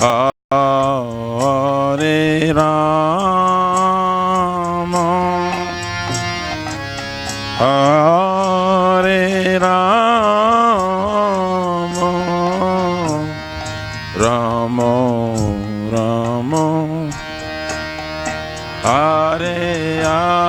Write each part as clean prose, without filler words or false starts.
Hare Rama, Hare Rama, Rama Rama, Hare Hare.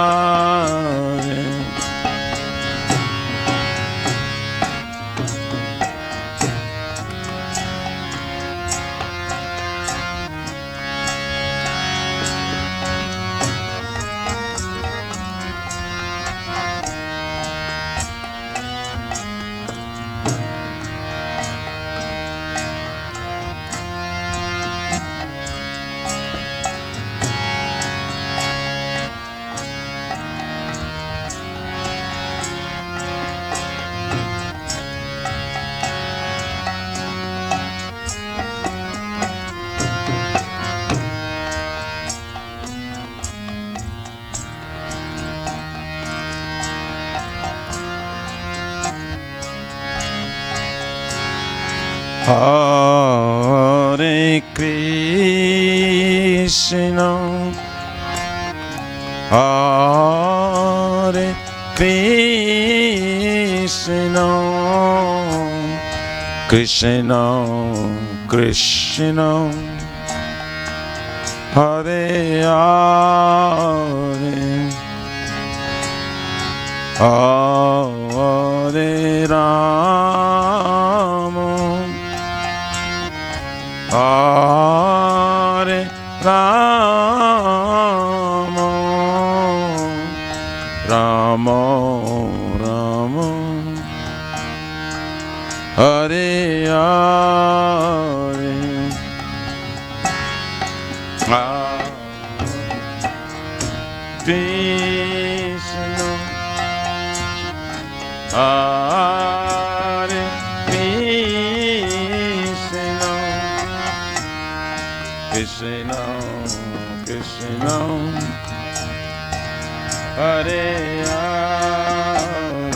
Hare Krishna, Hare Krishna, Krishna Krishna, Hare Hare, Hare Rama, Hare Rama, Rama Rama, Hare Hare. Krishna, Hare Krishna, Krishna Krishna, Hare Hare,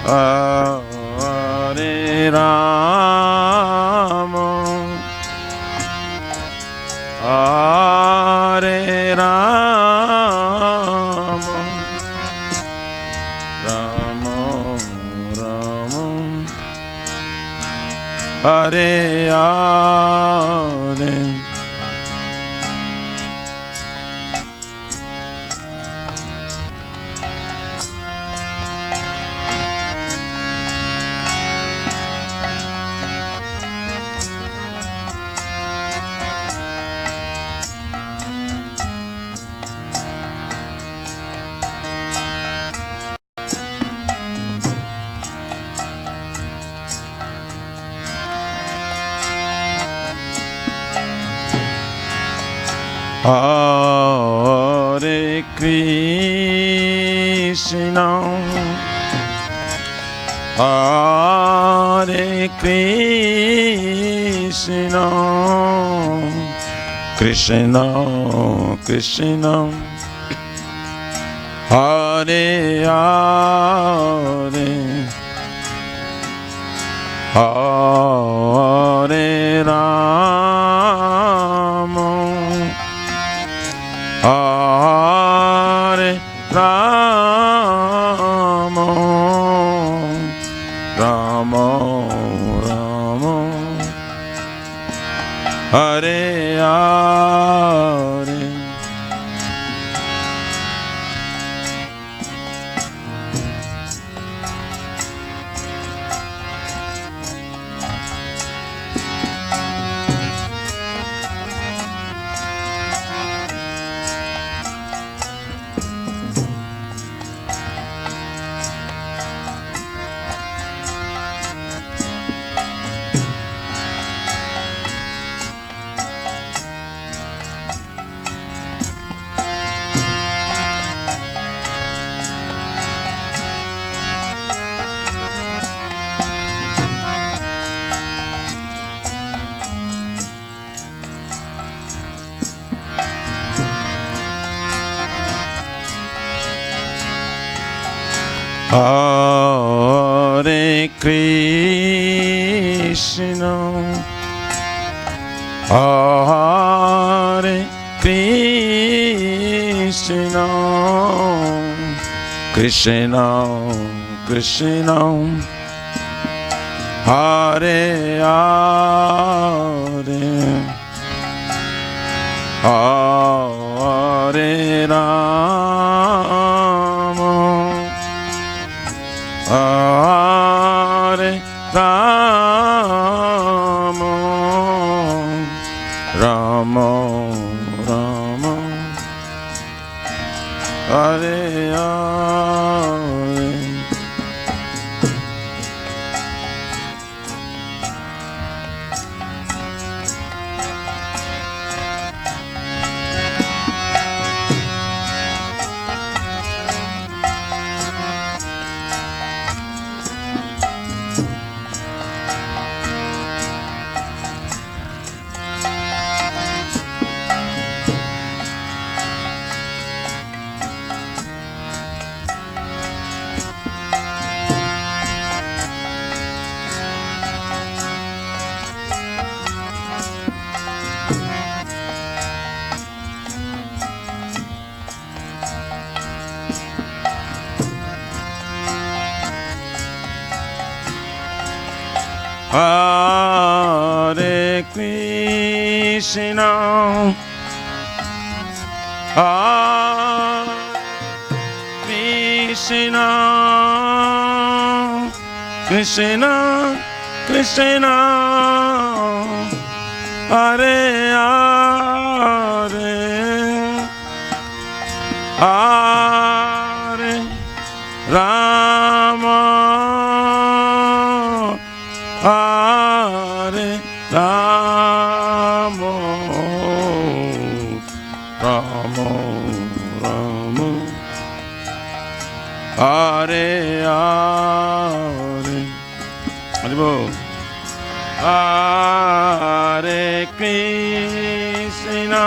Hare Rama, Hare Rama, Rama Rama, Hare Hare. Hare Krishna, Hare Krishna, Krishna Krishna, Hare Hare, Hare Rama, Hare Rama, Rama Rama, Hare Hare. Hare Krishna, Krishna, Hare Krishna, Krishna Krishna, Hare Hare, Hare Rama, Hare Rama, Rama Rama, Hare Hare. Hare Krishna, Hare Krishna, Krishna Krishna, Hare Hare, Hare Rama, Hare Rama, Rama Rama, Hare Hare. Haribo. Hare Krishna,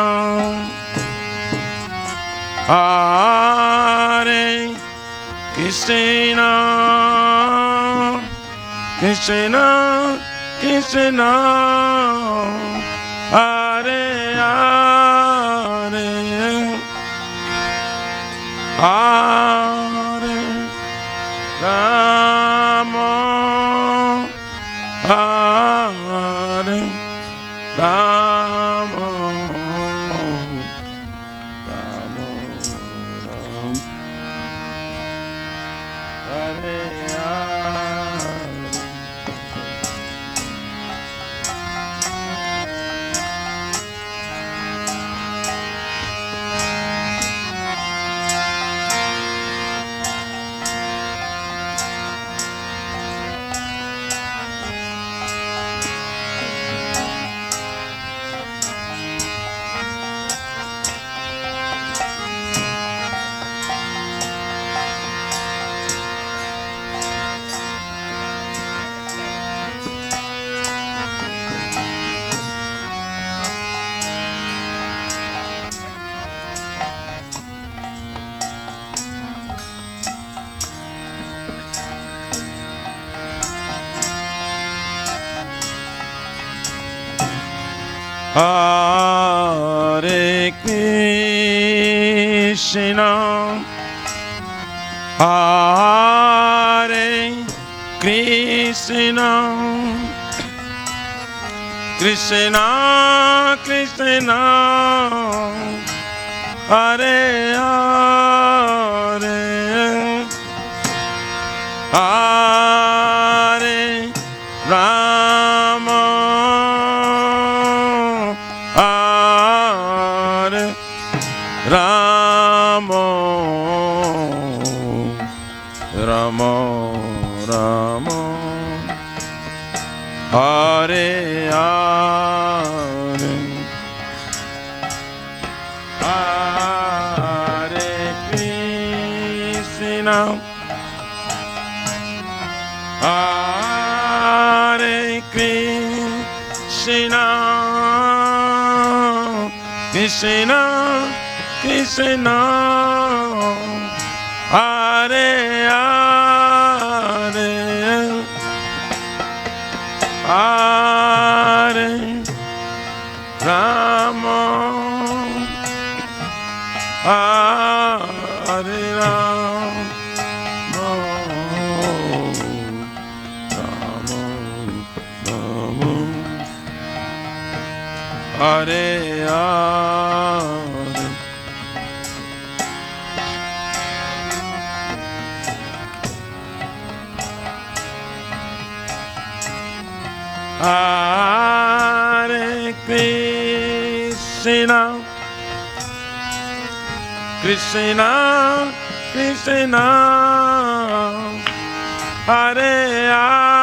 Hare Krishna, Krishna Krishna, Hare Hare, Hare Rama, Hare Rama, Rama Rama, Hare Hare Krishna, Hare Krishna, Krishna Krishna, Hare Hare, Hare Rama, Hare Rama, Rama Rama, Hare Hare, Hare Krishna, Hare Krishna, Krishna Krishna, Hare Hare, Rama, Hare Rama, Rama, Rama, Hare Hare. Hare Krishna, Krishna, Krishna, Hare Hare,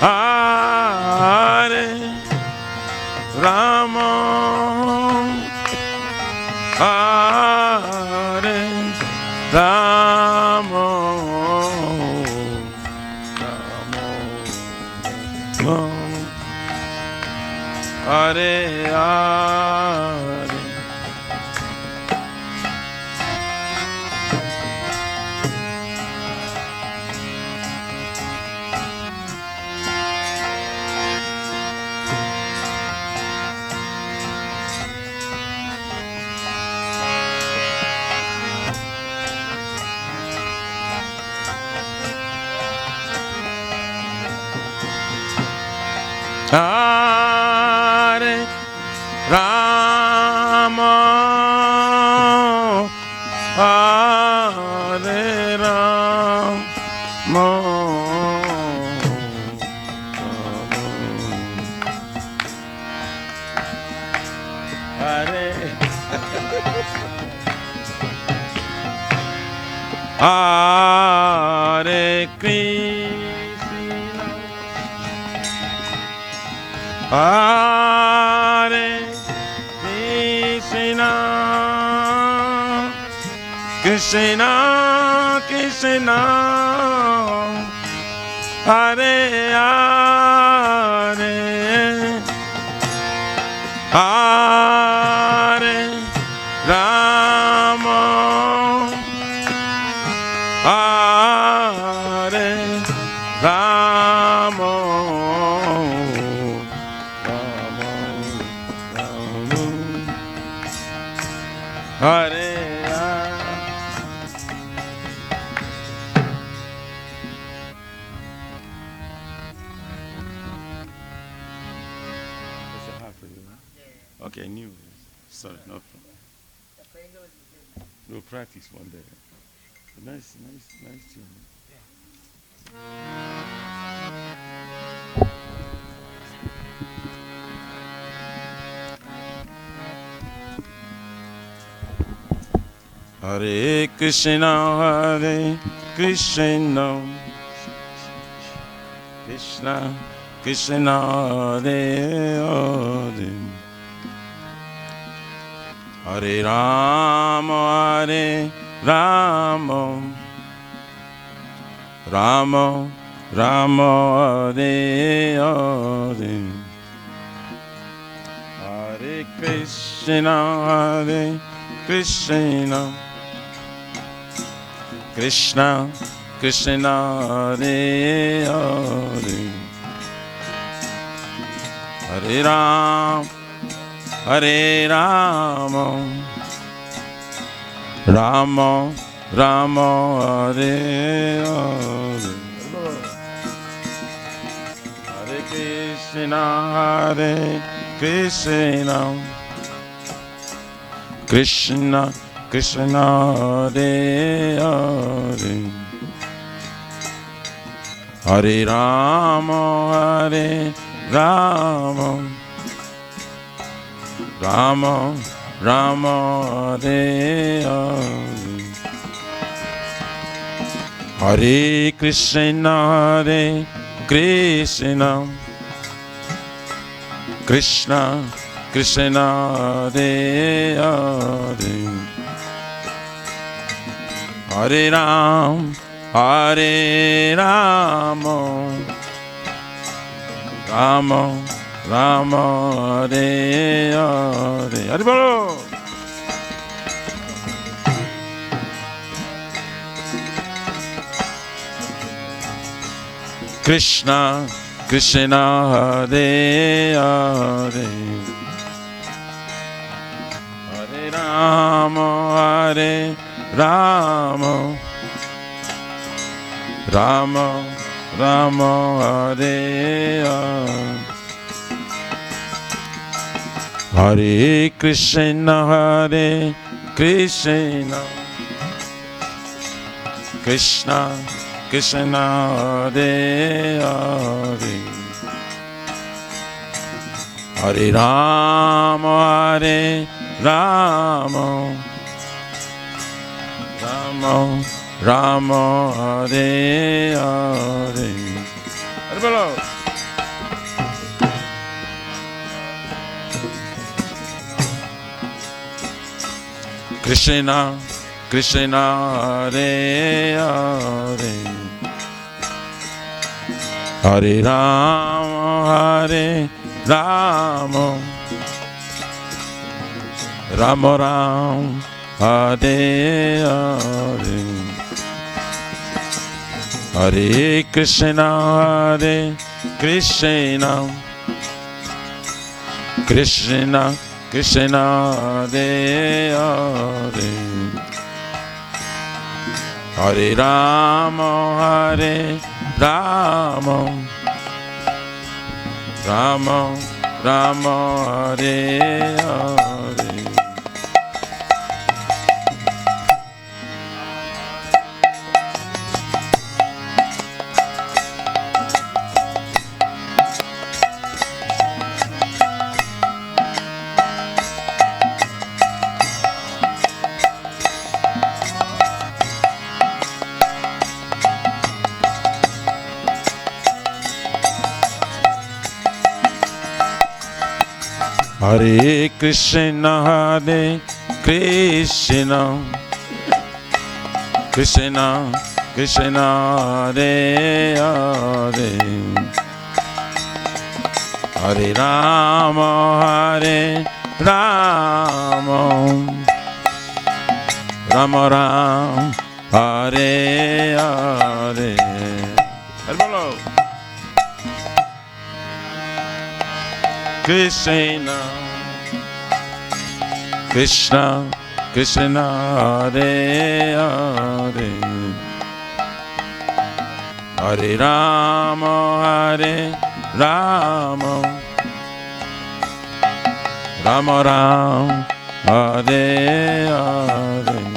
Hare Rama, Hare Rama, Hare Hare. Hare Rama, Hare Rama, Hare Hare Krishna, Hare Krishna, Krishna, Krishna, Hare Hare, Hare Rama, Hare Rama, Hare Hare. That's a half for you, huh? Yeah. Okay, new. Sorry, no problem. We'll practice one day. Nice tune. Hare Krishna, Hare Krishna, Krishna Krishna, Hare Hare, Hare Rama, Hare Rama, Rama Rama, Hare Hare, Hare Krishna, Hare Krishna, Krishna Krishna, Hare Hare, Hare Ram, Hare Rama, Rama Rama, Hare Hare, Hare Krishna, Hare Krishna, Krishna Krishna, Hare Hare, Hare Rama, Hare Rama, Rama Rama, Hare Hare, Hare Krishna, Hare Krishna, Krishna Krishna, Hare Hare, Hare Ram, Hare Rama, Rama Rama, Hare Hare. Hare Bolo. Krishna Krishna Hare Hare Hare Rama Hare Rama Rama Rama Hare Hare Hare Krishna Hare Krishna Krishna Krishna Hare Hare Hare Rama Hare Rama Rama Rama Hare Hare. Hare Krishna Krishna Hare Hare Hare Rama Hare Rama Rama Rama Hare Hare Hare Krishna Hare Krishna Krishna Krishna Hare Hare Hare Rama Hare Rama Rama Rama Hare Hare Hare Krishna Hare Krishna Krishna Krishna Hare Hare Hare Rama Hare Rama Rama Rama Hare Hare. Krishna Krishna Krishna Hare Hare Hare Rama Hare Rama Rama Rama Hare Hare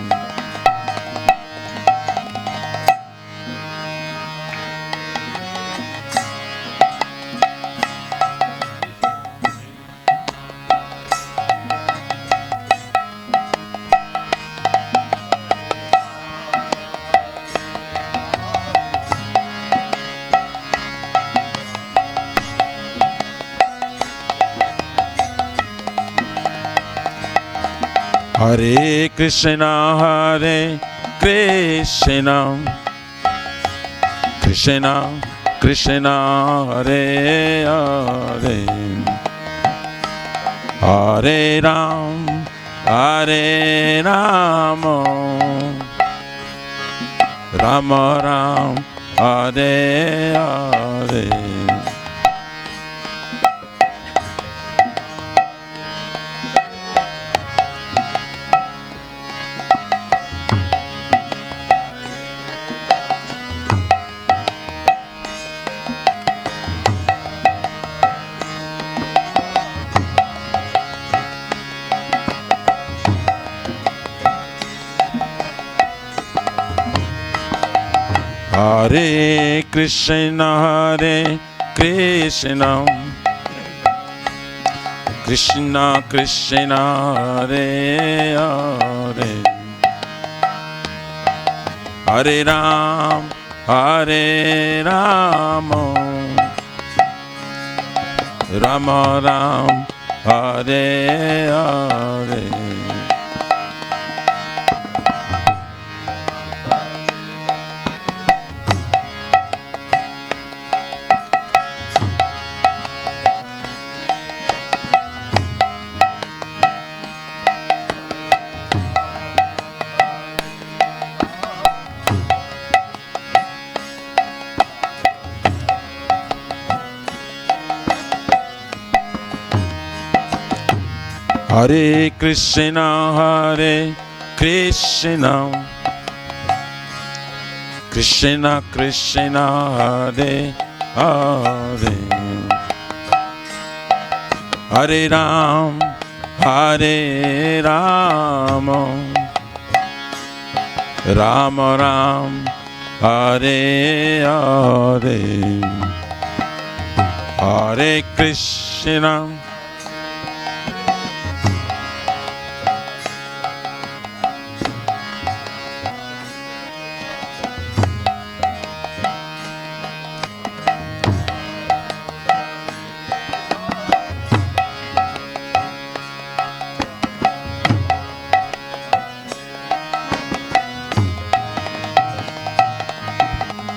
Hare Krishna Hare Krishna Krishna Krishna Hare Hare Hare Ram Hare Rama Rama Ram Hare Hare Hare Krishna Hare Krishna Krishna Krishna Hare Hare Hare Ram Hare Rama Rama Ram Hare Hare Hare Krishna, Krishna Krishna, Hare Hare, Hare Ram, Hare Ram, Ram Ram, Hare Hare, Hare Krishna,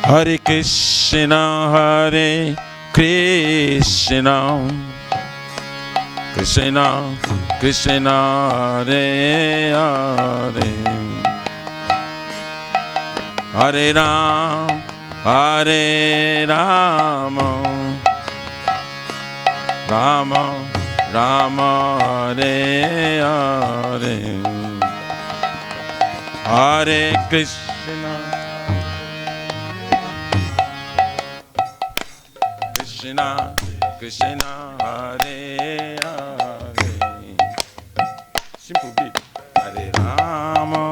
Hare Krishna, Hare Krishna, Krishna Krishna, Hare Hare, Hare Ram, Hare Ram, Rama Rama, Hare Hare, Hare Krishna, Krishna Krishna, Hare Hare. Simple beat. Hare Rama,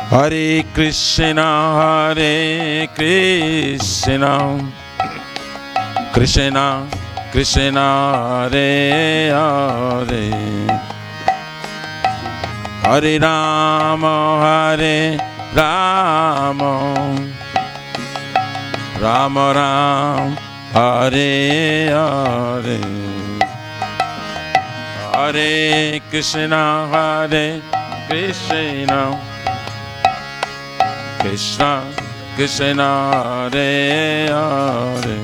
Hare Krishna, Hare Krishna, Krishna Krishna, Hare Hare, Hare Rama, Hare Rama, Rama Ram, Hare Hare, Hare Krishna, Hare Krishna, Krishna Krishna, Hare Hare,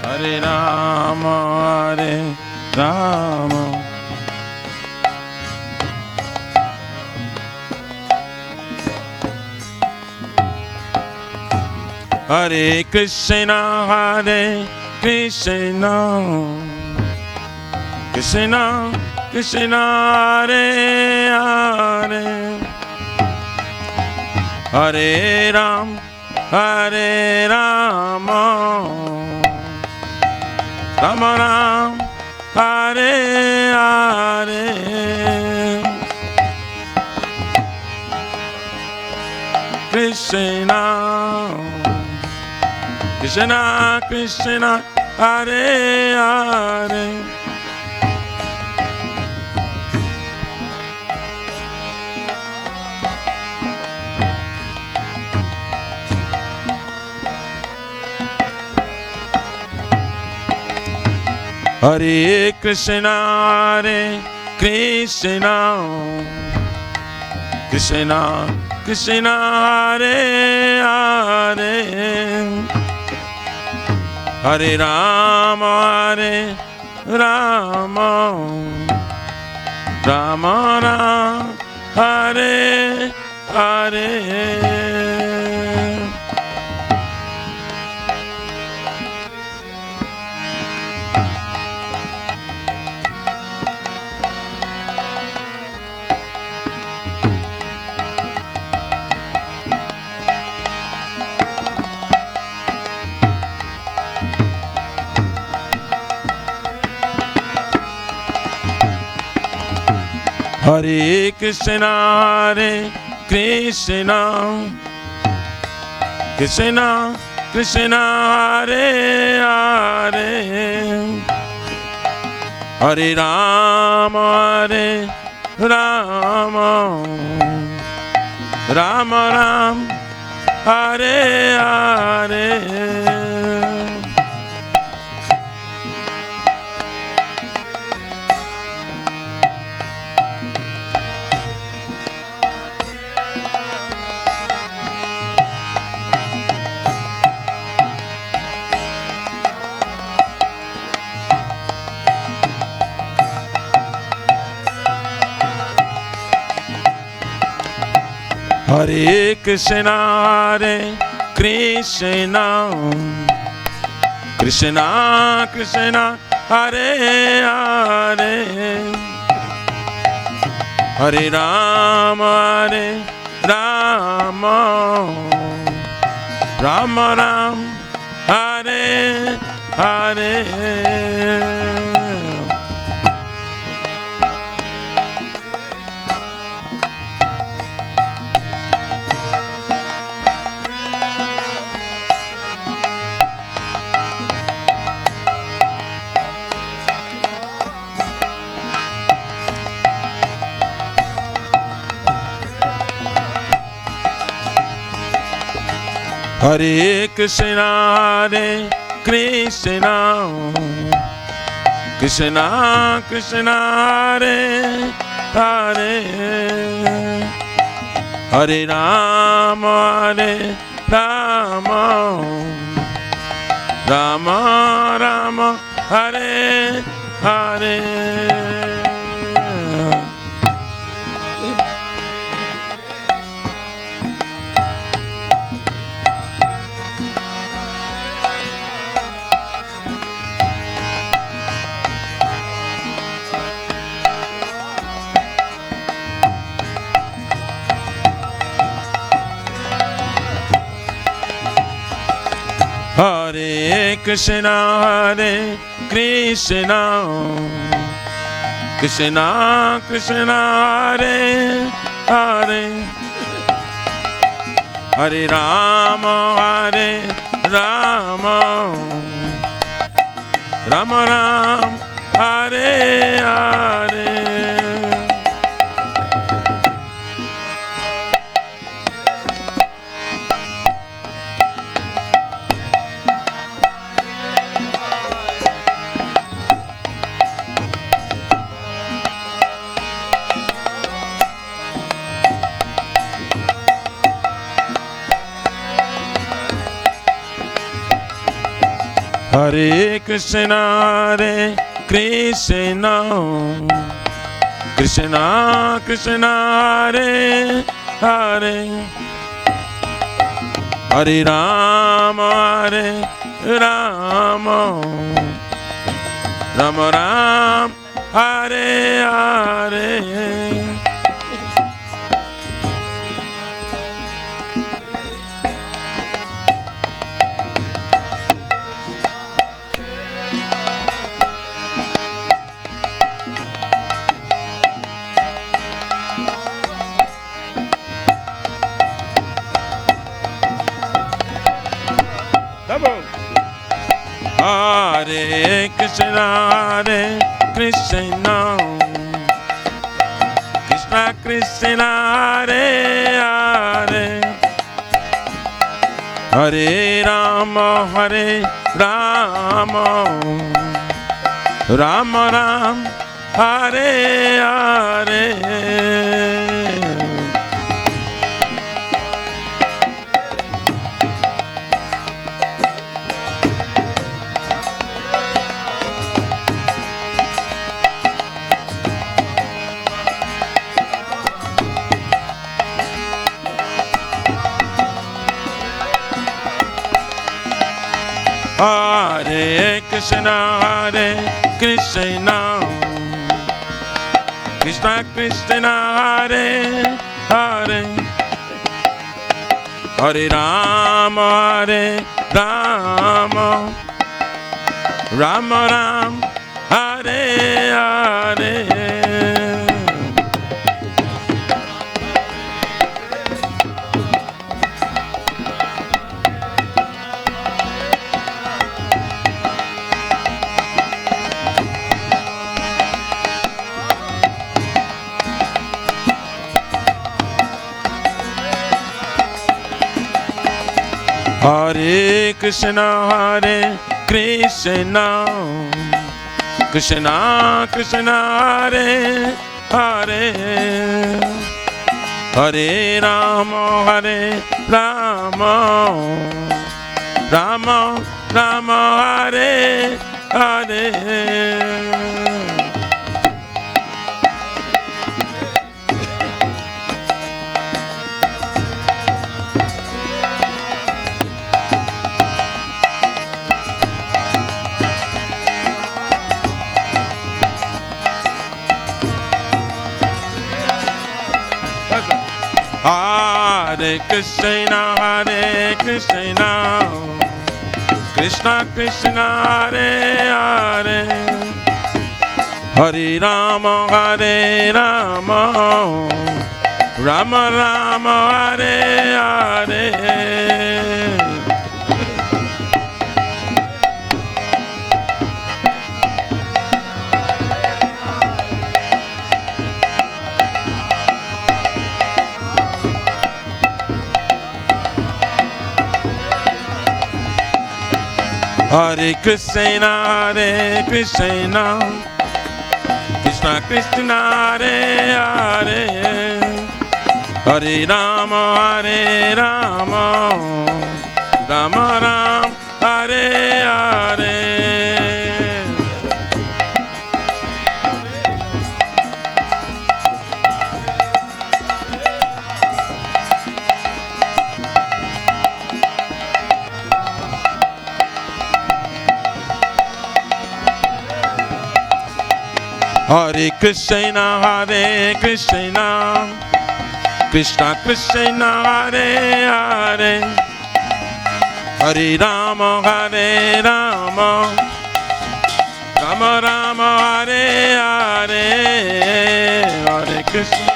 Hare Rama, Hare Rama, Hare Krishna, Hare Krishna, Krishna Krishna, Hare Hare, Hare Ram, Hare Rama, Rama Ram, Hare Hare, Krishna Krishna Krishna, Hare Hare, Hare Krishna, Hare Krishna, Krishna Krishna, Hare Hare, Hare Rama, Hare Rama, Rama Rama, Hare Hare. Hare Krishna, Hare Krishna, Krishna Krishna, Hare Hare, Hare Rama, Hare Rama, Rama Rama, Hare Hare. Hare Krishna, Hare Krishna, Krishna Krishna, Hare Hare, Hare Rama, Hare Rama, Rama Rama, Hare Hare. Hare Krishna, Hare Krishna, Krishna Krishna, Hare Hare, Hare Rama, Hare Rama, Rama Rama, Hare Hare. Hare Krishna, Hare Krishna, Krishna Krishna, Hare Hare, Hare Rama, Hare Rama, Rama Rama, Hare Hare. Hare Krishna, Hare Krishna, Krishna Krishna, Hare Hare, Hare Rama, Hare Rama, Rama Rama, Hare Hare. Hare Krishna, Hare Krishna, Krishna Krishna, Hare Hare, Hare Rama, Hare Rama, Rama Rama, Hare Hare. Hare Krishna, Hare Krishna, Krishna Krishna, Hare Hare, Hare Rama, Hare Rama, Rama Rama, Hare Hare. Hare Krishna, Hare Krishna, Krishna Krishna, Hare Hare, Hare Rama, Hare Rama, Rama Rama, Hare Hare. Hare Krishna, Krishna Krishna, Hare Hare, Hare Rama, Rama Rama, Hare Hare. Hare Krishna, Krishna Krishna, Hare Hare, Hare Rama, Rama Rama, Hare Hare. Hare Krishna, Krishna Krishna, Hare Hare, Hare Rama, Rama Rama, Hare Hare, Hare Krishna.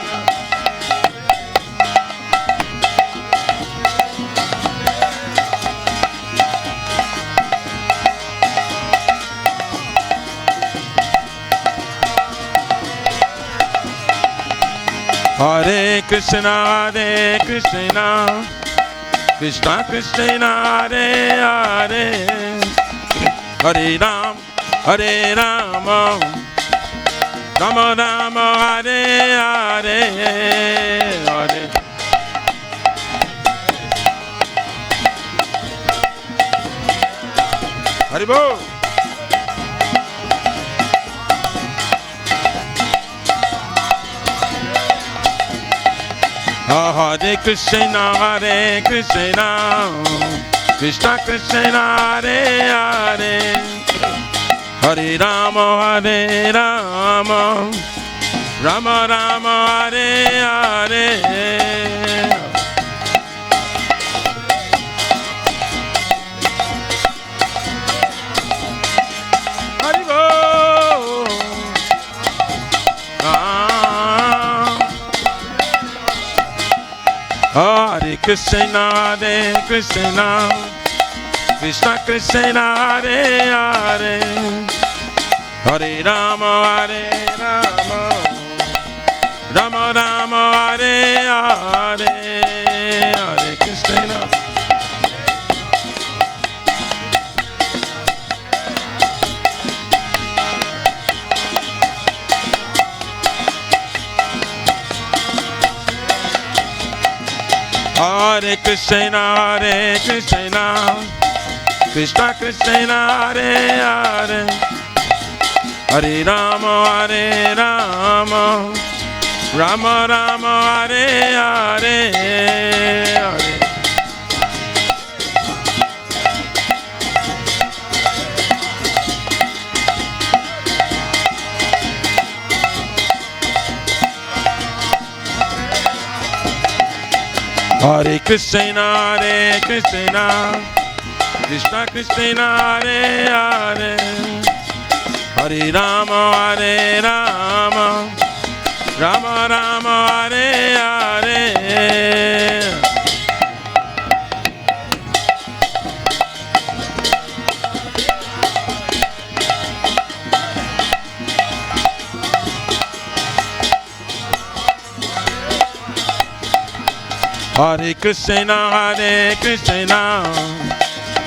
Hare Krishna, Krishna Krishna, Hare Hare, Hare Rama, Rama Rama, Hare Hare, Hare. Haribol. Hare Krishna, Krishna Krishna, Hare Hare, Hare Rama, Rama Rama, Hare Hare. Hare Krishna, Krishna Krishna, Hare Hare, Hare Rama, Rama Rama, Hare Hare, Hare Krishna. Hare Krishna, Krishna Krishna, Hare Hare, Hare Rama, Rama Rama, Hare Hare, Hare. Hare Krishna, Krishna Krishna, Hare Hare, Hare Rama, Rama Rama, Hare Hare. Hare Krishna,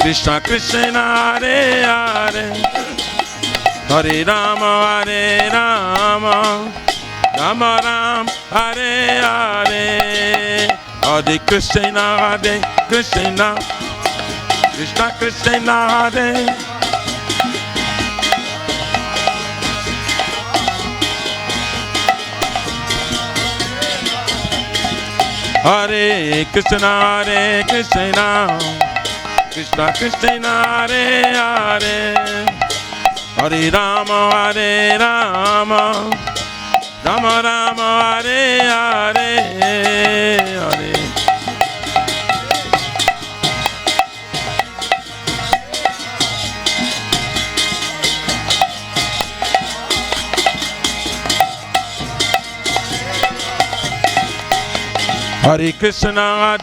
Krishna Krishna, Hare Hare, Hare Rama, Rama Rama, Hare Hare. Hare Krishna, Krishna Krishna, Hare. Hare Krishna, Krishna Krishna, Hare Hare, Hare Rama, Rama Rama, Hare Hare, Hare. Hare Krishna,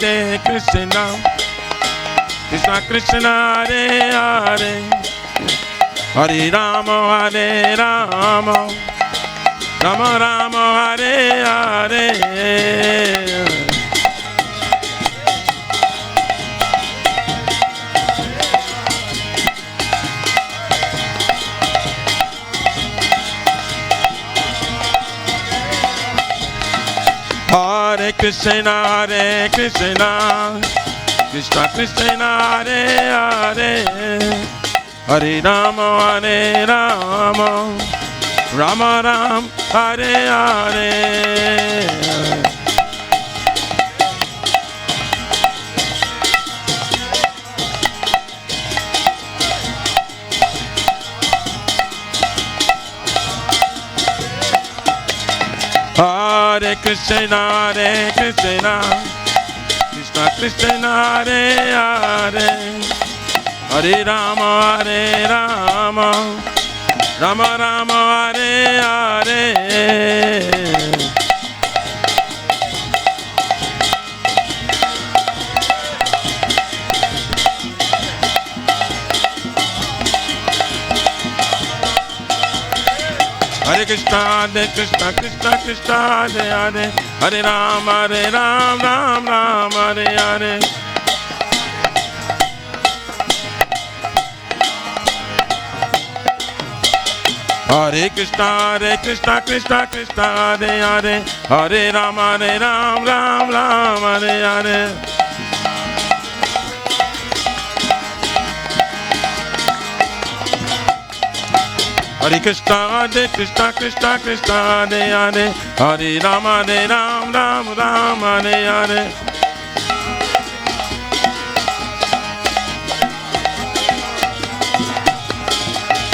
Krishna Krishna, Hare Hare, Hare Rama, Rama Rama, Hare Hare. Hare Krishna, Krishna Krishna, Hare Hare, Hare Rama, Rama Rama, Hare Hare. Hare Krishna, Krishna Krishna, Hare Hare, Hare Rama, Rama Rama, Hare Hare. Hare Krishna, Krishna Krishna, Hare Hare, Hare Rama, Ram Ram, Hare Hare. Hare Krishna, Krishna Krishna, Hare Hare, Hare Rama, Ram Ram, Hare Hare.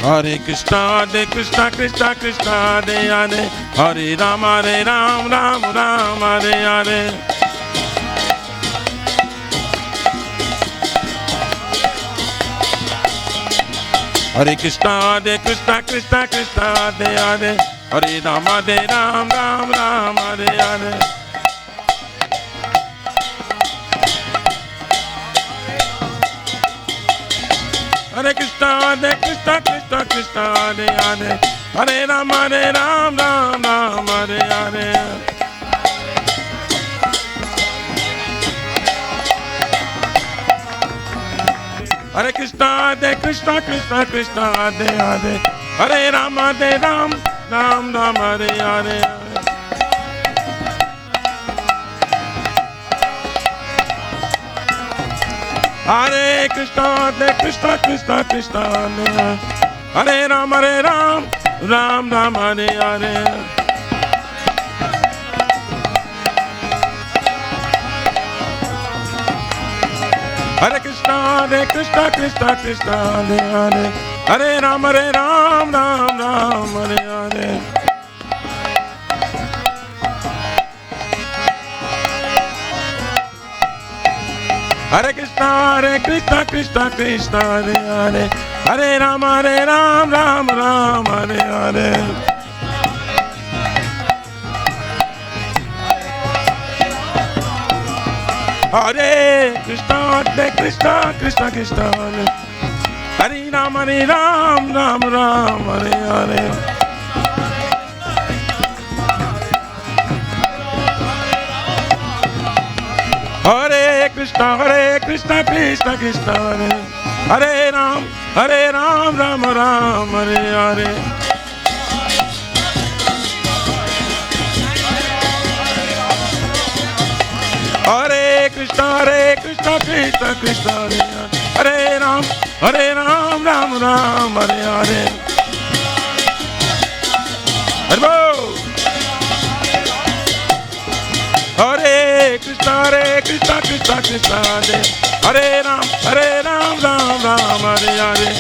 Hare Krishna, Krishna Krishna, Hare Hare, Hare Rama, Ram Ram, Hare Hare. Hare Krishna, Krishna Krishna, Hare Hare, Hare Rama, Ram Hare Hare. Hare Krishna, Krishna Krishna, Hare Hare, Hare Rama, Ram Hare Hare. Hare Krishna, Krishna, Hare Hare, Hare Rama, Ram Hare Hare. Hare Krishna, Krishna, Hare Hare, Hare Rama, Ram Hare Hare. Hare Krishna, Krishna, Hare Rama, Ram Hare Hare. Hare Krishna, Krishna, Hare Hare, Hare Rama, Ram Hare Hare. Hare Krishna, Krishna, Hare Hare, Hare Rama, Ram Hare Hare. Hare Krishna, Krishna, Hare Rama, Ram Hare Hare. Hare Krishna, Krishna, Hare Ram, Ram Hare Hare. Hare Krishna, Krishna, Hare Ram, Ram Hare Hare. Hare Krishna, Krishna, Hare Ram, Ram Hare Hare.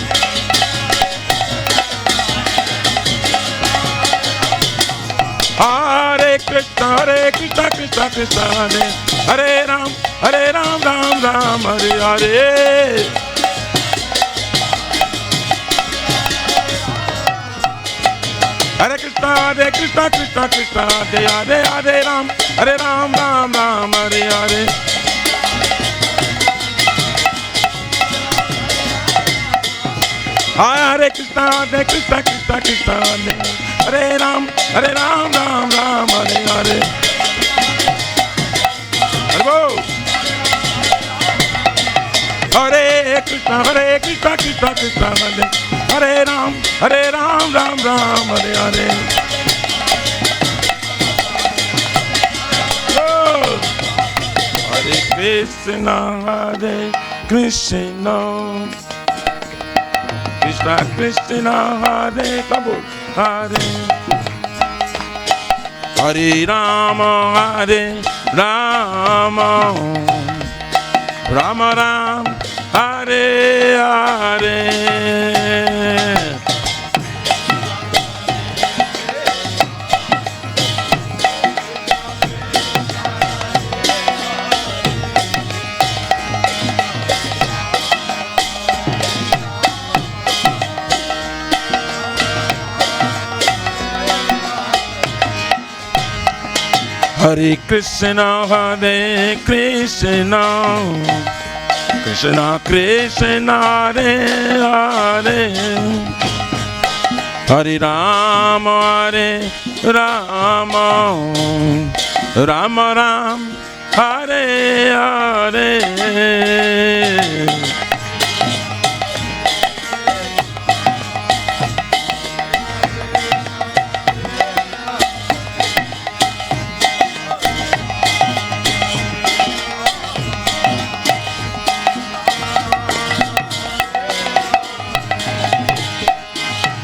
Hare Krishna, Krishna, Hare Ram, Ram Hare Hare. Hare Krishna, Krishna Krishna, Hare Ram, Ram Ram, Hare Hare. Hare Krishna, Krishna Krishna, Hare Ram, Ram Ram, Hare Hare. Hare Krishna, Krishna Krishna, Hare Ram, Ram Ram, Hare Hare. Hare Krishna, Krishna Krishna, Hare Kabul, Hare Hare Rama, Rama Ram, Hare Hare. Hare Krishna, Krishna Krishna, Hare Hare. Hare Rama, Rama Ram, Hare Hare.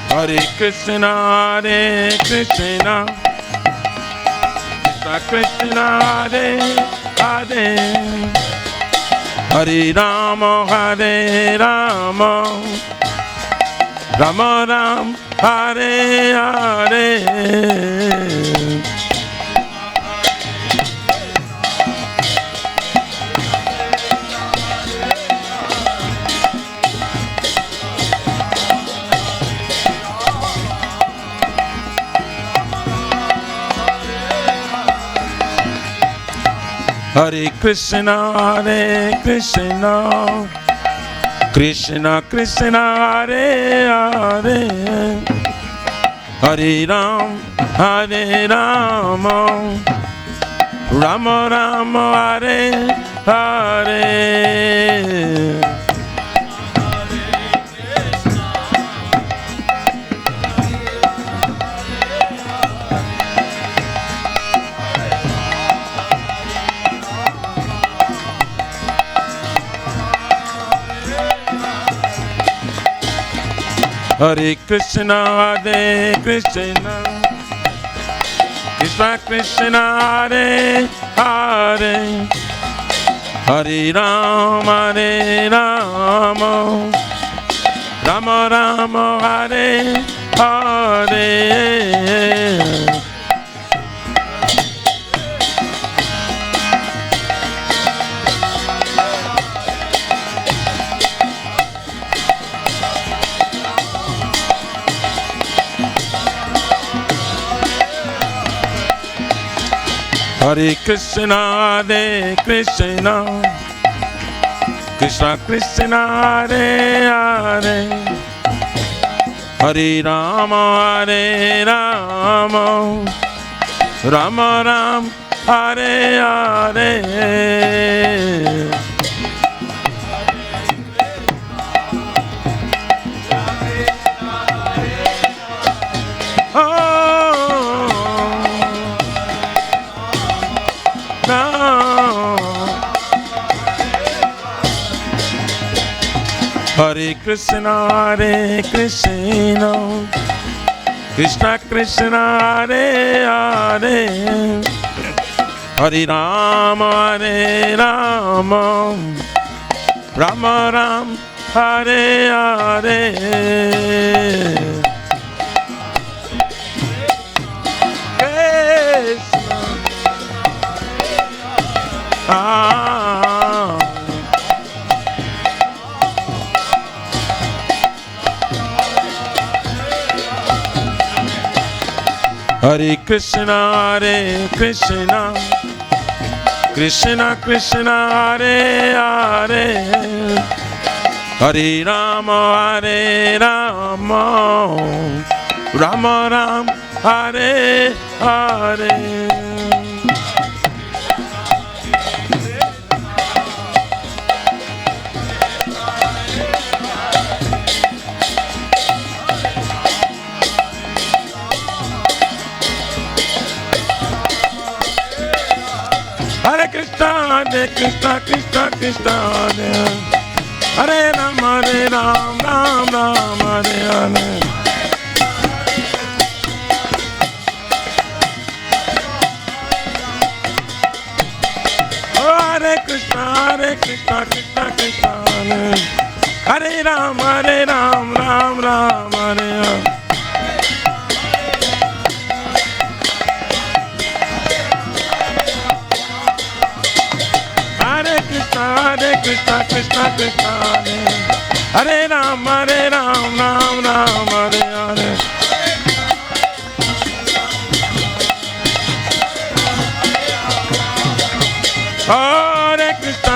Hare Krishna, Krishna Krishna, Hare Hare. Hare Rama, Rama Ram, Hare Hare. Hare Krishna, Krishna Krishna, Hare Hare. Hare Ram, Rama Ram, Hare Hare. Hare Krishna, Krishna Krishna, Hare Hare. Hare Rama, Rama Rama, Hare Hare. Hare Krishna, Krishna Krishna, Hare Hare. Hare Rama, Rama Ram, Hare Hare. Hare Krishna, Krishna Krishna, Hare Hare. Hare Rama, Rama Ram, Hare Hare. Hare Krishna, Krishna Krishna, Hare Hare, Hare Rama, Rama Ram, Hare Hare. Hare Krishna, Krishna Krishna, Hare Hare Ram, Ram Ram, Hare Hare. Hare Krishna, Krishna Krishna, Hare Ram, Ram Ram, Hare Hare. Hare Krishna,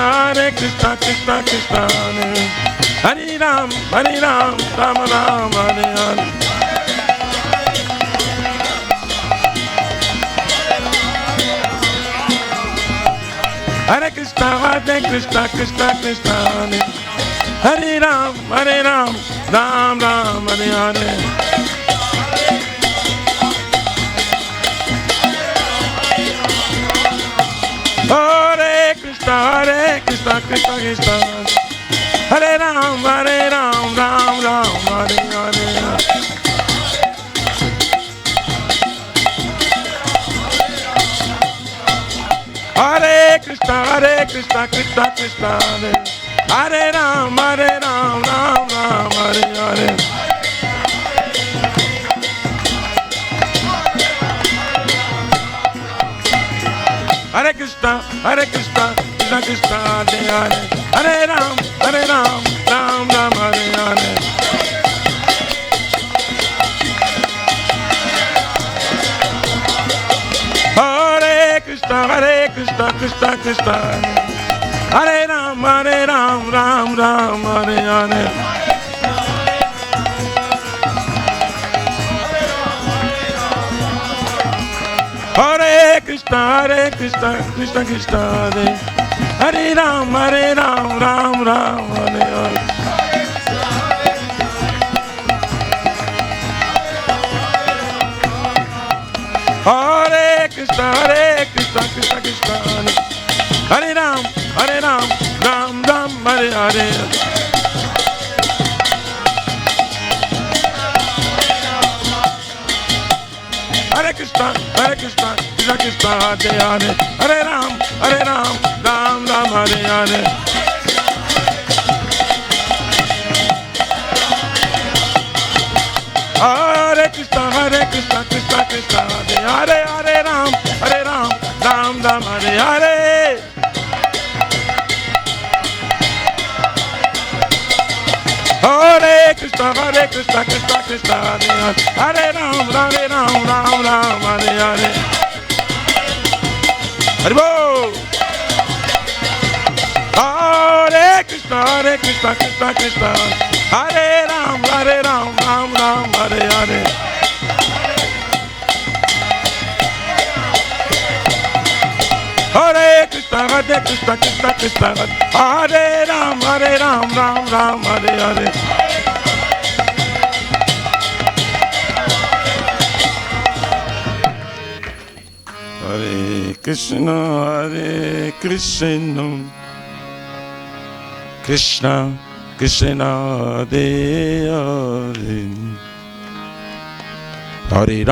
Krishna Krishna, Hare Ram, Ram Ram, Hare Hare. Hare Krishna, Krishna Krishna, Hare Ram, Ram Ram, Hare Hare. Hare Krishna, Krishna Krishna, Hare Ram, Ram Ram, Hare Hare. Hare Krishna, Krishna Krishna, Hare Ram, Ram Ram, Hare Hare. Hare Krishna, Krishna Krishna, Hare Ram, Ram Ram, Hare Hare. Hare Krishna, Krishna Krishna, Hare Ram, Ram Ram, Hare Hare. Hare Krishna, Krishna Krishna, Hare Ram, Ram Ram, Hare Hare. Hare Krishna, Krishna Krishna, Hare Ram, Ram Ram, Hare Hare. Hare Krishna, Krishna Krishna, Hare Ram, Ram Ram, Hare Hare. Hare Krishna, Krishna Krishna, Hare Hare, Hare Ram, Ram Ram, Hare Hare. Hare Krishna, Krishna Krishna, Hare Hare, Ram, Ram Ram, Hare Hare. Hare Krishna, Krishna Krishna, Hare Ram, Ram Ram, Hare Hare. Hare Bol. Hare Krishna, Krishna, Hare Ram, Ram Ram, Hare Hare. Hare Krishna, Krishna Hare Ram, Ram Ram, Hare Hare. Hare Krishna, Krishna Krishna, Hare Hare, Hare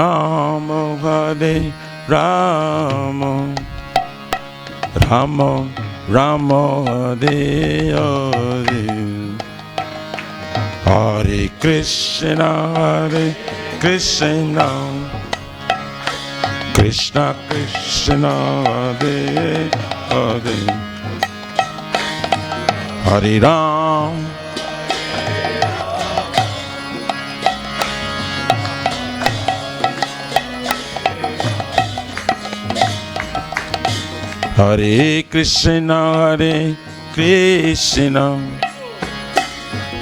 Rama, Rama Rama, Hare Hare, Hare Krishna, Krishna Krishna, Hare Hare, Hare Ram, Hare Krishna,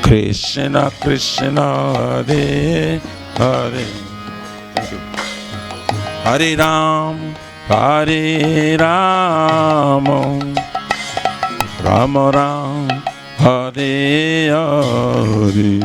Krishna Krishna, Hare Hare. Thank you. Hare Ram, Ram Ram, Hare Hare.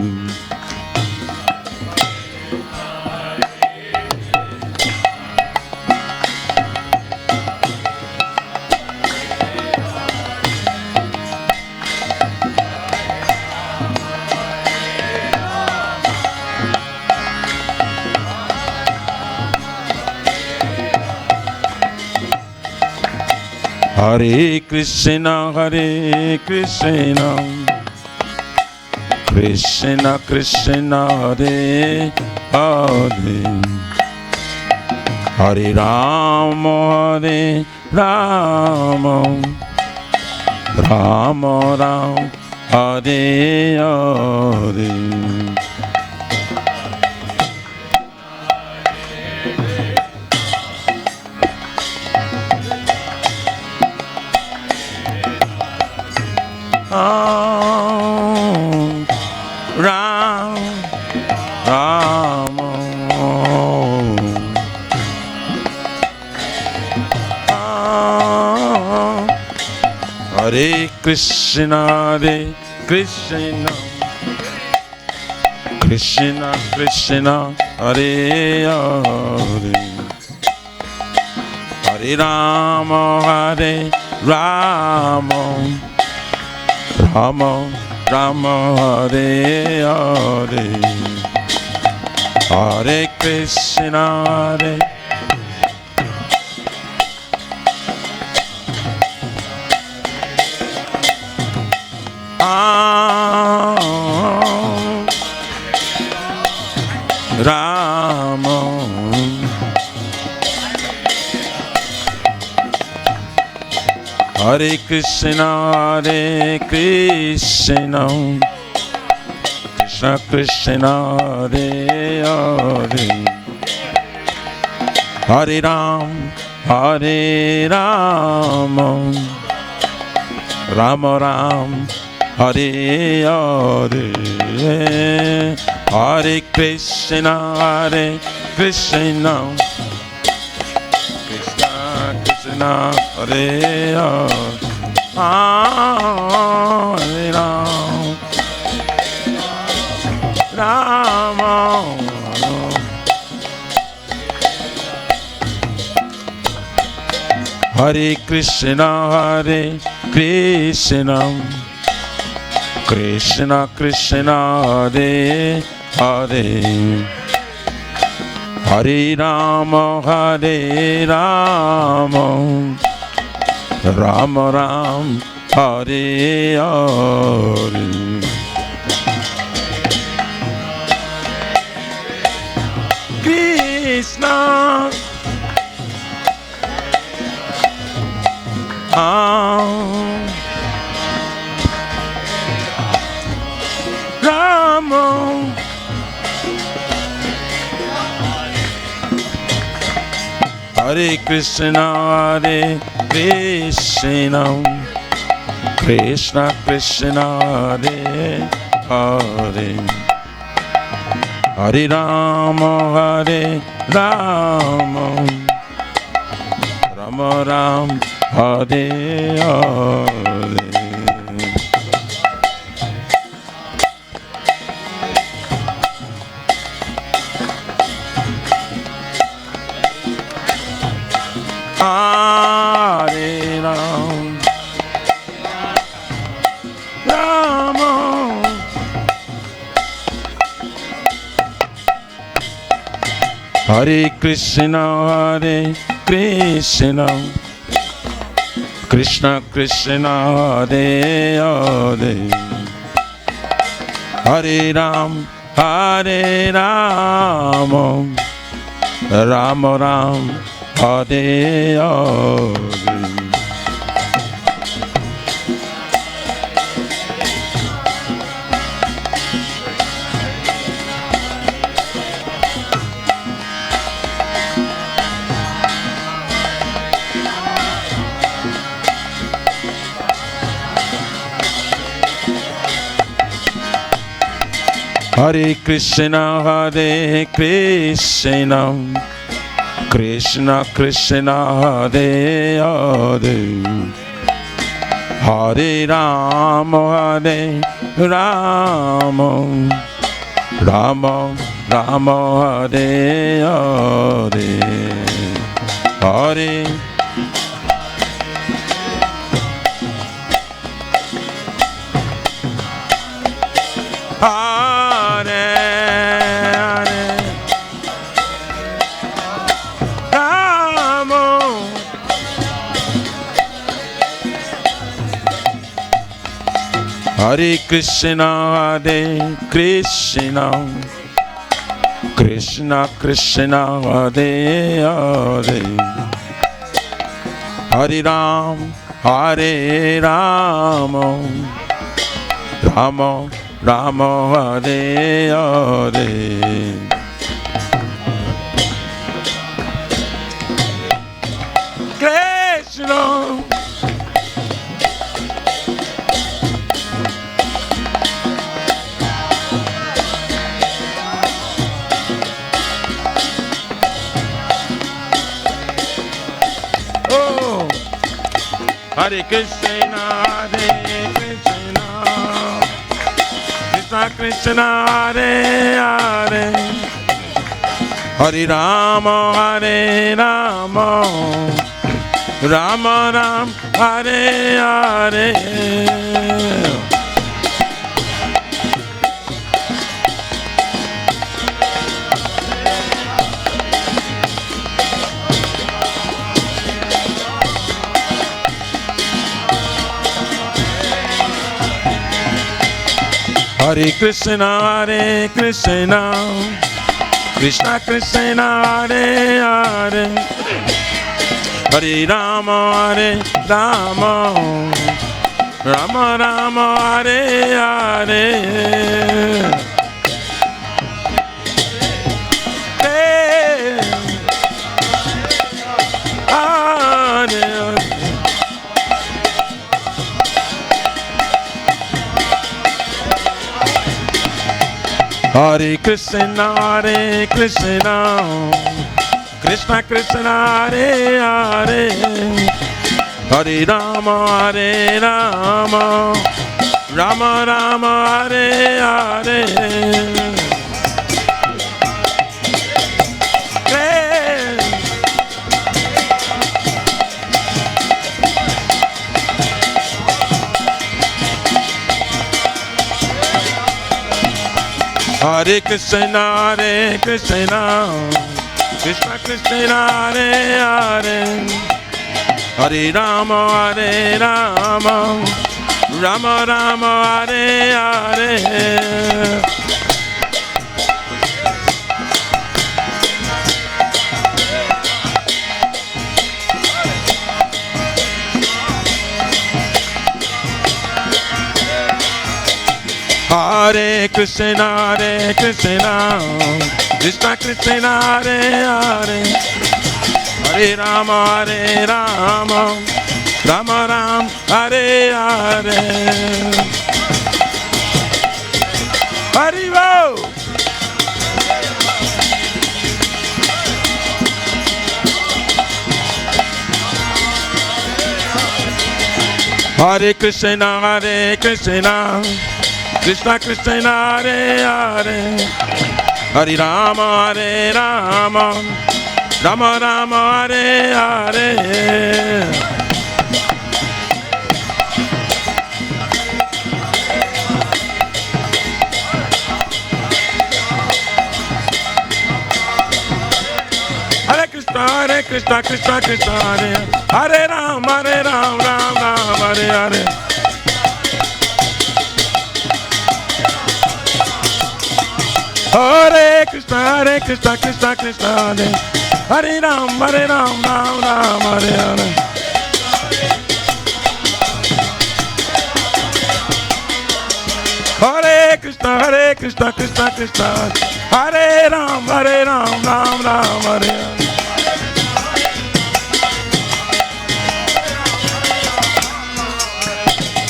Hare Krishna, Krishna Krishna, Hare Hare. Hare Ram, Ram Ram, Hare Hare. Ram, Ram, Hare Krishna, Krishna Krishna, Hare Hare. Hare Ram, Ram, Ram, Hare Hare. Hare Krishna, Ram, Hare Krishna, Krishna Krishna, Hare Hare. Hare Ram, Ram Ram, Hare Hare. Hare Krishna, Krishna Krishna, Hare Hare. Hare Ram, Ram, Hare Krishna, Krishna Krishna, Hare Hare. Hare Ram, Ram Ram, Hare Hare. Krishna, Ram, Hare Krishna, Krishna Krishna, Hare Hare. Hare Ram, Ram Ram, Hare Hare. Hare Ram, Ram, Hare Krishna, Krishna Krishna, Hare Hare. Hare Ram, Ram Ram, Hare Hare. Hare Krishna, Hare Krishna, Krishna Krishna, Hare Hare, Hare Rama, Hare Rama, Rama Rama, Hare Hare, Hare. Hare Hare Rama, Hare Krishna, Hare Krishna, Krishna Krishna, Hare Hare, Hare Ram, Hare Rama, Rama Rama, Hare Hare. Krishna. Oh, Hare Krishna, Hare Krishna, Krishna Krishna, Hare Hare, Hare Rama, Hare Rama, Rama Ram, Hare Hare. Hare Krishna, Hare Krishna, Krishna Krishna, Hare Hare, Hare Rama, Hare Rama, Rama Rama, Hare Hare. Hare Krishna, Hare Krishna, Krishna Krishna, Hare Hare, Hare Rama, Hare Rama, Rama Rama, Hare Hare. Hare Krishna, Hare Krishna, Krishna Krishna, Hare Hare, Hare Rama, Hare Rama, Rama Rama, Hare Hare. Hare Krishna, Hare Krishna, Krishna Krishna, Hare Hare, Hare Rama, Hare Rama, Rama Ram, Hare Hare. Haribo. Hare Krishna, Hare Krishna, Krishna Krishna, Hare Hare, Hare Rama, Hare Rama, Rama Rama, Hare Hare. Hare Krishna, Krishna Krishna, Hare Hare Ram, Ram Ram, Hare Hare. Hare Krishna, Krishna Krishna, Hare Ram, Ram Ram, Hare Hare. Hare Krishna, Krishna Krishna, Hare Ram, Ram Ram, Hare Hare.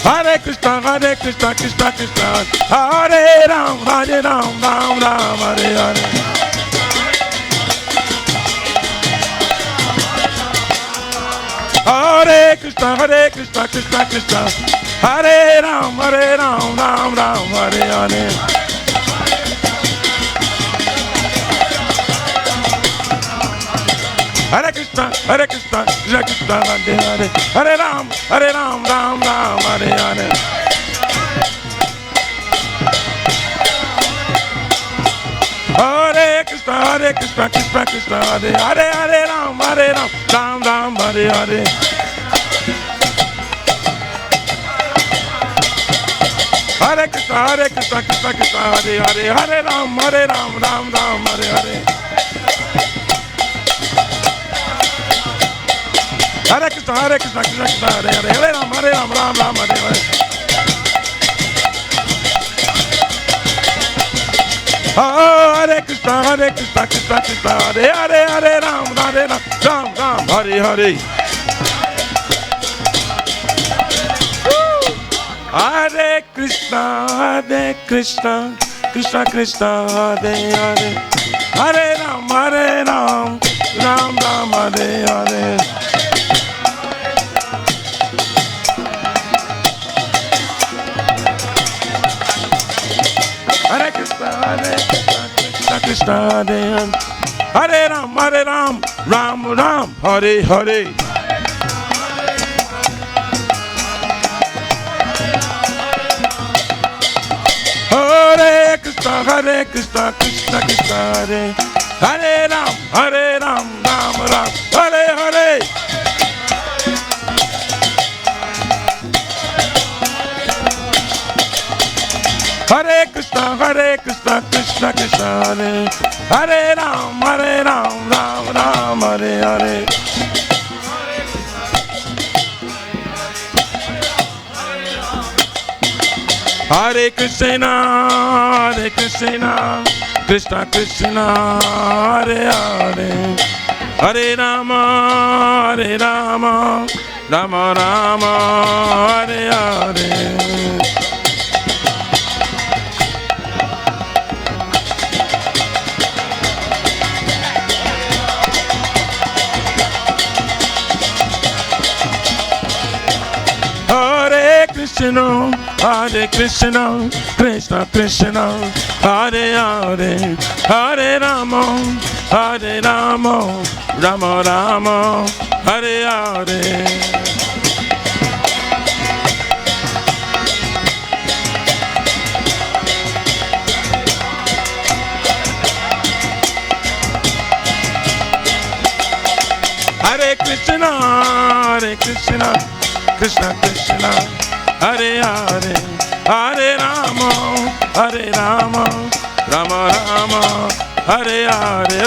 Hare Krishna, Hare Krishna, Krishna Krishna, Hare Ram, Ram Ram, Hare Hare. Hare Krishna, Krishna Krishna, Hare Ram, Ram Ram, Hare Hare. Hare Krishna, Krishna Krishna, Hare Hare, Hare Ram, Ram Ram, Hare Hare. Hare Krishna, Krishna Krishna, Hare Hare, Hare Ram, Ram Ram, Hare Hare. Hare Krishna, Krishna Krishna, Hare Hare, Hare Ram, Ram Ram, Hare Hare. Hare Krishna, Krishna Krishna, Hare Hare, Hare Ram, Ram Ram, Hare Hare. Hare Krishna, Krishna Krishna, Hare Hare, Hare Ram, Ram Ram, Hare Hare. Hare Krishna, Krishna Krishna, Hare Hare, Hare Ram, Ram Ram, Hare Hare. Hare Krishna, Krishna, Hare Ram, Ram Ram, Hare Hare. Hare Krishna, Krishna Krishna, Hare Ram, Ram Ram, Hare Hare. Hare Krishna, Krishna Krishna, Hare Ram, Ram Ram, Hare Hare. Hare Krishna, Krishna Krishna, Hare Hare, Hare Rama, Rama Rama, Hare Hare. Hare Krishna, Krishna Krishna, Hare Hare, Hare Rama, Rama Rama, Hare Hare. Hare Krishna, Krishna Krishna, Hare Hare, Hare Rama, Rama Rama, Hare Hare.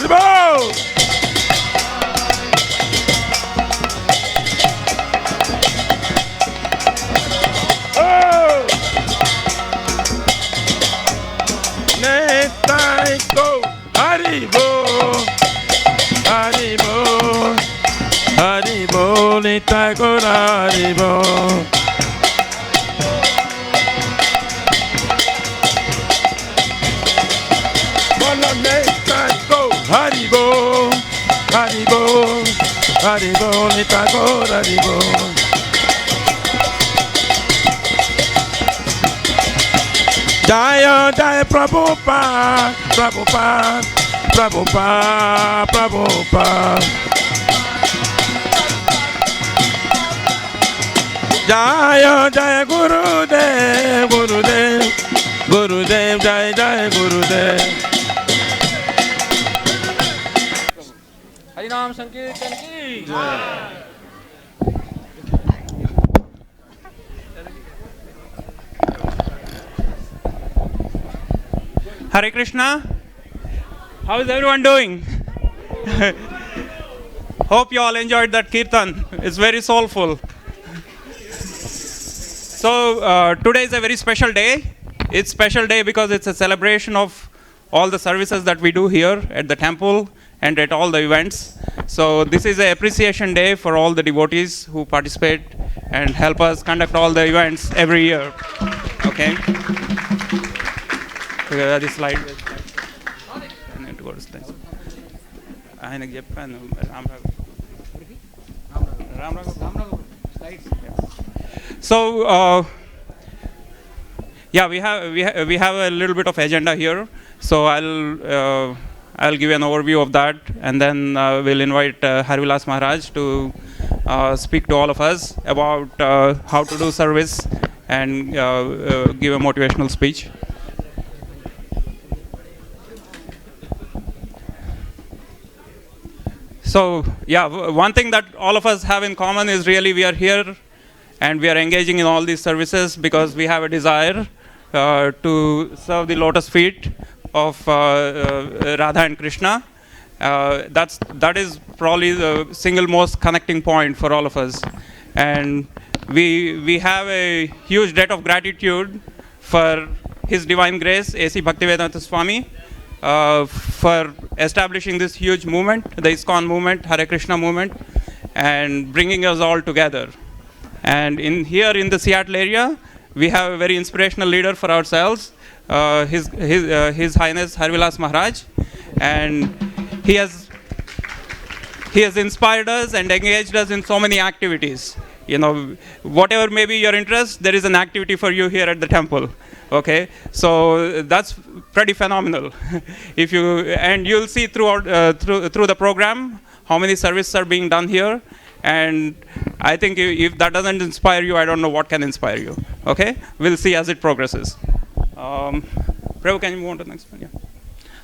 Hare Go, Hari Bo, Hari Bo, Hari Bo, Nitai Go, Hari Bo. Hari Bo, Hari Bo, Hari Bo, Nitai Go, Hari Bo. Jaya Jaya Prabhupada, Prabhupada, Prabhupada, Prabhupada. Jaya Jaya Gurudev, Gurudev, Gurudev, Jaya Jaya Gurudev. हरिनाम संकीर्तन की Hare Krishna. How is everyone doing? Hope you all enjoyed that kirtan. It's very soulful. So today is a very special day. It's special day because it's a celebration of all the services that we do here at the temple and at all the events. So this is an appreciation day for all the devotees who participate and help us conduct all the events every year. Okay. This slide. I need to go to slides. ఆయనకు చెప్పాను Rama Rao slides. So yeah, we have a little bit of agenda here. So I'll give you an overview of that, and then we'll invite Harivilas Maharaj to speak to all of us about how to do service and give a motivational speech. So yeah, one thing that all of us have in common is really we are here and we are engaging in all these services because we have a desire to serve the lotus feet of Radha and Krishna. That is probably the single most connecting point for all of us, and we have a huge debt of gratitude for His Divine Grace, A.C. Bhaktivedanta Swami, for establishing this huge movement, the ISKCON movement, Hare Krishna movement, and bringing us all together. And here in the Seattle area, we have a very inspirational leader for ourselves, His Highness Harivilas Maharaj, and he has inspired us and engaged us in so many activities. You know, whatever may be your interest, there is an activity for you here at the temple. Okay, so that's pretty phenomenal. And you'll see through the program how many services are being done here, and I think if that doesn't inspire you, I don't know what can inspire you. Okay, we'll see as it progresses. Prabhu, can you move on to the next one? Yeah.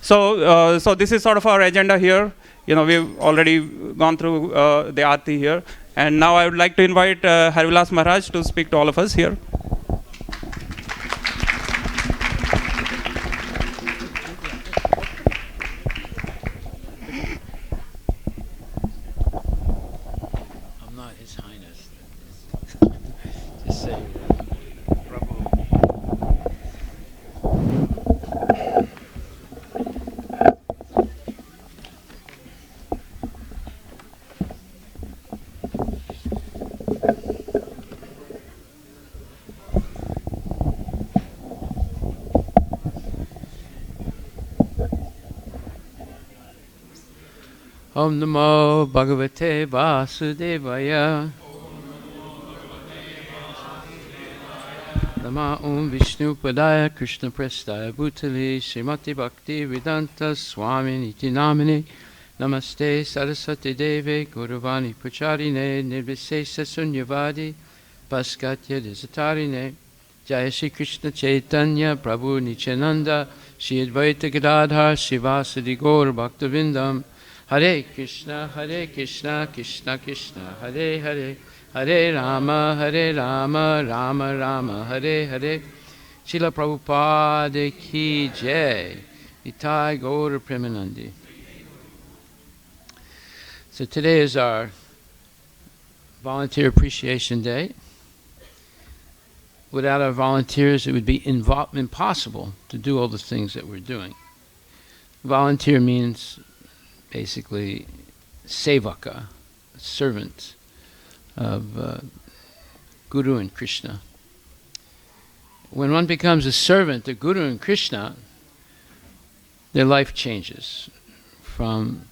So this is sort of our agenda here. You know, we've already gone through the Aarti here, and now I would like to invite Harivilas Maharaj to speak to all of us here. I'm not His Highness. Just say Prabhu. Om Namo Bhagavate Vasudevaya. Nama Om Vishnu Padaya Krishna Prestaya Bhutale Srimati Bhakti Vedanta Swami Niti Namine. Namaste Saraswati Deve Guruvani Pacharine Nirvisesa Sunyavadi Paskatya Desatarine. Jaya Shri Krishna Chaitanya Prabhu Nityananda Shri Advaita Gadadhar Srivasadi Gaur Bhaktivindam. Hare Krishna, Krishna Krishna, Hare Hare, Hare Rama, Rama Rama, Hare Hare. Srila Prabhupada ki jai. Itai Gaur Premanandi. So today is our Volunteer Appreciation Day. Without our volunteers, it would be impossible to do all the things that we're doing. Volunteer means basically sevaka, servant of Guru and Krishna. When one becomes a servant of Guru and Krishna, their life changes from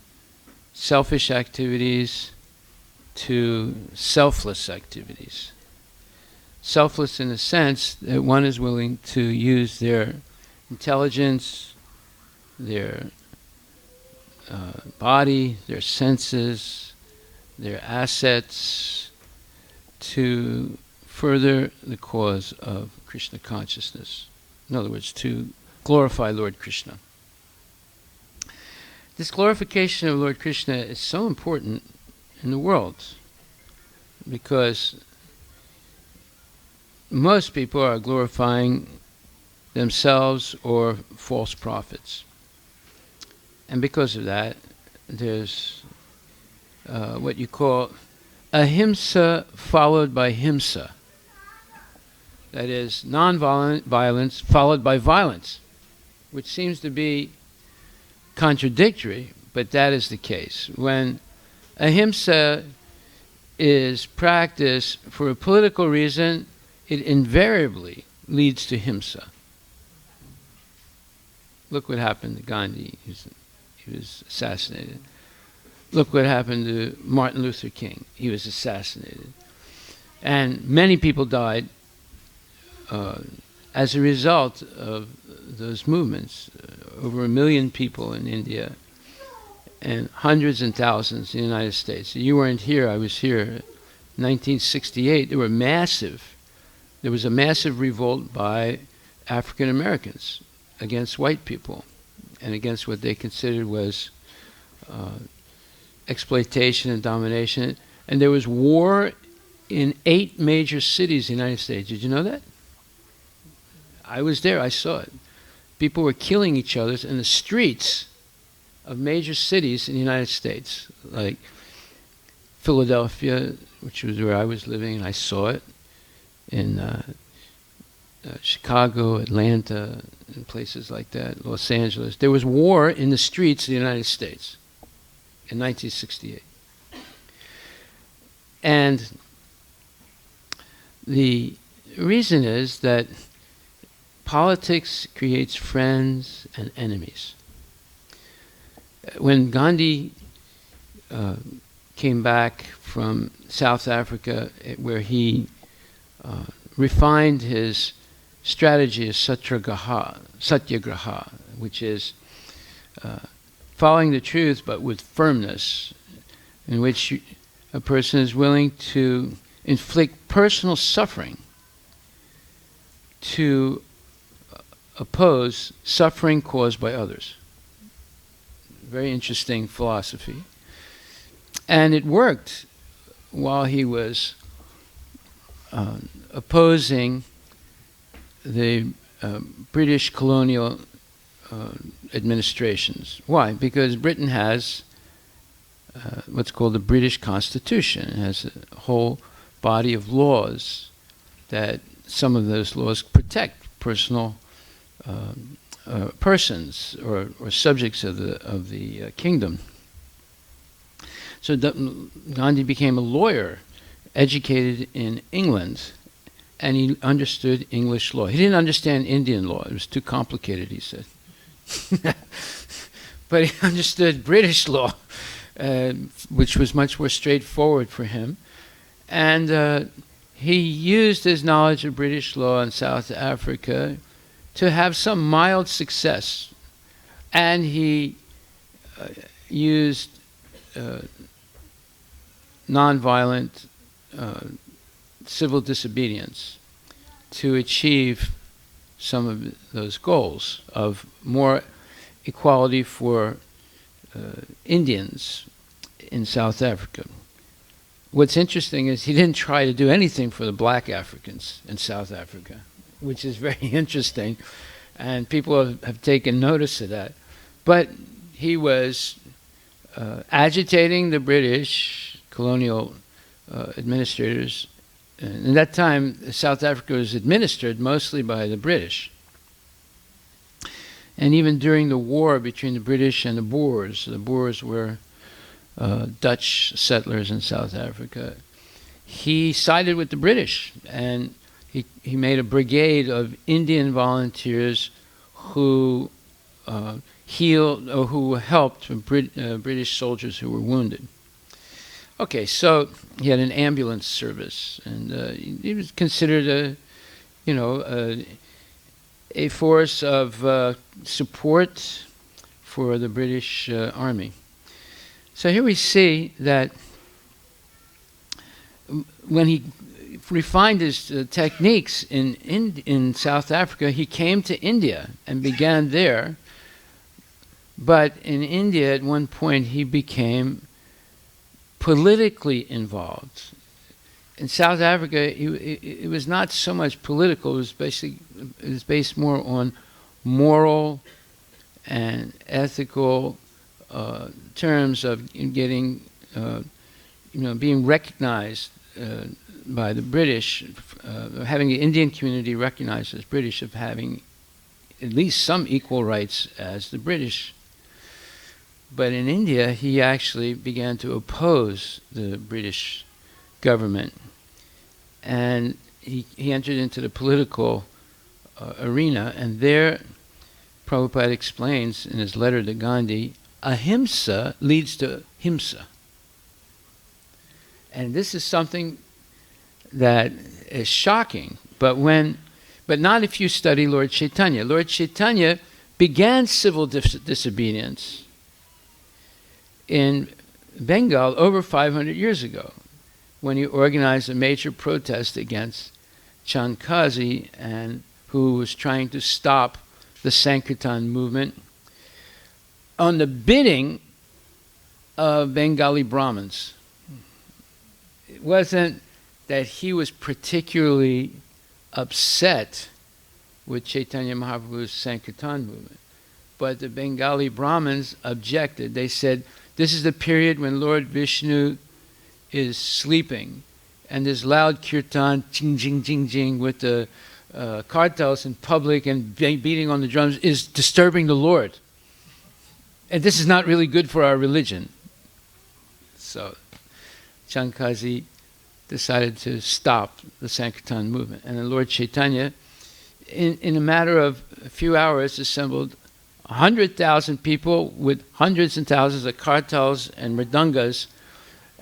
selfish activities to selfless activities. Selfless in the sense that one is willing to use their intelligence, their body, their senses, their assets to further the cause of Krishna consciousness. In other words, to glorify Lord Krishna. This glorification of Lord Krishna is so important in the world because most people are glorifying themselves or false prophets. And because of that, there's what you call ahimsa followed by himsa. That is, non-violent violence followed by violence, which seems to be contradictory, but that is the case. When ahimsa is practiced for a political reason, it invariably leads to himsa. Look what happened to Gandhi. He was assassinated. Look what happened to Martin Luther King. He was assassinated. And many people died as a result of those movements. Over 1 million people in India and hundreds and thousands in the United States. You weren't here, I was here. 1968, there was a massive revolt by African Americans against white people and against what they considered was exploitation and domination. And there was war in 8 major cities in the United States. Did you know that? I was there, I saw it. People were killing each other in the streets of major cities in the United States, like Philadelphia, which was where I was living, and I saw it, in Chicago, Atlanta, and places like that, Los Angeles. There was war in the streets of the United States in 1968. And the reason is that politics creates friends and enemies. When Gandhi came back from South Africa, where he refined his strategy of satyagraha, which is following the truth but with firmness, in which a person is willing to inflict personal suffering to oppose suffering caused by others. Very interesting philosophy. And it worked while he was opposing the British colonial administrations. Why? Because Britain has what's called the British Constitution. It has a whole body of laws that some of those laws protect personal persons or subjects of the kingdom. So Gandhi became a lawyer, educated in England, and he understood English law. He didn't understand Indian law. It was too complicated, he said. But he understood British law, which was much more straightforward for him. And he used his knowledge of British law in South Africa to have some mild success. And he used nonviolent civil disobedience to achieve some of those goals of more equality for Indians in South Africa. What's interesting is he didn't try to do anything for the black Africans in South Africa, which is very interesting, and people have taken notice of that. But he was agitating the British colonial administrators. And at that time, South Africa was administered mostly by the British. And even during the war between the British and the Boers were Dutch settlers in South Africa, he sided with the British, and he made a brigade of Indian volunteers who healed or who helped British soldiers who were wounded. Okay, so he had an ambulance service, and he was considered a force of support for the British Army. So here we see that when he refined his techniques in South Africa, he came to India and began there. But in India, at one point, he became politically involved. In South Africa, it was not so much political. It was based more on moral and ethical terms of getting, being recognized by the British, having the Indian community recognized as British, of having at least some equal rights as the British. But in India, he actually began to oppose the British government. And he entered into the political arena, and there Prabhupada explains in his letter to Gandhi, ahimsa leads to himsa. And this is something that is shocking, but not if you study Lord Chaitanya. Lord Chaitanya began civil disobedience in Bengal over 500 years ago, when he organized a major protest against Chand Kazi, and who was trying to stop the Sankirtan movement on the bidding of Bengali Brahmins. It wasn't that he was particularly upset with Chaitanya Mahaprabhu's Sankirtan movement, but the Bengali Brahmins objected. They said, this is the period when Lord Vishnu is sleeping, and this loud kirtan, ching, ching, ching, ching, with the kartals in public and beating on the drums is disturbing the Lord. And this is not really good for our religion. So Chand Kazi decided to stop the Sankirtan movement. And then Lord Chaitanya, in a matter of a few hours, assembled 100,000 people with hundreds and thousands of kartals and mridangas,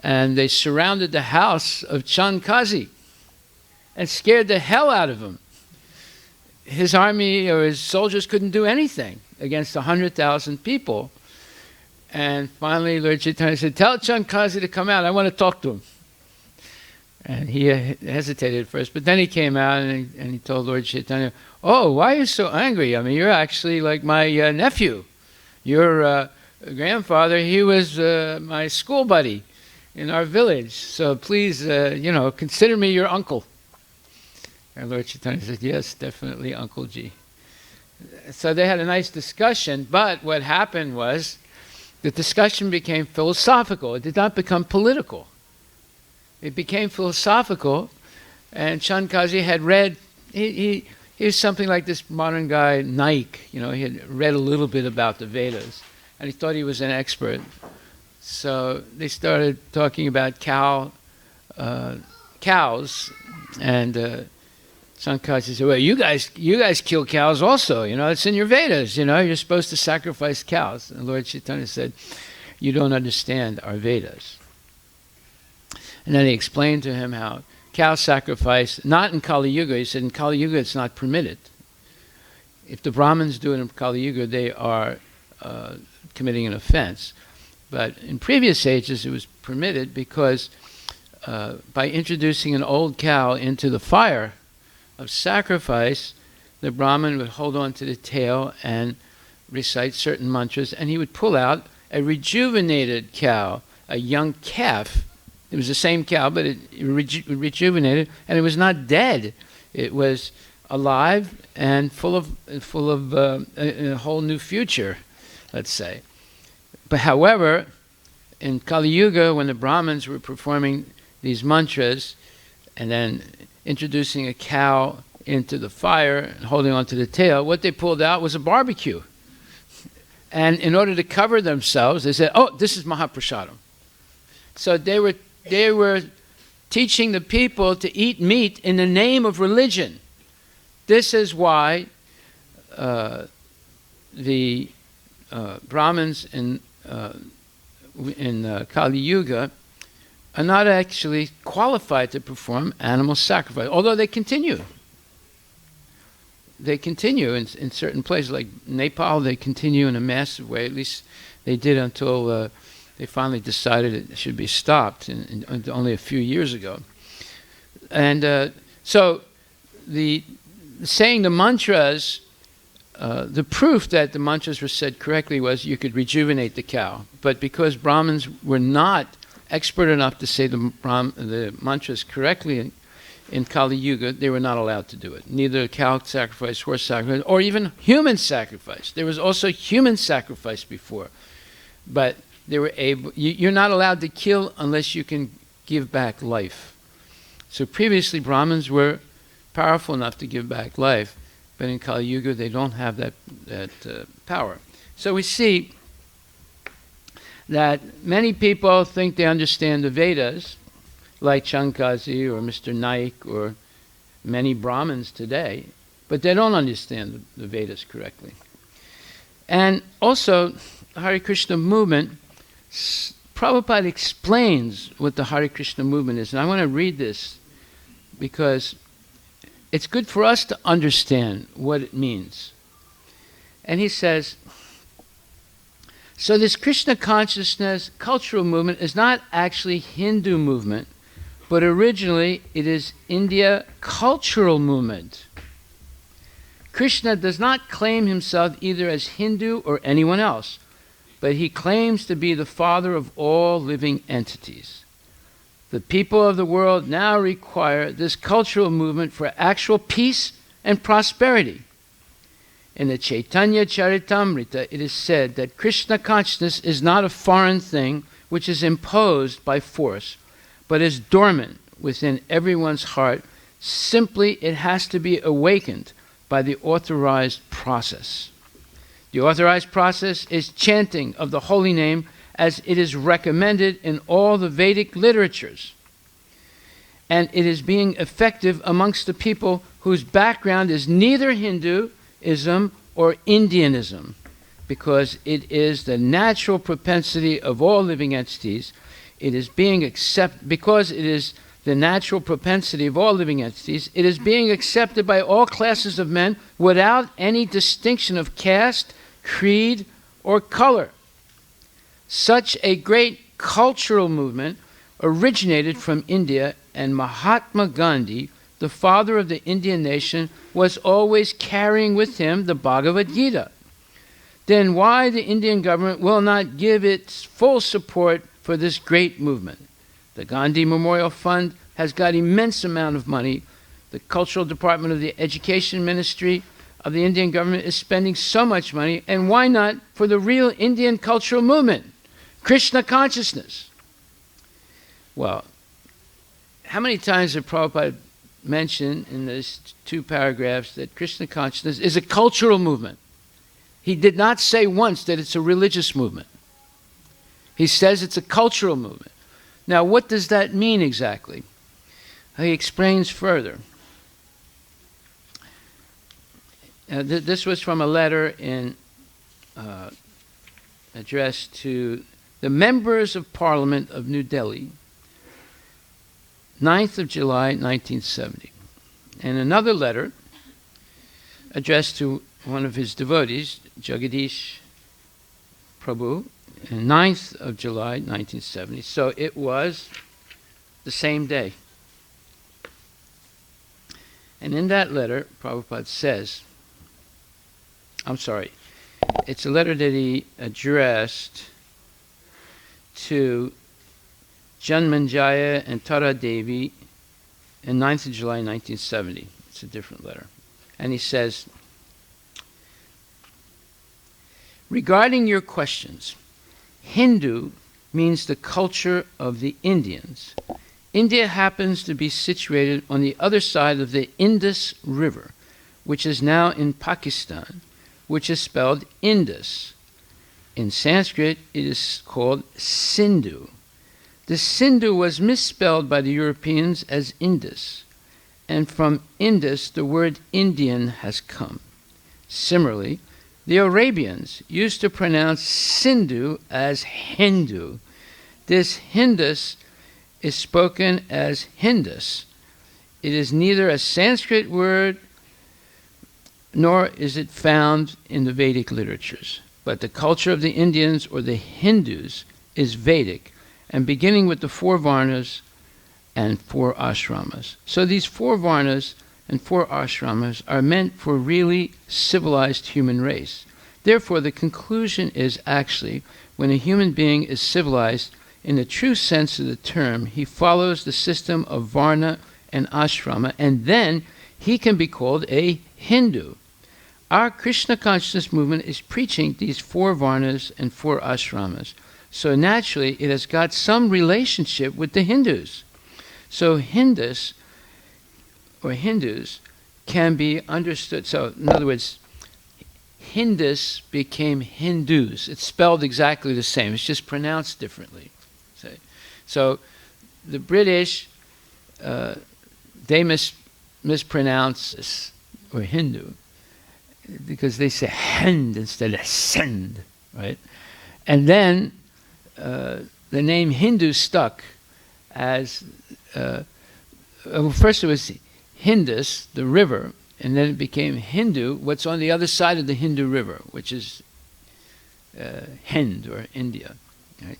and they surrounded the house of Chand Kazi and scared the hell out of him. His army or his soldiers couldn't do anything against 100,000 people. And finally Lord Chaitanya said, tell Chand Kazi to come out, I want to talk to him. And he hesitated at first, but then he came out and he told Lord Chaitanya, oh, why are you so angry? I mean, you're actually like my nephew. Your grandfather, he was my school buddy in our village. So please, consider me your uncle. And Lord Chaitanya said, yes, definitely, Uncle Ji. So they had a nice discussion, but what happened was the discussion became philosophical. It did not become political. It became philosophical, and Chand Kazi had read, he was something like this modern guy, Naik, he had read a little bit about the Vedas, and he thought he was an expert. So they started talking about cows, and Chand Kazi said, well, you guys kill cows also, it's in your Vedas, you're supposed to sacrifice cows. And Lord Chaitanya said, you don't understand our Vedas. And then he explained to him how cow sacrifice, not in Kali Yuga, he said in Kali Yuga it's not permitted. If the Brahmins do it in Kali Yuga, they are committing an offense. But in previous ages it was permitted because by introducing an old cow into the fire of sacrifice, the Brahmin would hold on to the tail and recite certain mantras, and he would pull out a rejuvenated cow, a young calf. It was the same cow, but it rejuvenated, and it was not dead. It was alive and full of a whole new future, let's say. But however, in Kali Yuga, when the Brahmins were performing these mantras and then introducing a cow into the fire and holding onto the tail, what they pulled out was a barbecue. And in order to cover themselves, they said, oh, this is Mahaprasadam. So they were teaching the people to eat meat in the name of religion. This is why the Brahmins in Kali Yuga are not actually qualified to perform animal sacrifice, although they continue. They continue in certain places, like Nepal, they continue in a massive way. At least they did until they finally decided it should be stopped only a few years ago. And so the saying the mantras, the proof that the mantras were said correctly was you could rejuvenate the cow. But because Brahmins were not expert enough to say the mantras correctly in Kali Yuga, they were not allowed to do it. Neither cow sacrifice, horse sacrifice, or even human sacrifice. There was also human sacrifice before. But they were able, you're not allowed to kill unless you can give back life. So previously Brahmins were powerful enough to give back life, but in Kali Yuga they don't have that power. So we see that many people think they understand the Vedas, like Chankazi or Mr. Naik or many Brahmins today, but they don't understand the Vedas correctly. And also, the Hare Krishna movement, Prabhupada explains what the Hare Krishna movement is. And I want to read this because it's good for us to understand what it means. And he says, so this Krishna consciousness cultural movement is not actually Hindu movement, but originally it is India cultural movement. Krishna does not claim himself either as Hindu or anyone else, but he claims to be the father of all living entities. The people of the world now require this cultural movement for actual peace and prosperity. In the Chaitanya Charitamrita, it is said that Krishna consciousness is not a foreign thing which is imposed by force, but is dormant within everyone's heart. Simply, it has to be awakened by the authorized process. The authorized process is chanting of the holy name as it is recommended in all the Vedic literatures. And it is being effective amongst the people whose background is neither Hinduism or Indianism, because it is the natural propensity of all living entities. It is being because it is the natural propensity of all living entities, it is being accepted by all classes of men without any distinction of caste, creed, or color. Such a great cultural movement originated from India, and Mahatma Gandhi, the father of the Indian nation, was always carrying with him the Bhagavad Gita. Then why the Indian government will not give its full support for this great movement? The Gandhi Memorial Fund has got immense amount of money. The Cultural Department of the Education Ministry of the Indian government is spending so much money, and why not for the real Indian cultural movement, Krishna consciousness? Well, how many times have Prabhupada mentioned in these 2 paragraphs that Krishna consciousness is a cultural movement? He did not say once that it's a religious movement. He says it's a cultural movement. Now, what does that mean exactly? He explains further. This was from a letter addressed to the members of Parliament of New Delhi, 9th of July, 1970. And another letter addressed to one of his devotees, Jagadish Prabhu, 9th of July, 1970. So it was the same day. And in that letter, Prabhupada says, it's a letter that he addressed to Janmanjaya and Tara Devi on 9th of July, 1970. It's a different letter. And he says, regarding your questions, Hindu means the culture of the Indians. India happens to be situated on the other side of the Indus River, which is now in Pakistan, which is spelled Indus. In Sanskrit, it is called Sindhu. The Sindhu was misspelled by the Europeans as Indus, and from Indus the word Indian has come. Similarly, the Arabians used to pronounce Sindhu as Hindu. This Hindus is spoken as Hindus. It is neither a Sanskrit word nor is it found in the Vedic literatures. But the culture of the Indians or the Hindus is Vedic, and beginning with the 4 Varnas and 4 Ashramas. So these 4 Varnas and 4 Ashramas are meant for really civilized human race. Therefore, the conclusion is actually when a human being is civilized in the true sense of the term, he follows the system of Varna and Ashrama, and then he can be called a Hindu. Our Krishna consciousness movement is preaching these 4 Varnas and 4 Ashramas. So naturally, it has got some relationship with the Hindus. So Hindus can be understood. So in other words, Hindus became Hindus. It's spelled exactly the same. It's just pronounced differently. So the British, they mispronounce or Hindu because they say Hind instead of Sind, right? And then the name Hindu stuck as first it was Hindus, the river, and then it became Hindu, what's on the other side of the Hindu River, which is Hind or India. Right?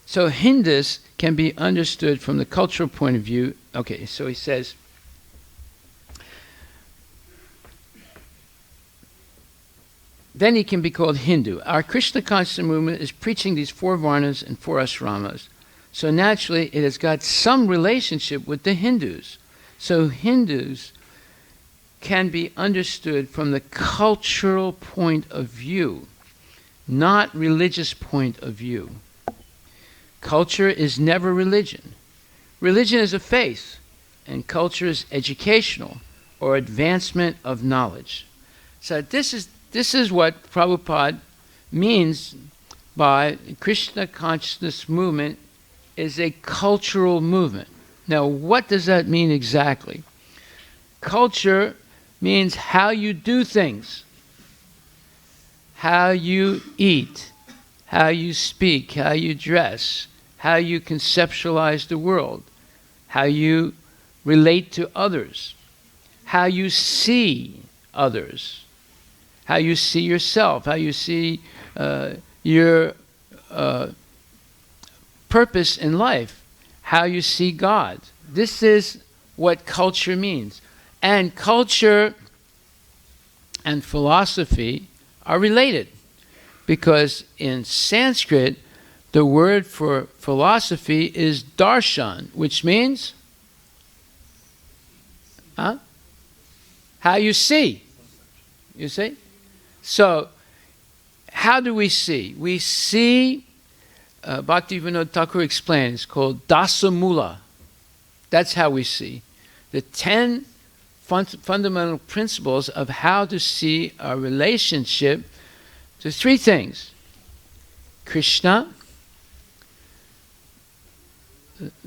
So Hindus can be understood from the cultural point of view. Okay, so he says, then he can be called Hindu. Our Krishna consciousness movement is preaching these 4 varnas and 4 ashramas. So naturally, it has got some relationship with the Hindus. So Hindus can be understood from the cultural point of view, not religious point of view. Culture is never religion. Religion is a faith, and culture is educational or advancement of knowledge. So this is what Prabhupada means by Krishna consciousness movement is a cultural movement. Now, what does that mean exactly? Culture means how you do things, how you eat, how you speak, how you dress, how you conceptualize the world, how you relate to others, how you see others, how you see yourself, how you see your purpose in life, how you see God. This is what culture means. And culture and philosophy are related, because in Sanskrit, the word for philosophy is darshan, which means how you see. You see? So, how do we see? We see, Bhaktivinoda Thakur explains, called dasamula. That's how we see. The 10 fundamental principles of how to see our relationship to 3 things. Krishna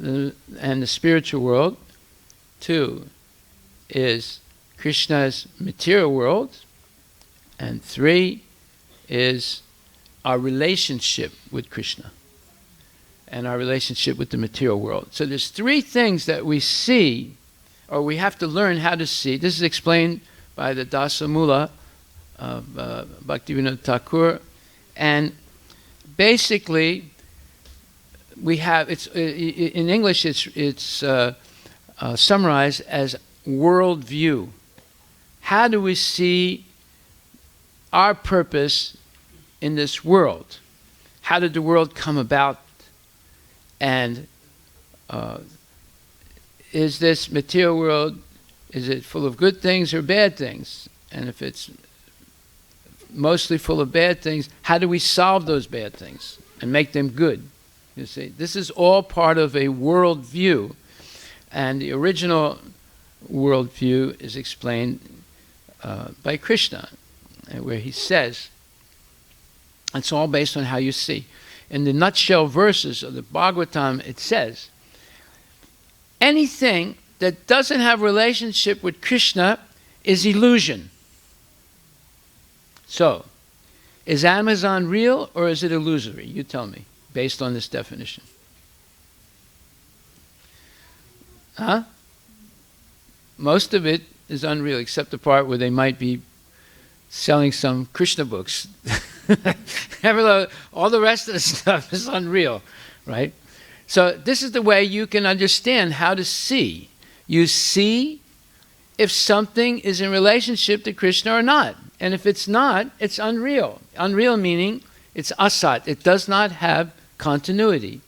and the spiritual world. 2 is Krishna's material world. And 3 is our relationship with Krishna and our relationship with the material world. So there's 3 things that we see, or we have to learn how to see. This is explained by the Dasamula of Bhaktivinoda Thakur. And basically, we have, in English, it's summarized as worldview. How do we see our purpose in this world? How did the world come about? And is this material world, is it full of good things or bad things? And if it's mostly full of bad things, how do we solve those bad things and make them good? You see, this is all part of a worldview. And the original worldview is explained by Krishna, where he says, it's all based on how you see. In the nutshell verses of the Bhagavatam, it says, anything that doesn't have relationship with Krishna is illusion. So, is Amazon real or is it illusory? You tell me, based on this definition. Most of it is unreal, except the part where they might be selling some Krishna books. All the rest of the stuff is unreal, right? So this is the way you can understand how to see. You see if something is in relationship to Krishna or not. And if it's not, it's unreal. Unreal meaning it's asat. It does not have continuity.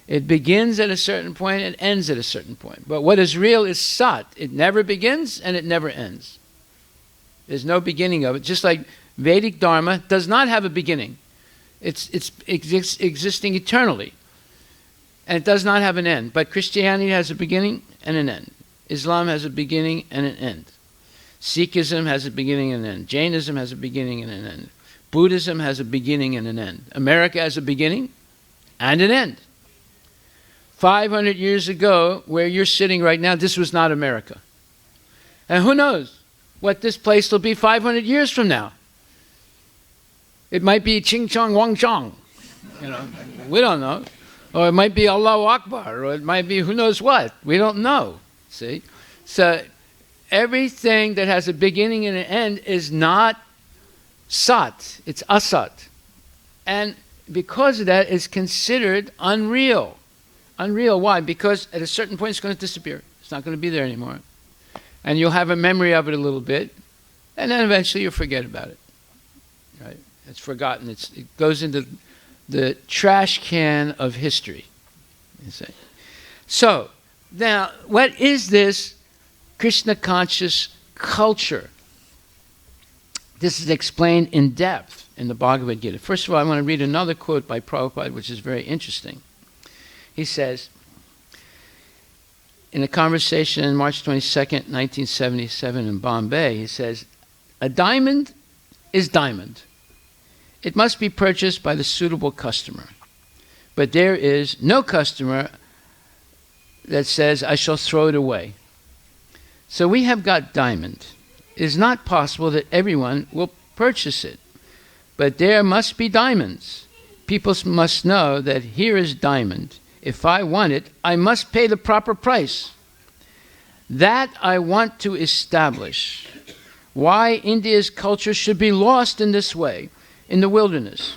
It begins at a certain point and ends at a certain point. But what is real is sat. It never begins and it never ends. There's no beginning of it. Just like Vedic Dharma does not have a beginning. It's existing eternally. And it does not have an end. But Christianity has a beginning and an end. Islam has a beginning and an end. Sikhism has a beginning and an end. Jainism has a beginning and an end. Buddhism has a beginning and an end. America has a beginning and an end. 500 years ago, where you're sitting right now, this was not America. And who knows what this place will be 500 years from now. It might be Ching Chong Wang Chong. You know, we don't know. Or it might be Allahu Akbar, or it might be who knows what. We don't know, see? So everything that has a beginning and an end is not Sat, it's Asat. And because of that, it's considered unreal. Unreal, why? Because at a certain point it's going to disappear. It's not going to be there anymore. And you'll have a memory of it a little bit, and then eventually you'll forget about it. Right? It's forgotten. It goes into the trash can of history. You see. So, now, what is this Krishna conscious culture? This is explained in depth in the Bhagavad Gita. First of all, I want to read another quote by Prabhupada, which is very interesting. He says, in a conversation on March 22nd, 1977 in Bombay, he says, "A diamond is diamond. It must be purchased by the suitable customer. But there is no customer that says, I shall throw it away. So we have got diamond. It is not possible that everyone will purchase it. But there must be diamonds. People must know that here is diamond. If I want it, I must pay the proper price. That I want to establish. Why India's culture should be lost in this way, in the wilderness.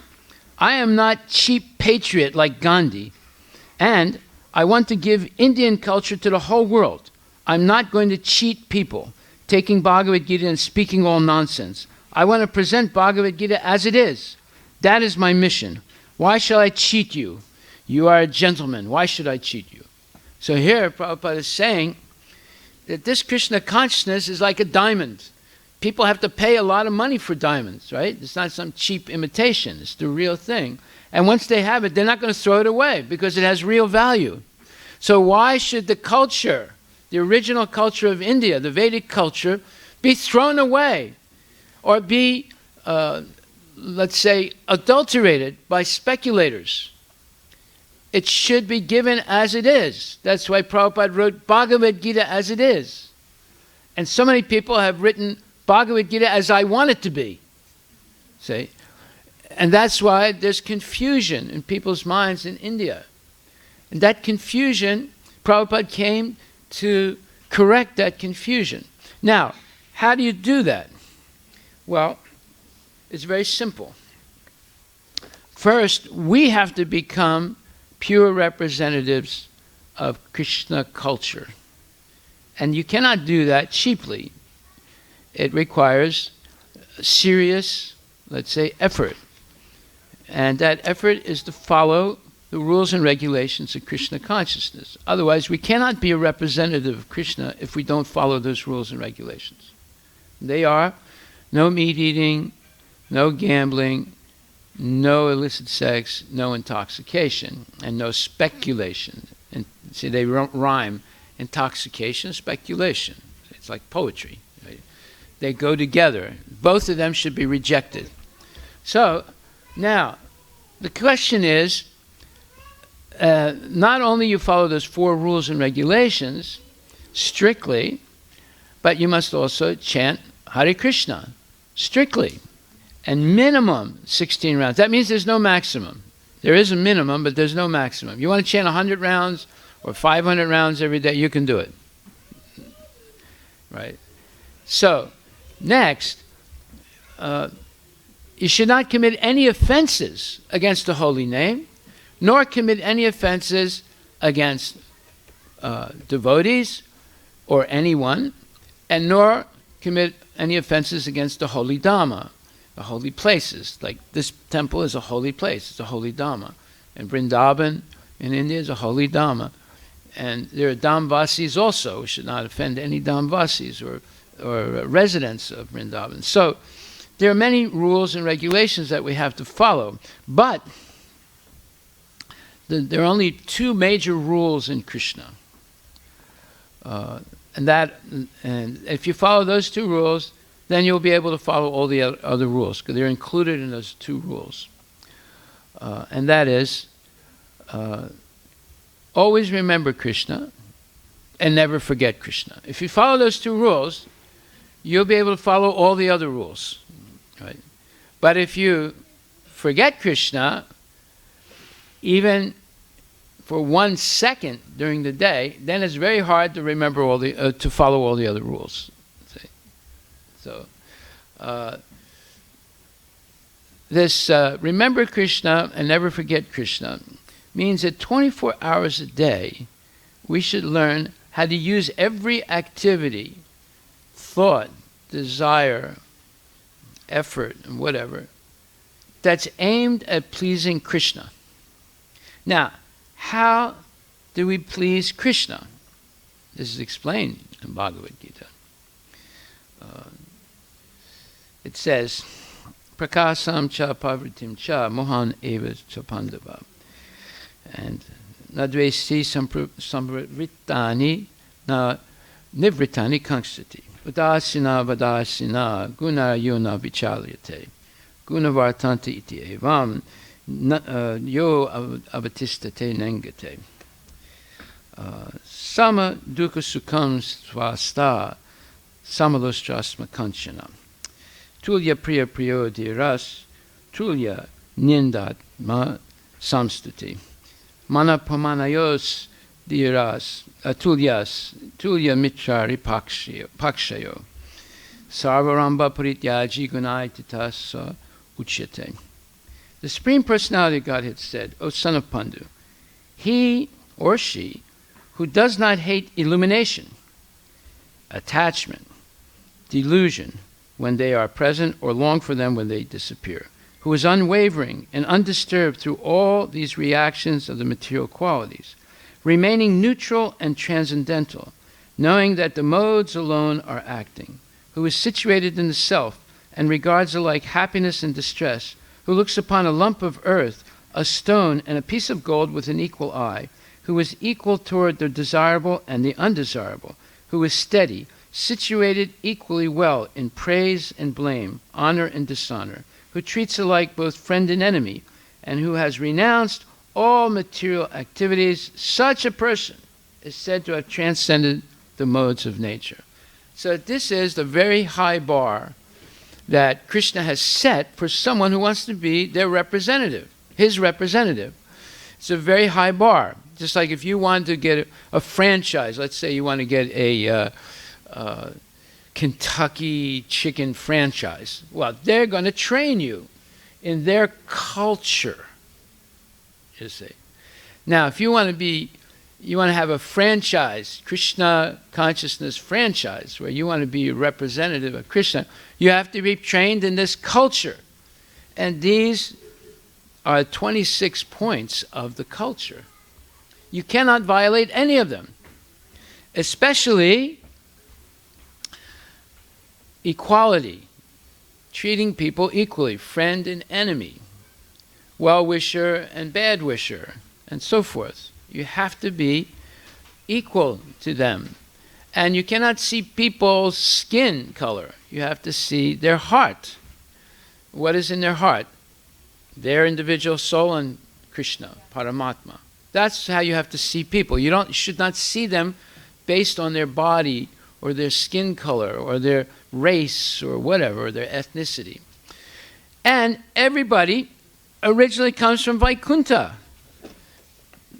I am not cheap patriot like Gandhi, and I want to give Indian culture to the whole world. I'm not going to cheat people, taking Bhagavad Gita and speaking all nonsense. I want to present Bhagavad Gita as it is. That is my mission. Why shall I cheat you? You are a gentleman. Why should I cheat you?" So here Prabhupada is saying that this Krishna consciousness is like a diamond. People have to pay a lot of money for diamonds, right? It's not some cheap imitation. It's the real thing. And once they have it, they're not going to throw it away because it has real value. So why should the culture, the original culture of India, the Vedic culture, be thrown away or be, let's say, adulterated by speculators? It should be given as it is. That's why Prabhupada wrote Bhagavad Gita as it is. And so many people have written Bhagavad Gita as I want it to be. See? And that's why there's confusion in people's minds in India. And that confusion, Prabhupada came to correct that confusion. Now, how do you do that? Well, it's very simple. First, we have to become pure representatives of Krishna culture. And you cannot do that cheaply. It requires serious, let's say, effort. And that effort is to follow the rules and regulations of Krishna consciousness. Otherwise, we cannot be a representative of Krishna if we don't follow those rules and regulations. They are no meat eating, no gambling, no illicit sex, no intoxication, and no speculation. And see, they rhyme: intoxication, speculation. It's like poetry. Right? They go together. Both of them should be rejected. So, now, the question is, not only you follow those 4 rules and regulations strictly, but you must also chant Hare Krishna strictly. And minimum 16 rounds. That means there's no maximum. There is a minimum, but there's no maximum. You want to chant 100 rounds or 500 rounds every day, you can do it. Right? So, next, you should not commit any offenses against the holy name, nor commit any offenses against devotees or anyone, and nor commit any offenses against the holy Dhamma. The holy places, like this temple is a holy place, it's a holy Dhamma. And Vrindavan in India is a holy Dhamma. And there are Dhamvasis also. We should not offend any Dhamvasis or residents of Vrindavan. So there are many rules and regulations that we have to follow. But there are only 2 major rules in Krishna. And if you follow those 2 rules, then you'll be able to follow all the other rules, because they're included in those 2 rules. And that is, always remember Krishna, and never forget Krishna. If you follow those two rules, you'll be able to follow all the other rules. Right? But if you forget Krishna, even for 1 second during the day, then it's very hard to remember all the to follow all the other rules. See? So this remember Krishna and never forget Krishna means that 24 hours a day we should learn how to use every activity, thought, desire, effort, and whatever, that's aimed at pleasing Krishna. Now, how do we please Krishna? This is explained in Bhagavad Gita. It says, Prakasam cha pavritim cha mohan eva cha pandava. And nadvesi samvritani na nivritani kankshati. Vadasina vadasina guna yuna vichalyate. Guna vartanti iti evam yo avatistate nengate. Sama dukkha sukham swasta samalostrasma kanchana. Tulya priya priyo dhiras tulya nindatma samstuti. Mana pamanayos dhiras tulyas tulya mitrari pakshayo. Sarvaramba parityaji gunaititasa uchyate. The Supreme Personality of Godhead said, O son of Pandu, he or she who does not hate illumination, attachment, delusion when they are present or long for them when they disappear, who is unwavering and undisturbed through all these reactions of the material qualities, remaining neutral and transcendental, knowing that the modes alone are acting, who is situated in the self and regards alike happiness and distress, who looks upon a lump of earth, a stone, and a piece of gold with an equal eye, who is equal toward the desirable and the undesirable, who is steady, situated equally well in praise and blame, honor and dishonor, who treats alike both friend and enemy, and who has renounced all material activities, such a person is said to have transcended the modes of nature. So this is the very high bar that Krishna has set for someone who wants to be their representative, his representative. It's a very high bar. Just like if you want to get a franchise, let's say you want to get a Kentucky chicken franchise. Well, they're going to train you in their culture, you see. Now, if you want to have a franchise, Krishna consciousness franchise, where you want to be a representative of Krishna, you have to be trained in this culture. And these are 26 points of the culture. You cannot violate any of them, especially equality, treating people equally, friend and enemy, well-wisher and bad-wisher, and so forth. You have to be equal to them. And you cannot see people's skin color. You have to see their heart. What is in their heart? Their individual soul and Krishna, Paramatma. That's how you have to see people. You should not see them based on their body or their skin color or their race or whatever, or their ethnicity. And everybody originally comes from Vaikuntha.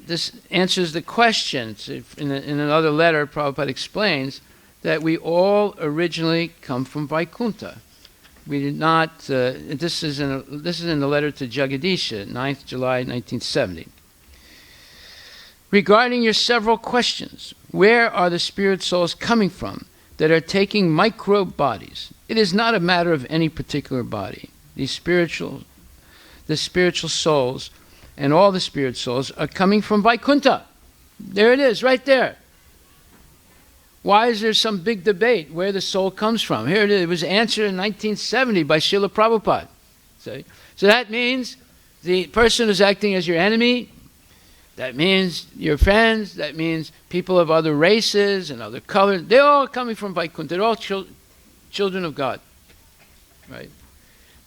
This answers the question. In another letter, Prabhupada explains that we all originally come from Vaikuntha. We did not, this is in the letter to Jagadisha, 9th July 1970. Regarding your several questions, where are the spirit souls coming from that are taking microbe bodies? It is not a matter of any particular body. The spiritual souls and all the spirit souls are coming from Vaikuntha. There it is, right there. Why is there some big debate where the soul comes from? Here it is. It was answered in 1970 by Srila Prabhupada. So that means the person who's acting as your enemy, that means your friends, that means people of other races and other colors. They're all coming from Vaikuntha. They're all children of God. Right?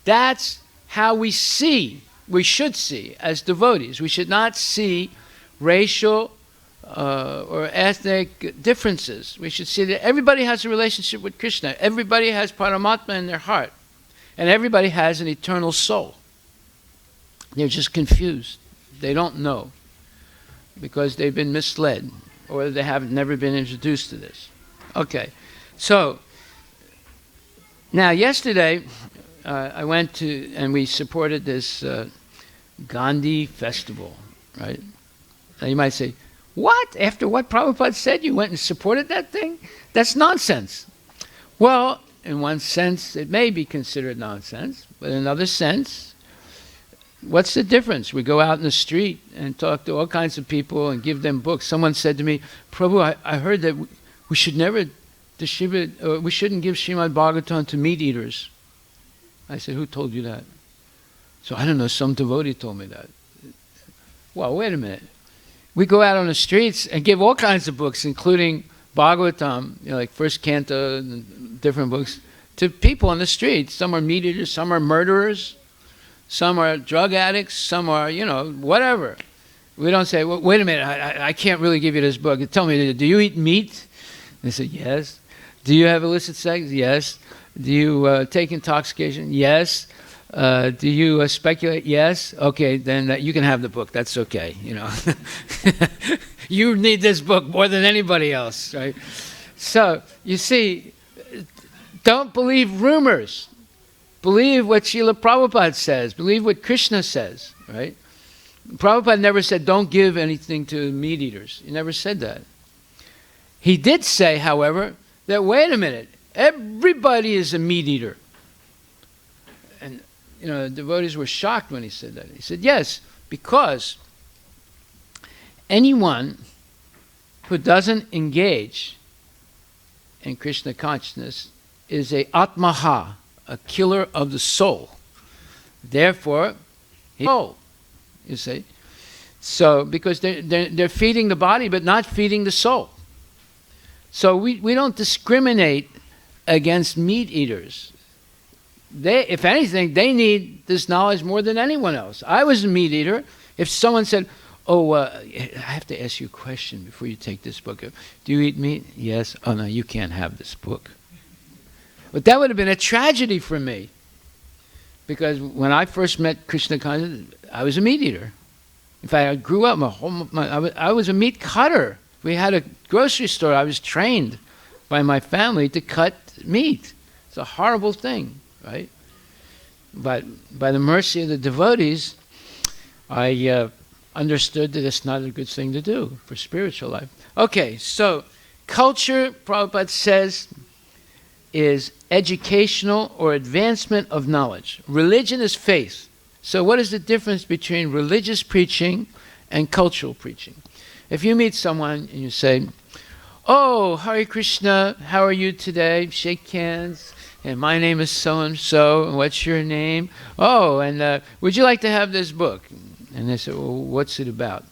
That's how we should see as devotees. We should not see racial or ethnic differences. We should see that everybody has a relationship with Krishna. Everybody has Paramatma in their heart. And everybody has an eternal soul. They're just confused. They don't know because they've been misled or they have never been introduced to this. Okay, so now yesterday I went to, and we supported this Gandhi festival, right? Now you might say, what? After what Prabhupada said, you went and supported that thing? That's nonsense. Well, in one sense, it may be considered nonsense, but in another sense, what's the difference? We go out in the street and talk to all kinds of people and give them books. Someone said to me, Prabhu, I heard that we should never distribute, we shouldn't give Srimad Bhagavatam to meat eaters. I said, who told you that? So I don't know, some devotee told me that. Well, wait a minute. We go out on the streets and give all kinds of books, including Bhagavatam, like First Canto and different books, to people on the street. Some are meat eaters, some are murderers, some are drug addicts, some are, whatever. We don't say, well, wait a minute, I can't really give you this book. Tell me, do you eat meat? They say, yes. Do you have illicit sex? Yes. Do you take intoxication? Yes. Do you speculate? Yes. Okay, then you can have the book. That's okay. You need this book more than anybody else, right? So you see, don't believe rumors. Believe what Srila Prabhupada says. Believe what Krishna says, right? Prabhupada never said, don't give anything to meat eaters. He never said that. He did say, however, that, wait a minute, everybody is a meat eater. And, the devotees were shocked when he said that. He said, yes, because anyone who doesn't engage in Krishna consciousness is a atmaha, a killer of the soul. Therefore, you see. So, because they're feeding the body but not feeding the soul. So we don't discriminate against meat eaters. If anything, they need this knowledge more than anyone else. I was a meat eater. If someone said, I have to ask you a question before you take this book. Do you eat meat? Yes. Oh, no, you can't have this book. But that would have been a tragedy for me. Because when I first met Krishna consciousness, I was a meat eater. In fact, I grew up, I was a meat cutter. We had a grocery store. I was trained by my family to cut meat. It's a horrible thing, right? But by the mercy of the devotees, I understood that it's not a good thing to do for spiritual life. Okay, so culture, Prabhupada says, is educational or advancement of knowledge. Religion is faith. So what is the difference between religious preaching and cultural preaching? If you meet someone and you say, oh, Hare Krishna, how are you today? Shake hands. And my name is so-and-so, and what's your name? Oh, and would you like to have this book? And they say, well, what's it about?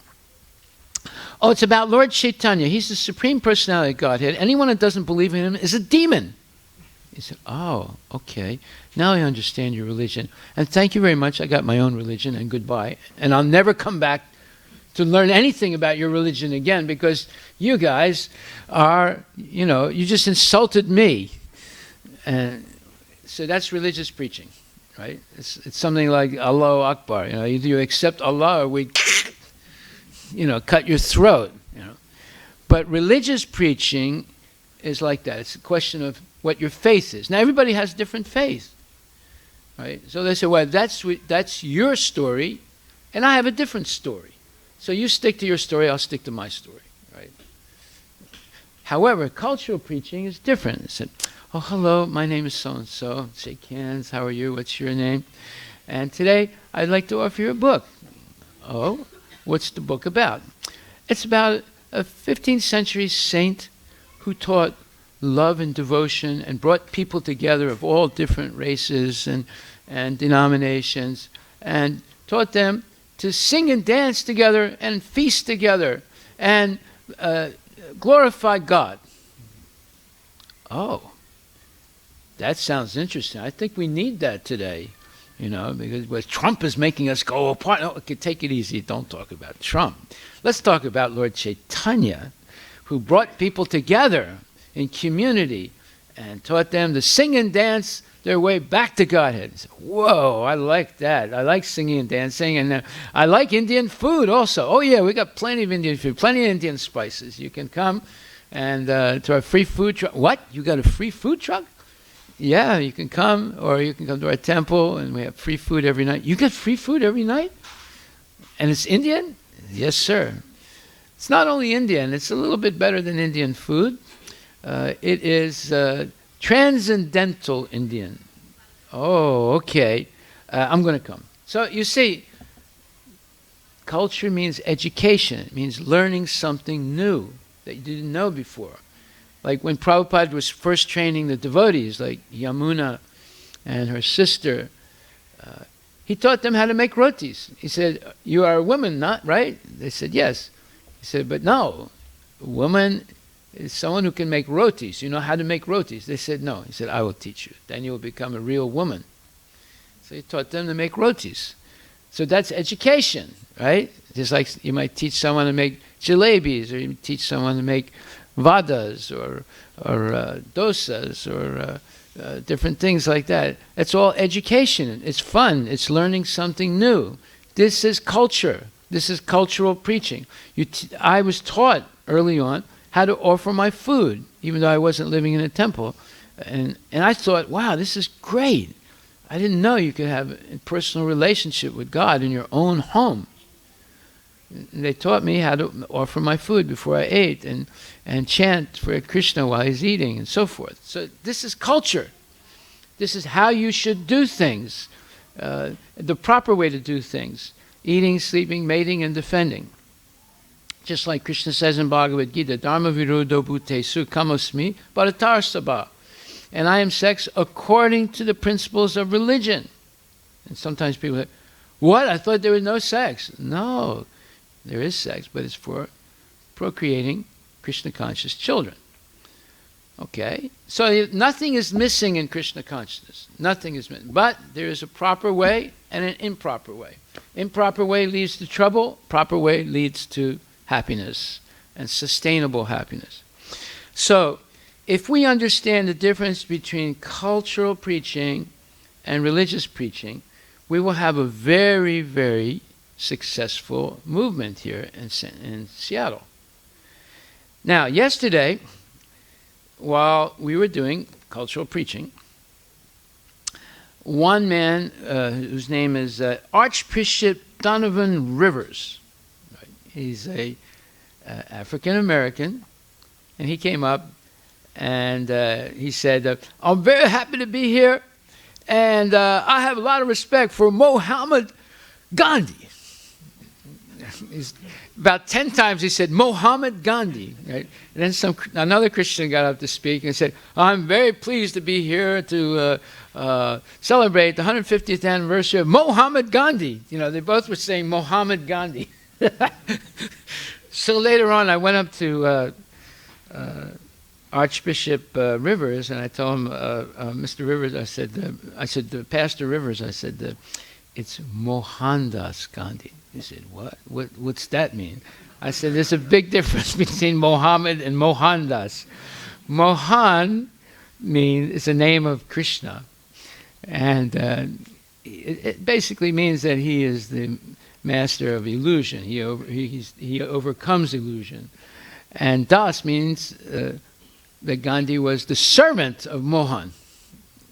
Oh, it's about Lord Chaitanya. He's the Supreme Personality of Godhead. Anyone that doesn't believe in him is a demon. He said, oh, okay. Now I understand your religion. And thank you very much. I got my own religion, and goodbye. And I'll never come back to learn anything about your religion again, because you guys are, you just insulted me. And so that's religious preaching, right? It's something like Allahu Akbar. Either you accept Allah or we, cut your throat. But religious preaching is like that. It's a question of what your faith is. Now everybody has different faith, right? So they say, well, that's your story, and I have a different story. So you stick to your story, I'll stick to my story, right? However, cultural preaching is different. It said, oh, hello, my name is so-and-so. Shake hands, how are you? What's your name? And today, I'd like to offer you a book. Oh, what's the book about? It's about a 15th century saint who taught love and devotion and brought people together of all different races and denominations and taught them to sing and dance together and feast together and glorify God. Oh, that sounds interesting. I think we need that today. because well, Trump is making us go apart. No, okay, take it easy. Don't talk about Trump. Let's talk about Lord Chaitanya, who brought people together in community and taught them to sing and dance their way back to Godhead. So, whoa, I like that. I like singing and dancing. And I like Indian food also. Oh, yeah, we got plenty of Indian food, plenty of Indian spices. You can come and to our free food truck. What? You got a free food truck? Yeah, you can come, or you can come to our temple, and we have free food every night. You get free food every night? And it's Indian? Yes, sir. It's not only Indian. It's a little bit better than Indian food. It is transcendental Indian. Oh, okay. I'm going to come. So you see, culture means education. It means learning something new that you didn't know before. Like when Prabhupada was first training the devotees, like Yamuna and her sister, he taught them how to make rotis. He said, you are a woman, not right? They said, yes. He said, but no, a woman is someone who can make rotis. You know how to make rotis? They said, no. He said, I will teach you. Then you will become a real woman. So he taught them to make rotis. So that's education, right? Just like you might teach someone to make jalebis, or you teach someone to make vadas, or dosas, or different things like that. It's all education. It's fun. It's learning something new. This is culture. This is cultural preaching. I was taught early on how to offer my food, even though I wasn't living in a temple. And I thought, wow, this is great. I didn't know you could have a personal relationship with God in your own home. And they taught me how to offer my food before I ate, and chant for Krishna while he's eating, and so forth. So this is culture. This is how you should do things, the proper way to do things. Eating, sleeping, mating, and defending. Just like Krishna says in Bhagavad Gita, Dharma viruddho bhutesu kamosmi bharatar sabha. And I am sex according to the principles of religion. And sometimes people say, what? I thought there was no sex. No, there is sex, but it's for procreating Krishna conscious children. Okay? So nothing is missing in Krishna consciousness. Nothing is missing. But there is a proper way and an improper way. Improper way leads to trouble. Proper way leads to happiness and sustainable happiness. So, if we understand the difference between cultural preaching and religious preaching, we will have a very, very successful movement here in Seattle. Now, yesterday, while we were doing cultural preaching, one man whose name is Archbishop Donovan Rivers, right? He's a African American, and he came up and he said, I'm very happy to be here, and I have a lot of respect for Mohammed Gandhi. About 10 times he said, Mohammed Gandhi. Right? And then another Christian got up to speak and said, I'm very pleased to be here to celebrate the 150th anniversary of Mohammed Gandhi. They both were saying Mohammed Gandhi. So later on, I went up to Archbishop Rivers, and I told him, Mr. Rivers, I said, Pastor Rivers, I said, it's Mohandas Gandhi. He said, what's that mean? I said, there's a big difference between Mohammed and Mohandas. Mohan it's a name of Krishna. And it basically means that he is the master of illusion. He overcomes illusion. And Das means that Gandhi was the servant of Mohan.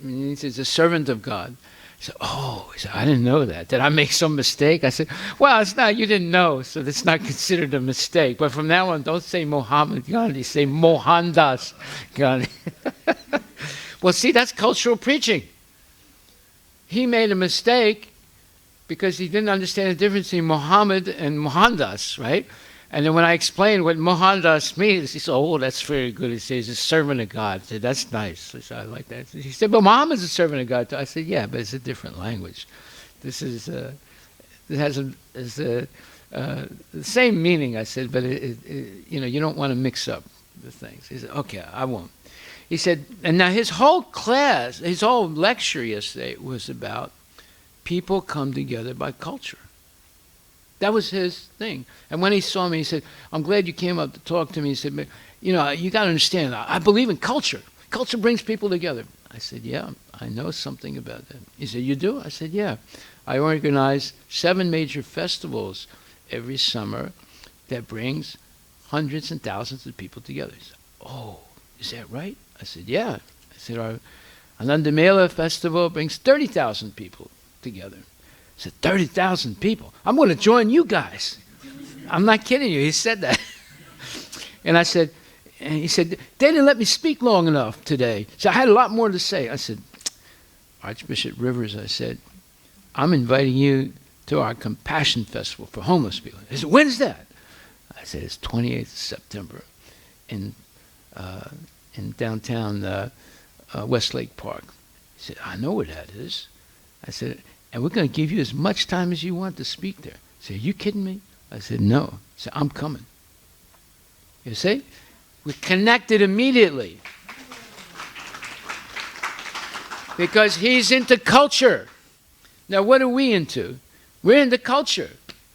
It means he's a servant of God. He said, I didn't know that. Did I make some mistake? I said, well, it's not, you didn't know, so it's not considered a mistake. But from now on, don't say Mohammed Gandhi, say Mohandas Gandhi. Well, see, that's cultural preaching. He made a mistake because he didn't understand the difference between Mohammed and Mohandas, right? And then when I explained what Mohandas means, he said, that's very good. He says, he's a servant of God. I said, that's nice. I said, I like that. He said, but Muhammad's a servant of God too. I said, yeah, but it's a different language. This is, it has the same meaning, I said, but you don't want to mix up the things. He said, okay, I won't. He said, and now his whole class, his whole lecture yesterday was about people come together by culture. That was his thing. And when he saw me, he said, I'm glad you came up to talk to me. He said, you know, you got to understand, I believe in culture. Culture brings people together. I said, yeah, I know something about that. He said, you do? I said, yeah. I organize 7 major festivals every summer that brings hundreds and thousands of people together. He said, oh, is that right? I said, yeah. I said, our Ananda Mela festival brings 30,000 people together. I said, 30,000 people? I'm going to join you guys. I'm not kidding you. He said that. And he said, they didn't let me speak long enough today. So I had a lot more to say. I said, Archbishop Rivers, I said, I'm inviting you to our Compassion Festival for homeless people. He said, when's that? I said, it's 28th of September in downtown Westlake Park. He said, I know where that is. I said, and we're going to give you as much time as you want to speak there. He said, are you kidding me? I said, no. He said, I'm coming. You see? We connected immediately. Because he's into culture. Now, what are we into? We're into culture,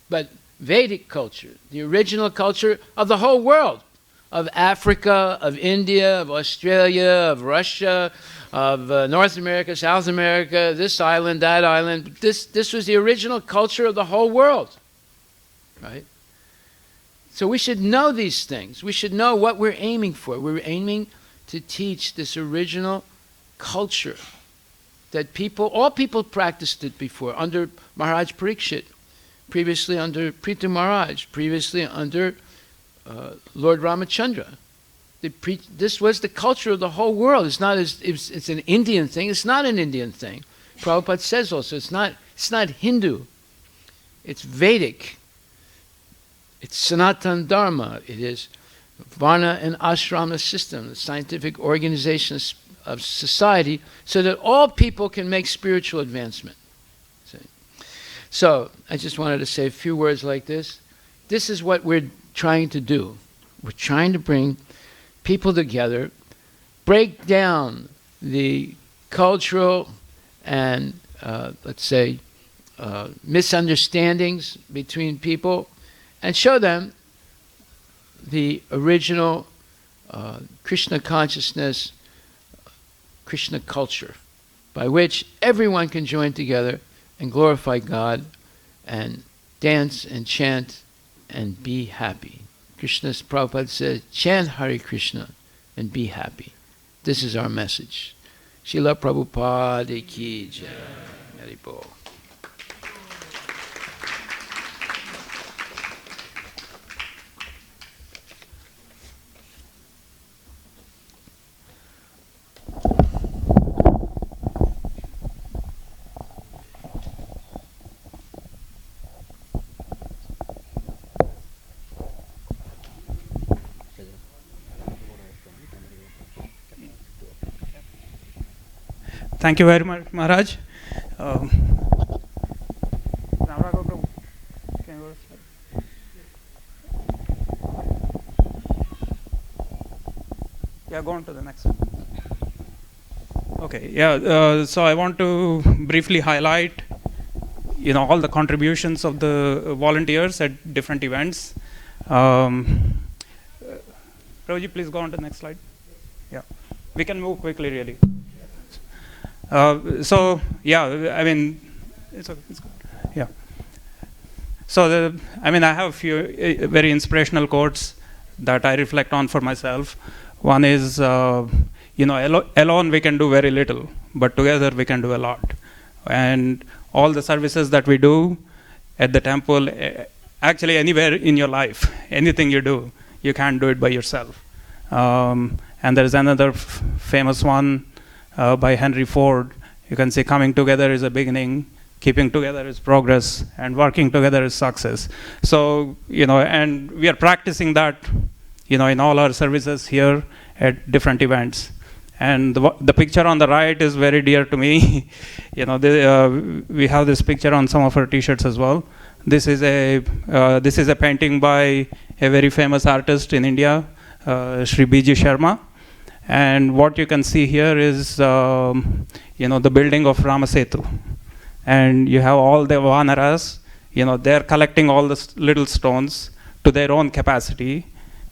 but Vedic culture, the original culture of the whole world, of Africa, of India, of Australia, of Russia, of North America, South America, this island, that island. This was the original culture of the whole world, right? So we should know these things. We should know what we're aiming for. We're aiming to teach this original culture that all people practiced it before, under Maharaj Parikshit, previously under Prithu Maharaj, previously under Lord Ramachandra. This was the culture of the whole world. It's not it's an Indian thing. It's not an Indian thing. Prabhupada says also it's not Hindu. It's Vedic. It's Sanatana Dharma. It is Varna and Ashrama system, the scientific organization of society, so that all people can make spiritual advancement. So I just wanted to say a few words like this. This is what we're trying to do. We're trying to bring people together, break down the cultural and, let's say, misunderstandings between people, and show them the original Krishna consciousness, Krishna culture, by which everyone can join together and glorify God and dance and chant and be happy. Krishna's Prabhupada says, chant Hare Krishna and be happy. This is our message. Srila Prabhupada ki jai. Hari Bol. Thank you very much, Maharaj. Yeah, go on to the next one. Okay, yeah, so I want to briefly highlight, all the contributions of the volunteers at different events. Prabhuji, please go on to the next slide. Yeah, we can move quickly, really. So, yeah, I mean, it's okay, it's good. Yeah. So, I have a few very inspirational quotes that I reflect on for myself. One is, alone we can do very little, but together we can do a lot. And all the services that we do at the temple, actually anywhere in your life, anything you do, you can't do it by yourself. And there's another famous one by Henry Ford. You can say coming together is a beginning, keeping together is progress, and working together is success. So, and we are practicing that, in all our services here at different events. And the picture on the right is very dear to me. We have this picture on some of our T-shirts as well. This is a painting by a very famous artist in India, Sri B.G. Sharma. And what you can see here is, the building of Ramasetu. and you have all the vanaras, they're collecting all the little stones to their own capacity,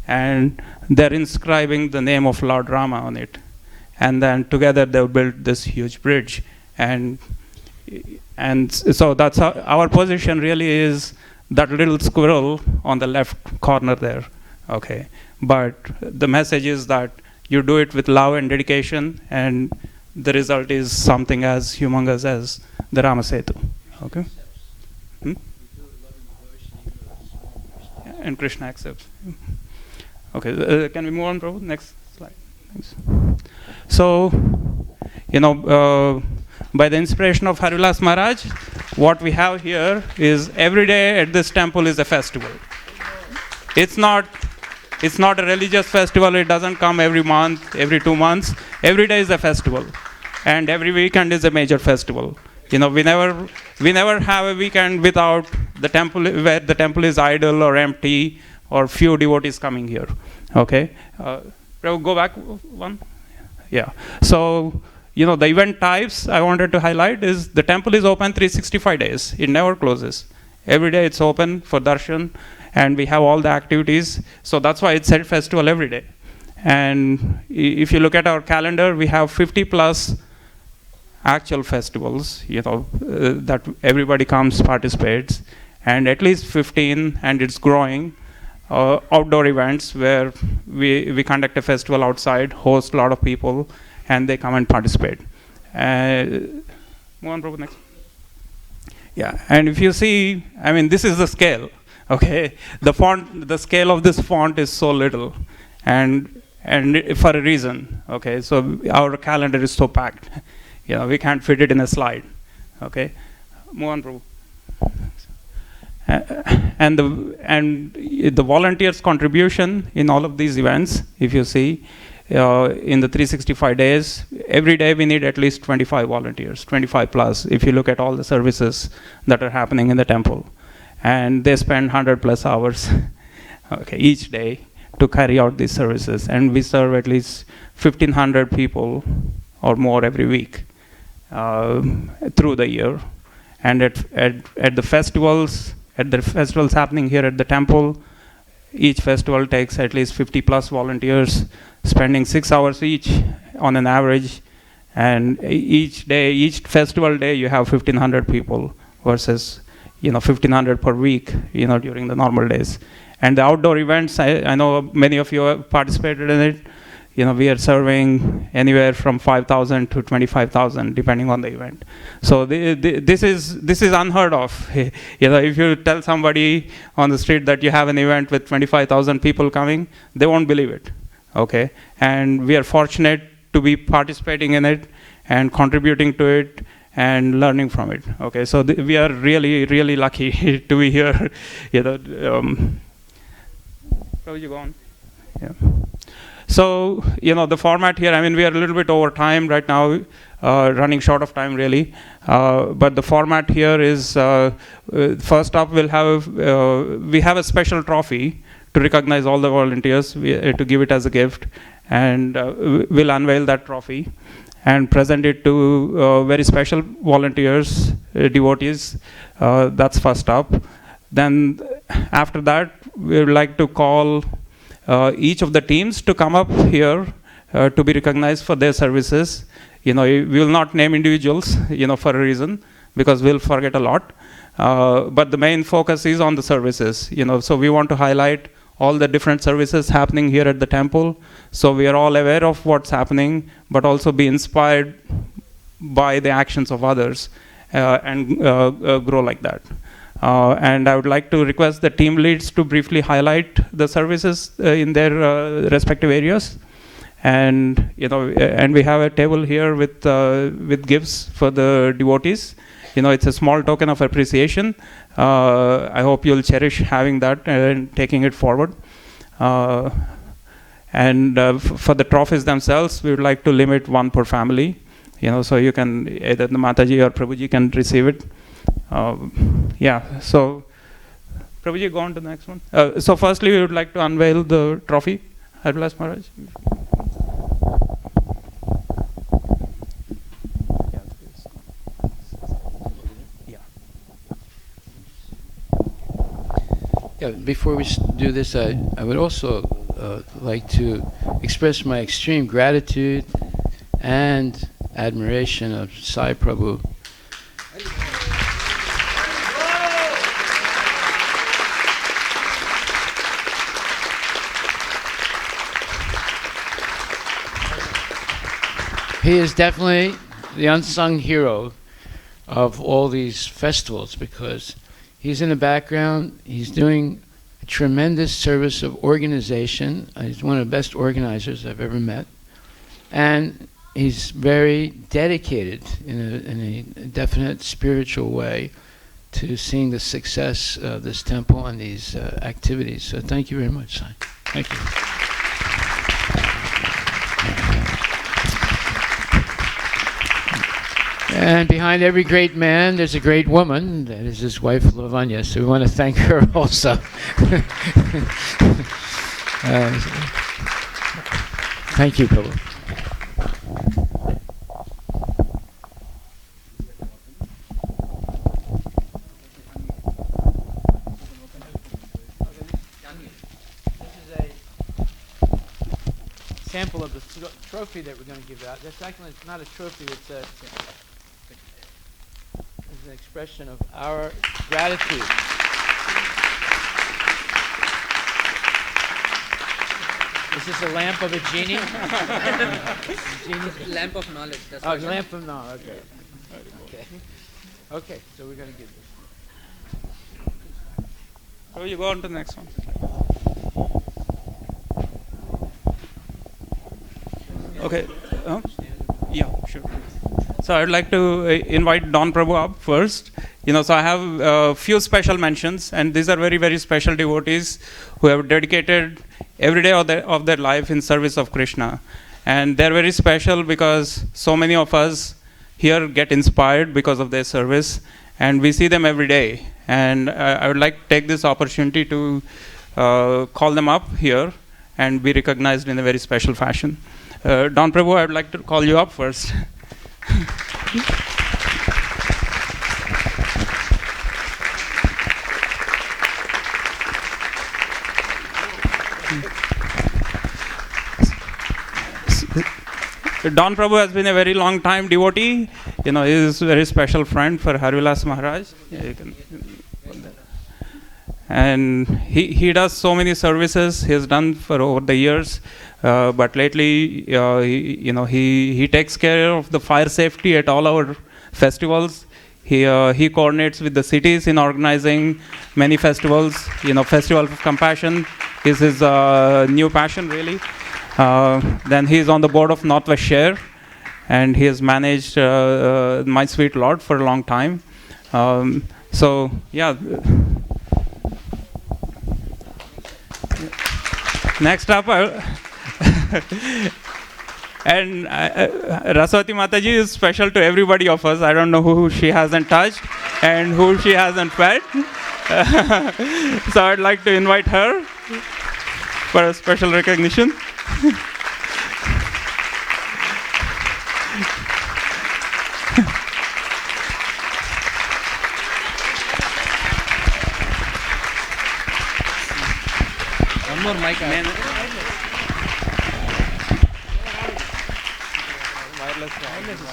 and they're inscribing the name of Lord Rama on it. And then together they've built this huge bridge. And so that's our position really is that little squirrel on the left corner there. Okay. But the message is that you do it with love and dedication, and the result is something as humongous as the Rama Setu. Okay. And Krishna accepts. Okay, can we move on, Prabhu? Next slide. Thanks. So, by the inspiration of Harilas Maharaj, what we have here is every day at this temple is a festival. It's not a religious festival. It doesn't come every month, every 2 months. Every day is a festival, and every weekend is a major festival. We never have a weekend without the temple where the temple is idle or empty or few devotees coming here. Okay, go back one. Yeah. So the event types I wanted to highlight is the temple is open 365 days. It never closes. Every day it's open for darshan, and we have all the activities. So that's why it's said festival every day. And if you look at our calendar, we have 50 plus actual festivals, that everybody comes, participates, and at least 15, and it's growing, outdoor events where we conduct a festival outside, host a lot of people, and they come and participate. Move on, Prabhu, next. Yeah, and if you see, this is the scale, okay? The scale of this font is so little, and for a reason, okay? So our calendar is so packed. We can't fit it in a slide. Okay, move on, Prabhu. And the volunteers' contribution in all of these events, if you see, in the 365 days, every day we need at least 25 volunteers, 25 plus, if you look at all the services that are happening in the temple. And they spend 100 plus hours okay, each day to carry out these services. And we serve at least 1,500 people or more every week. Through the year, and at the festivals happening here at the temple, each festival takes at least 50 plus volunteers, spending 6 hours each on an average, and each festival day you have 1,500 people versus 1,500 per week during the normal days. And the outdoor events, I know many of you have participated in it. We are serving anywhere from 5,000 to 25,000, depending on the event. So this is unheard of. If you tell somebody on the street that you have an event with 25,000 people coming, they won't believe it. Okay, and we are fortunate to be participating in it and contributing to it and learning from it. Okay, so we are really, really lucky to be here. How you go on? Yeah. So, the format here, we are a little bit over time right now, running short of time really. But the format here is, first up we have a special trophy to recognize all the volunteers, to give it as a gift. And we'll unveil that trophy and present it to very special volunteers, devotees. That's first up. Then after that, we would like to call each of the teams to come up here to be recognized for their services. We will not name individuals, for a reason, because we'll forget a lot. But the main focus is on the services, so we want to highlight all the different services happening here at the temple. So we are all aware of what's happening, but also be inspired by the actions of others and grow like that. And I would like to request the team leads to briefly highlight the services in their respective areas. And and we have a table here with gifts for the devotees. It's a small token of appreciation. I hope you'll cherish having that and taking it forward. And for the trophies themselves, we would like to limit one per family. So you can, either the Mataji or Prabhuji can receive it. So Prabhuji, go on to the next one. So firstly, we would like to unveil the trophy. Harilas Maharaj. Yeah, before we do this, I would also like to express my extreme gratitude and admiration of Sai Prabhu. He is definitely the unsung hero of all these festivals because he's in the background. He's doing a tremendous service of organization. He's one of the best organizers I've ever met. And he's very dedicated in a definite spiritual way to seeing the success of this temple and these activities. So thank you very much, Sai. Thank you. And behind every great man, there's a great woman. That is his wife, Lavanya. So we want to thank her also. Thank you, Prabhu. This is a sample of the trophy that we're going to give out. That's actually not a trophy. It's an expression of our gratitude. Is this a lamp of a genie? Lamp of knowledge. That's Oh, lamp of knowledge. Okay. Okay. Okay. So we're going to give this. So you go on to the next one. Okay. Yeah, sure. So I'd like to invite Don Prabhu up first. So I have a few special mentions, and these are very, very special devotees who have dedicated every day of their life in service of Krishna. And they're very special because so many of us here get inspired because of their service, and we see them every day. And I would like to take this opportunity to call them up here and be recognized in a very special fashion. Don Prabhu, I would like to call you up first. Don Prabhu has been a very long time devotee. He is a very special friend for Harivilas Maharaj. Yeah, and he does so many services he has done for over the years. But lately, he takes care of the fire safety at all our festivals. He coordinates with the cities in organizing many festivals. Festival of Compassion is his new passion, really. Then he is on the board of Northwest Share, and he has managed My Sweet Lord for a long time. So, yeah. Next up, and Raswati Mataji is special to everybody of us. I don't know who she hasn't touched and who she hasn't fed. So I'd like to invite her for a special recognition. One more mic. Let's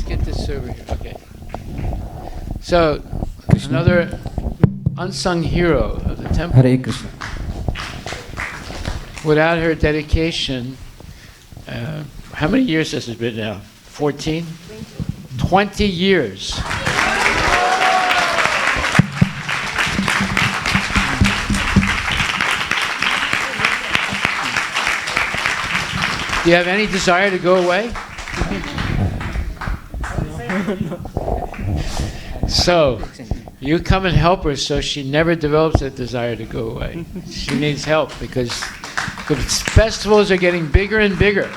get this over here. Okay. So, another unsung hero of the temple. Hare Krishna. Without her dedication, how many years has it been now? 14? 20 years. Do you have any desire to go away? So, you come and help her so she never develops that desire to go away. She needs help because the festivals are getting bigger and bigger.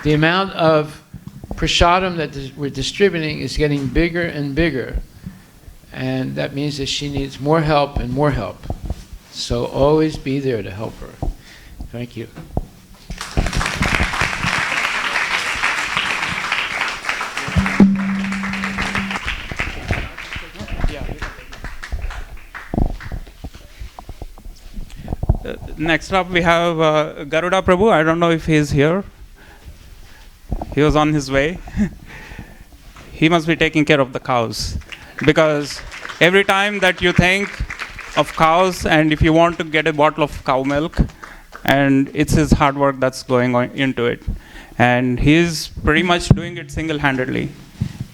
The amount of prasadam that we're distributing is getting bigger and bigger. And that means that she needs more help and more help. So always be there to help her. Thank you. Next up, we have Garuda Prabhu. I don't know if he's here. He was on his way. He must be taking care of the cows. Because every time that you think of cows and if you want to get a bottle of cow milk, and it's his hard work that's going on into it. And he's pretty much doing it single-handedly,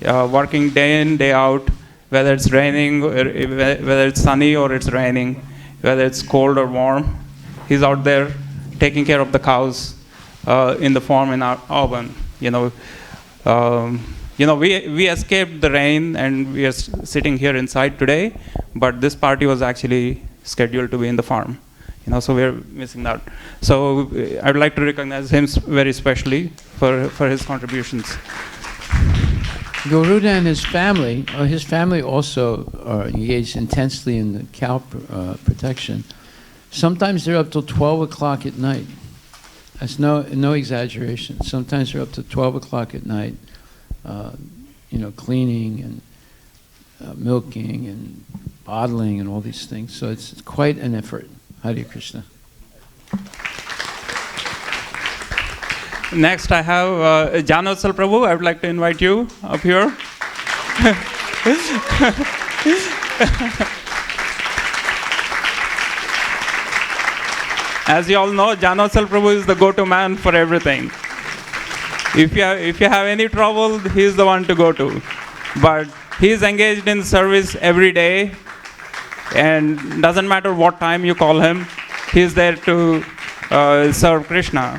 working day in, day out, whether it's raining, whether it's sunny or it's raining, whether it's cold or warm. He's out there taking care of the cows in the farm in Auburn. We escaped the rain and we are sitting here inside today, but this party was actually scheduled to be in the farm. So we're missing that. So I'd like to recognize him very specially for his contributions. Garuda and his family also are engaged intensely in the cow protection. Sometimes they're up till 12 o'clock at night. That's no exaggeration. Sometimes they're up to 12 o'clock at night, cleaning and milking and bottling and all these things. So it's quite an effort. Hare Krishna. Next, I have Janotsal Prabhu. I would like to invite you up here. As you all know, Janotsal Prabhu is the go-to man for everything. If you have any trouble, he is the one to go to. But he is engaged in service every day, and doesn't matter what time you call him, he is there to serve Krishna.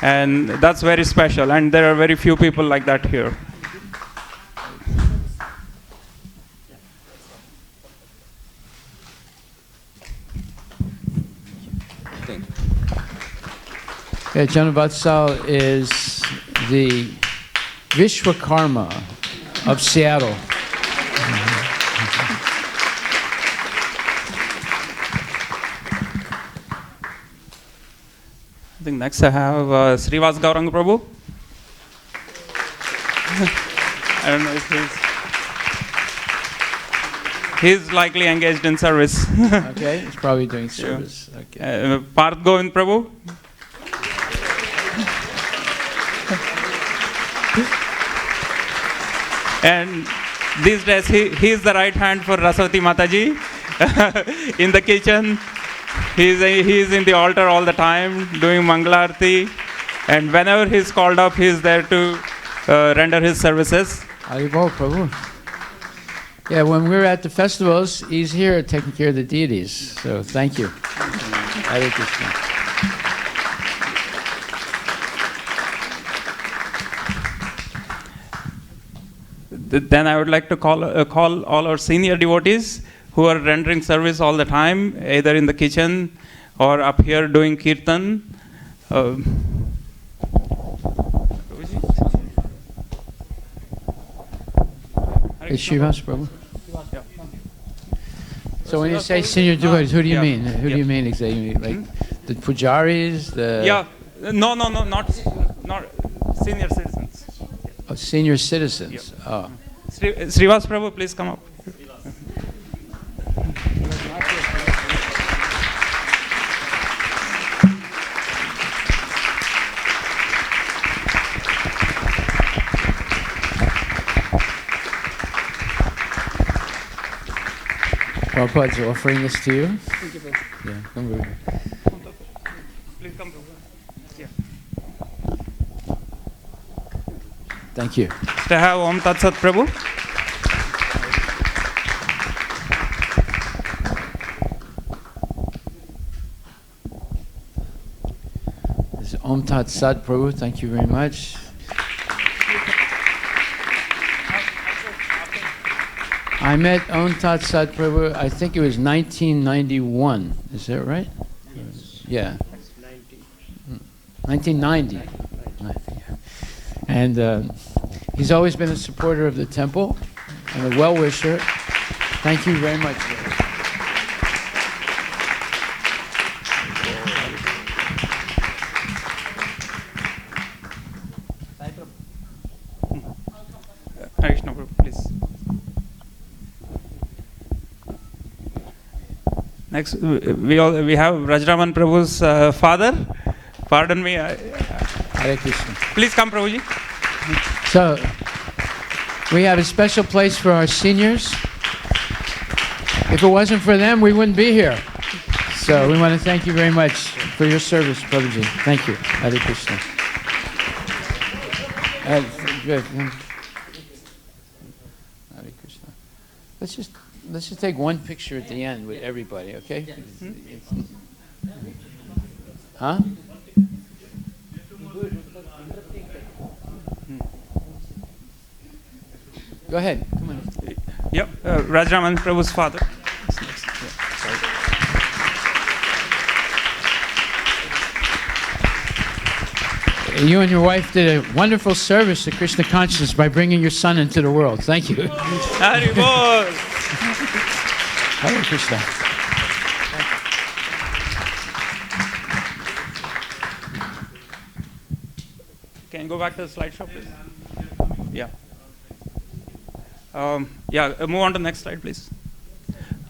And that's very special, and there are very few people like that here. Yeah, Janavatsal is the Vishwakarma of Seattle. I think next I have Srivas Gauranga Prabhu. I don't know if he's likely engaged in service. Okay, he's probably doing service. Okay. Parth Govind Prabhu. And these days he is the right hand for Rasavati Mataji in the kitchen. He is in the altar all the time doing Mangalarti, and whenever he's called up, he is there to render his services. Haribol Prabhu. Yeah, when we're at the festivals, he's here taking care of the deities. So thank you. Hare Krishna. Then I would like to call all our senior devotees who are rendering service all the time, either in the kitchen or up here doing kirtan. Srivas Prabhu. So when you say senior devotees, who do you mean? Who do you mean exactly? Like the pujaris? No, not senior citizens. Oh, senior citizens. Yeah. Oh. Srivas Prabhu, please come up. Prabhupada's offering this to you. Thank you, Yeah, come over. Please come. Yeah. Thank you. To have Om Tat Sat Prabhu. This is Om Tat Sat Prabhu. Thank you very much. I met Om Tat Sat Prabhu, I think it was 1991. Is that right? Yes. Yeah. 1990. And He's always been a supporter of the temple and a well-wisher. Thank you very much. Krishna, please. Next, we have Rajraman Prabhu's father. Pardon me. Hare Krishna. Please come, Prabhuji. So, we have a special place for our seniors. If it wasn't for them, we wouldn't be here. So, we want to thank you very much for your service, Prabhuji. Thank you. Hare Krishna. Good. Hare Krishna. Let's just take one picture at the end with everybody, okay? Huh? Go ahead. Come on. Yep, Rajraman Prabhu's father. You and your wife did a wonderful service to Krishna consciousness by bringing your son into the world. Thank you. Hari Bol. Hare Krishna. Can you go back to the slideshow, please? Yeah. Move on to the next slide, please.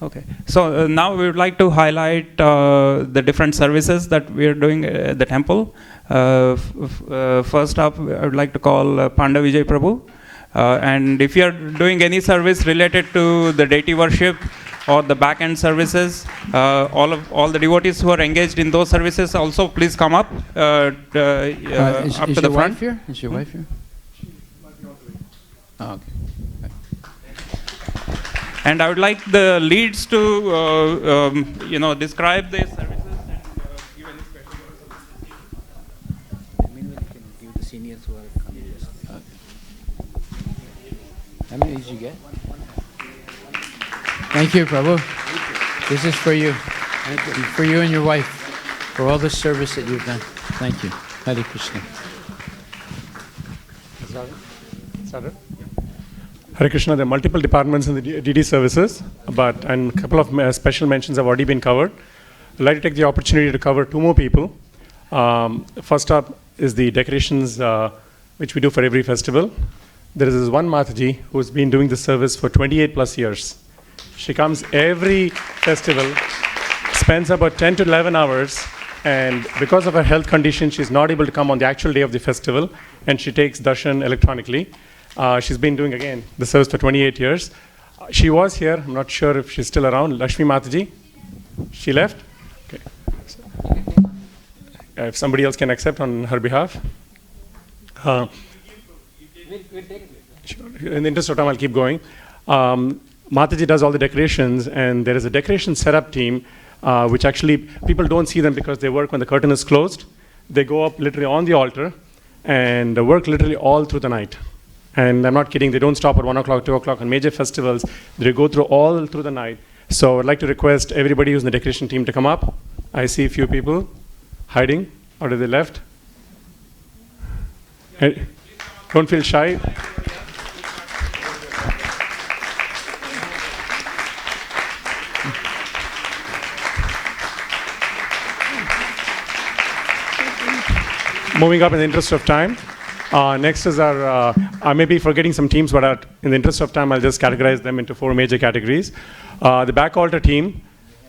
Okay. So now we would like to highlight the different services that we are doing at the temple. First up, I would like to call Panda Vijay Prabhu. And if you are doing any service related to the deity worship or the back-end services, all the devotees who are engaged in those services also please come up up to the front. Is your wife here? Oh, okay. And I would like the leads to describe the services and give any special words. Meanwhile, you can give the seniors who are coming. How many did you get? Thank you, Prabhu. This is for you. Thank you. For you and your wife, for all the service that you've done. Thank you. Hare Krishna. Started? Hare Krishna, there are multiple departments in the DD services, and a couple of special mentions have already been covered. I'd like to take the opportunity to cover two more people. First up is the decorations, which we do for every festival. There is this one Mataji who's been doing this service for 28 plus years. She comes every festival, spends about 10 to 11 hours, and because of her health condition, she's not able to come on the actual day of the festival, and she takes darshan electronically. She's been doing, again, the service for 28 years. She was here. I'm not sure if she's still around. Lakshmi Mataji. She left? Okay. If somebody else can accept on her behalf. Sure. In the interest of time, I'll keep going. Mataji does all the decorations, and there is a decoration setup team, which actually people don't see them because they work when the curtain is closed. They go up literally on the altar and work literally all through the night. And I'm not kidding, they don't stop at 1 o'clock, 2 o'clock on major festivals. They go through all through the night. So I'd like to request everybody who's in the decoration team to come up. I see a few people hiding, or did they left? Hey, don't feel shy. Moving up in the interest of time. Next is our, I may be forgetting some teams, but in the interest of time, I'll just categorize them into 4 major categories. The back altar team,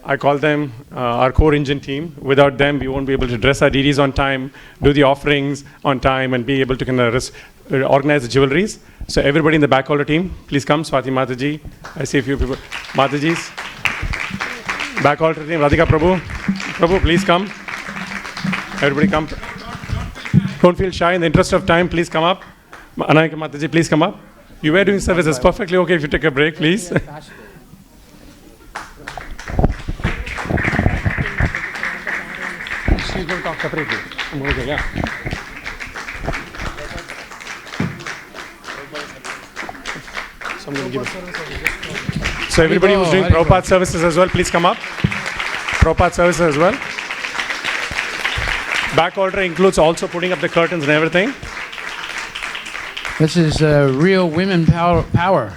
I call them our core engine team. Without them, we won't be able to dress our DDs on time, do the offerings on time, and be able to kind of organize the jewelries. So everybody in the back altar team, please come. Swati Mataji, I see a few people. Matajis. Back altar team, Radhika Prabhu. Prabhu, please come. Everybody come. Don't feel shy. In the interest of time, please come up. Anayaka Mataji, please come up. You were doing services. Perfectly okay if you take a break, please. She's going to talk separately. So everybody who's doing Prabhupada services as well, please come up. Prabhupada services as well. Back altar includes also putting up the curtains and everything. This is real women power.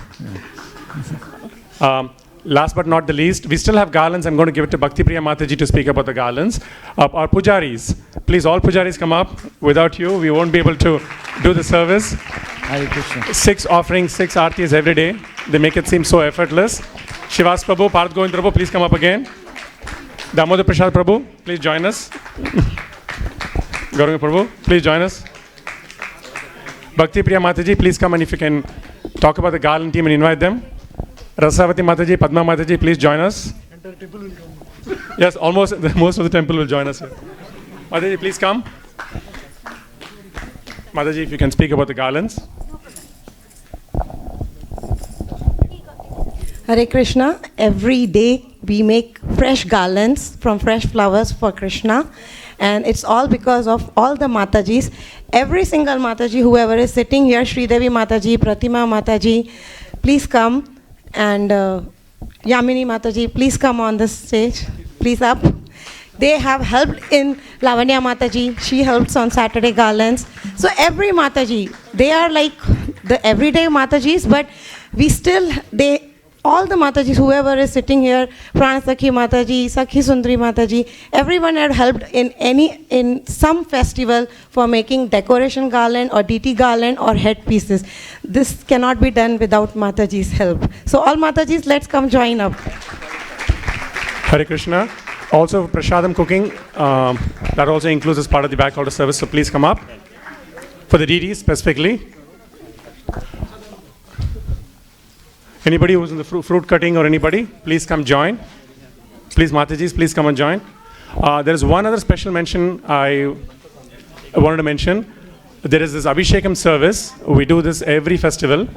Last but not the least, we still have garlands. I'm going to give it to Bhakti Priya Mataji to speak about the garlands. Our pujaris, please, all pujaris come up. Without you, we won't be able to do the service. Hare Krishna. 6 offerings, 6 aartis every day. They make it seem so effortless. Shivas Prabhu, Parth Govind Prabhu, please come up again. Damodar Prasad Prabhu, please join us. Gauranga Prabhu, please join us. Bhakti Priya Mataji, please come, and if you can talk about the garland team and invite them. Rasavati Mataji, Padma Mataji, please join us. Yes, almost most of the temple will join us here. Mataji, please come. Mataji, if you can speak about the garlands. Hare Krishna. Every day we make fresh garlands from fresh flowers for Krishna. And it's all because of all the Matajis. Every single Mataji, whoever is sitting here, Sri Devi Mataji, Pratima Mataji, please come. And Yamini Mataji, please come on the stage. Please up. They have helped in Lavanya Mataji. She helps on Saturday garlands. So every Mataji, they are like the everyday Matajis, but we still, all the Matajis, whoever is sitting here, Pranasakhi Mataji, Sakhi Sundri Mataji, everyone had helped in some festival for making decoration garland or DT garland or headpieces. This cannot be done without Mataji's help. So all Matajis, let's come join up. Hare Krishna. Also, Prasadam cooking, that also includes as part of the back order service, so please come up. For the DTs specifically. Anybody who's in the fruit cutting or anybody, please come join. Please, Matajis, please come and join. There is one other special mention I wanted to mention. There is this Abhishekam service. We do this every festival.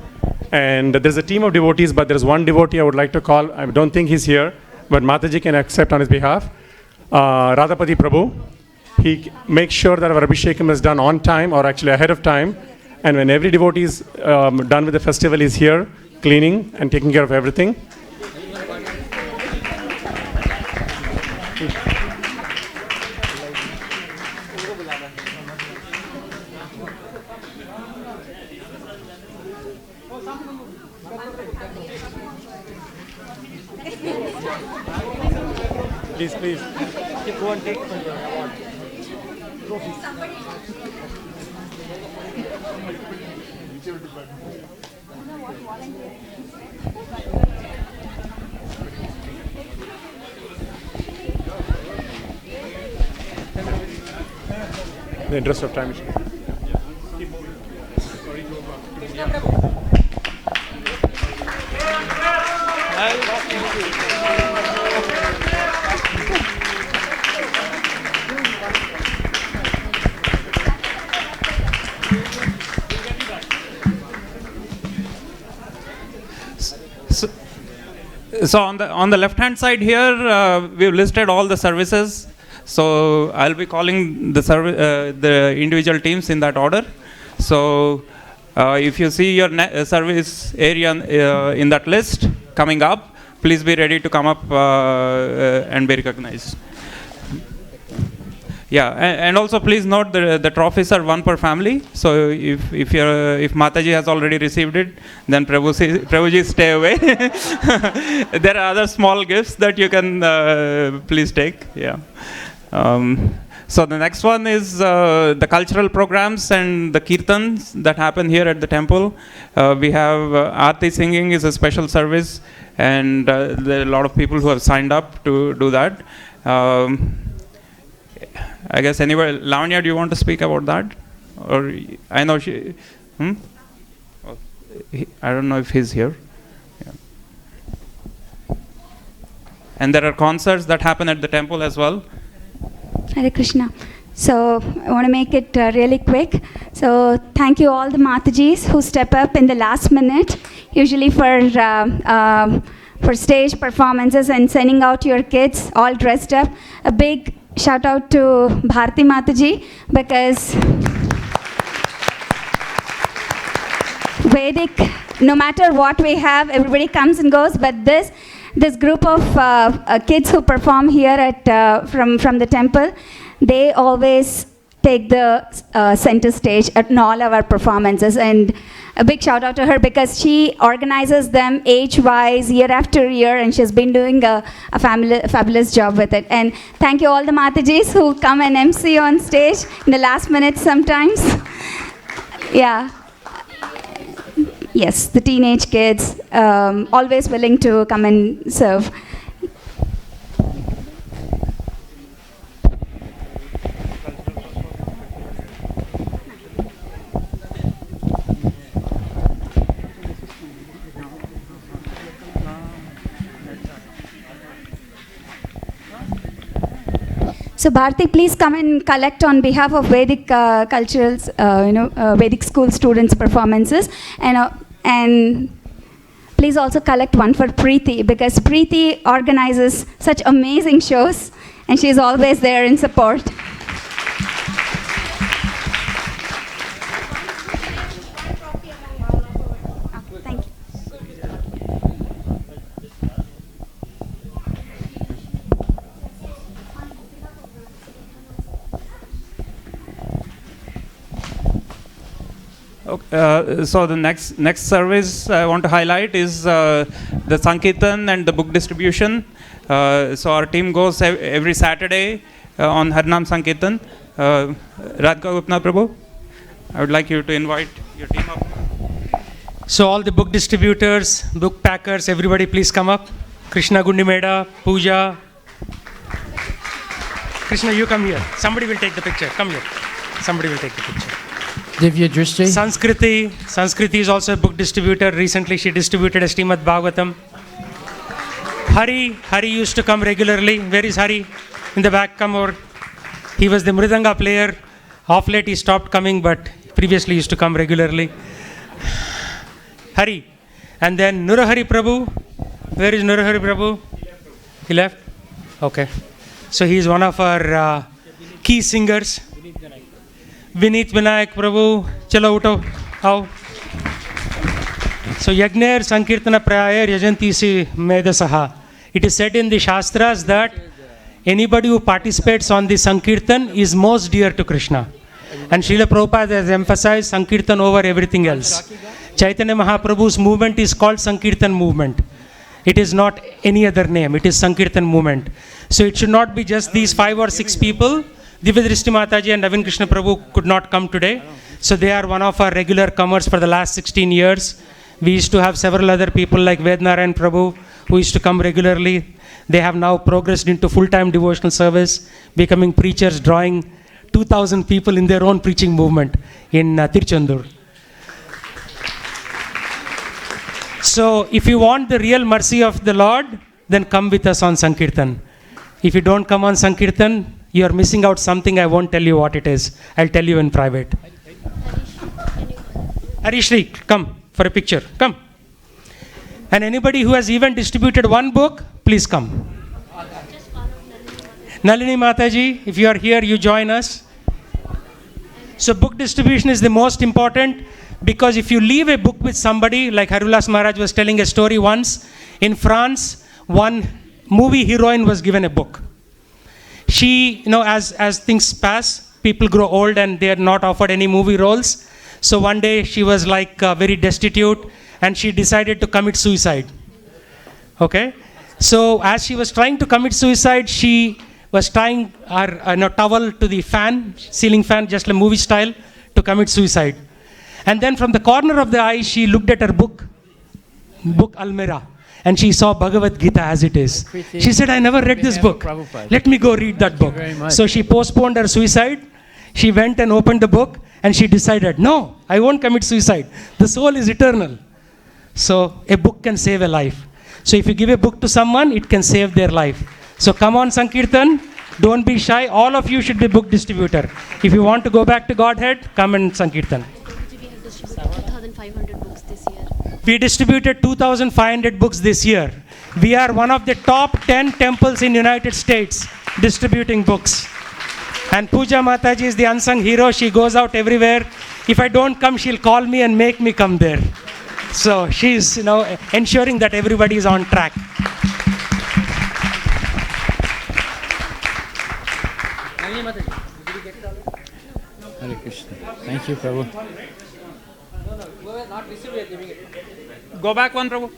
And there's a team of devotees, but there's one devotee I would like to call. I don't think he's here, but Mataji can accept on his behalf. Radhapati Prabhu. He makes sure that our Abhishekam is done on time, or actually ahead of time. And when every devotee is done with the festival, he's here, cleaning and taking care of everything. Please, please. Go and take from your award. In the interest of time. So on the left hand side here, we've listed all the services. So I'll be calling the individual teams in that order. So if you see your service area in that list coming up, please be ready to come up and be recognized. Yeah, and also please note the trophies are one per family. So if Mataji has already received it, then Prabhuji stay away. There are other small gifts that you can please take. Yeah. So the next one is the cultural programs and the kirtans that happen here at the temple. We have Aarti singing is a special service, and there are a lot of people who have signed up to do that. I guess anyway, Lavanya, do you want to speak about that? Or I know she. I don't know if he's here. Yeah. And there are concerts that happen at the temple as well. Hare Krishna. So I want to make it really quick. So thank you all the Matajis who step up in the last minute, usually for stage performances and sending out your kids all dressed up. A big shout out to Bharti Mataji, because Vedic, no matter what we have, everybody comes and goes, but this group of kids who perform here at from the temple, they always take the center stage at all our performances. And a big shout out to her because she organizes them age-wise, year after year, and she's been doing a fabulous job with it. And thank you all the Matajis who come and MC on stage in the last minute sometimes. Yeah. Yes, the teenage kids, always willing to come and serve. So Bharti, please come and collect on behalf of Vedic culturals, Vedic school students' performances, and please also collect one for Preeti, because Preeti organizes such amazing shows, and she's always there in support. Thank you. So the next service I want to highlight is the Sankirtan and the book distribution. So our team goes every Saturday on Harnam Sankirtan. Radhika Gupta Prabhu, I would like you to invite your team up. So all the book distributors, book packers, everybody please come up. Krishna Gundimeda, Pooja. Krishna, you come here. Somebody will take the picture. Come here. Somebody will take the picture. Divya Drishti. Sanskriti is also a book distributor. Recently she distributed a Srimad Bhagavatam. Hari used to come regularly. Where is Hari? In the back, come over. He was the Mridanga player. Off late he stopped coming, but previously used to come regularly. Hari. And then Nurahari Prabhu. Where is Nurahari Prabhu? He left? Okay. So he is one of our key singers. Vineet Vinayak Prabhu, chalo uto, आओ. So Yagner Sankirtana Prayayar Yajanti Si Medasaha. It is said in the Shastras that anybody who participates on the Sankirtan is most dear to Krishna. And Srila Prabhupada has emphasized Sankirtan over everything else. Chaitanya Mahaprabhu's movement is called Sankirtan movement. It is not any other name. It is Sankirtan movement. So it should not be just these 5 or 6 people. Divya Drishti Mataji and Navin Krishna Prabhu could not come today. So they are one of our regular comers for the last 16 years. We used to have several other people like Vednarayan Prabhu who used to come regularly. They have now progressed into full-time devotional service, becoming preachers, drawing 2,000 people in their own preaching movement in Tirchandur. So if you want the real mercy of the Lord, then come with us on Sankirtan. If you don't come on Sankirtan, you are missing out something. I won't tell you what it is. I'll tell you in private. Harishri, come for a picture. Come. And anybody who has even distributed one book, please come. Nalini Mataji, if you are here, you join us. So book distribution is the most important, because if you leave a book with somebody, like Harilas Maharaj was telling a story once, in France, one movie heroine was given a book. She, as things pass, people grow old and they are not offered any movie roles. So one day she was very destitute and she decided to commit suicide. Okay? So as she was trying to commit suicide, she was tying her towel to the fan, ceiling fan, just like movie style, to commit suicide. And then from the corner of the eye, she looked at her book Almira. And she saw Bhagavad Gita as it is. She said, I never read this book. Let me go read that book. So she postponed her suicide. She went and opened the book and she decided, no, I won't commit suicide. The soul is eternal. So a book can save a life. So if you give a book to someone, it can save their life. So come on Sankirtan. Don't be shy. All of you should be book distributor. If you want to go back to Godhead, come and Sankirtan. We distributed 2,500 books this year. We are one of the top 10 temples in United States distributing books. And Pooja Mataji is the unsung hero. She goes out everywhere. If I don't come, she'll call me and make me come there. So she's, ensuring that everybody is on track. Hare Krishna. Thank you, Prabhu. Go back one, Prabhu.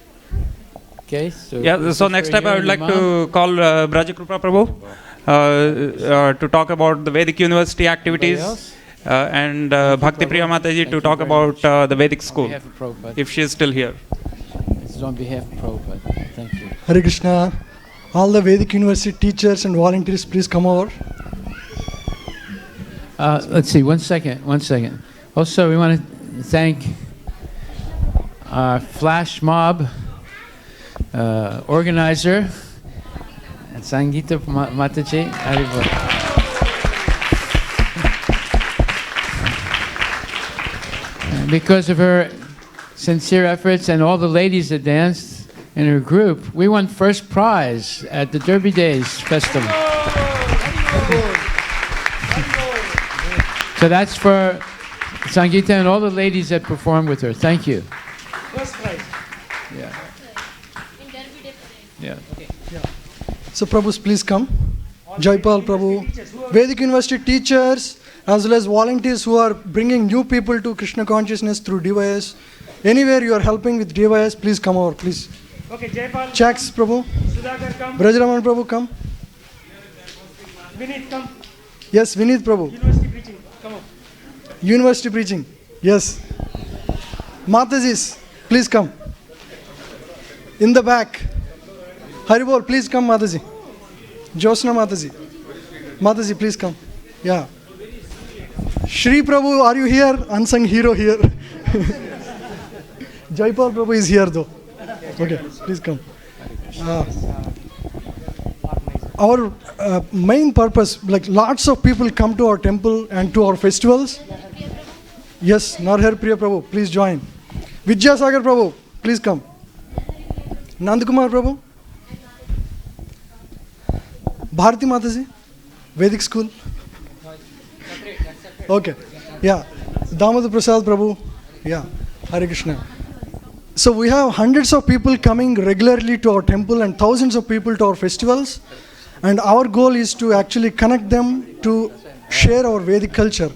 Okay, so Yeah, so next time I would like to call Brajakrupa Prabhu to talk about the Vedic University activities and Bhakti Priya Mataji to talk about the Vedic school, if she is still here. This is on behalf of Prabhupada. Thank you. Hare Krishna. All the Vedic University teachers and volunteers, please come over. Let's see, one second. Also, we want to thank our flash mob organizer, Sangeeta Mataji. Because of her sincere efforts and all the ladies that danced in her group, we won first prize at the Derby Days Festival. So that's for Sangeeta and all the ladies that performed with her. Thank you. First prize. Yeah. Yeah. So Prabhus, please come. Jaipal Prabhu, Vedic University teachers, as well as volunteers who are bringing new people to Krishna consciousness through DYS. Anywhere you are helping with DYS, please come over, please. Okay, Jaipal. Checks, Prabhu. Sudhakar, come. Brajraman Prabhu, come. Vinit, come. Yes, Vinit Prabhu. University preaching. Come on. University preaching. Yes. Matajis, please come. In the back. Haribol, please come, Mataji. Josna Mataji. Mataji, please come. Yeah. Shri Prabhu, are you here? Unsung hero here. Jaipal Prabhu is here though. Okay, please come. Our main purpose, like lots of people come to our temple and to our festivals. Yes, Narhar Priya Prabhu, please join. Vidyasagar Prabhu, please come. Nandakumar Prabhu. Bharati Mataji, Vedic school. Okay, yeah. Damodar Prasad Prabhu, yeah. Hare Krishna. So we have hundreds of people coming regularly to our temple and thousands of people to our festivals. And our goal is to actually connect them to share our Vedic culture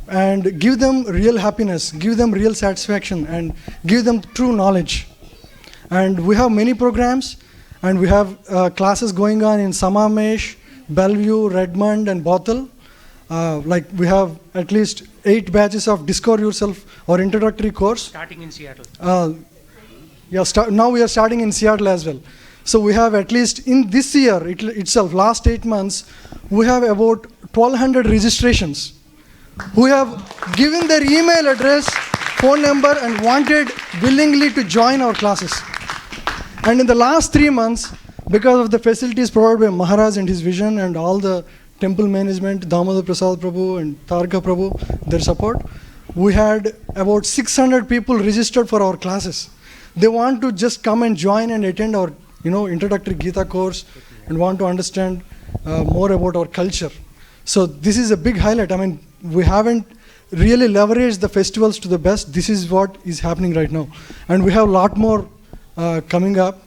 and give them real happiness, give them real satisfaction, and give them true knowledge. And we have many programs, and we have classes going on in Samamesh, Bellevue, Redmond, and Bothell. Like we have at least 8 batches of Discover Yourself or introductory course. Starting in Seattle. Now we are starting in Seattle as well. So we have at least in this year itself, last 8 months, we have about 1,200 registrations who have given their email address, phone number, and wanted willingly to join our classes. And in the last 3 months, because of the facilities provided by Maharaj and his vision and all the temple management, Damodar Prasad Prabhu and Tarka Prabhu, their support, we had about 600 people registered for our classes. They want to just come and join and attend our introductory Gita course and want to understand more about our culture. So this is a big highlight. I mean, we haven't really leveraged the festivals to the best. This is what is happening right now. And we have a lot more coming up.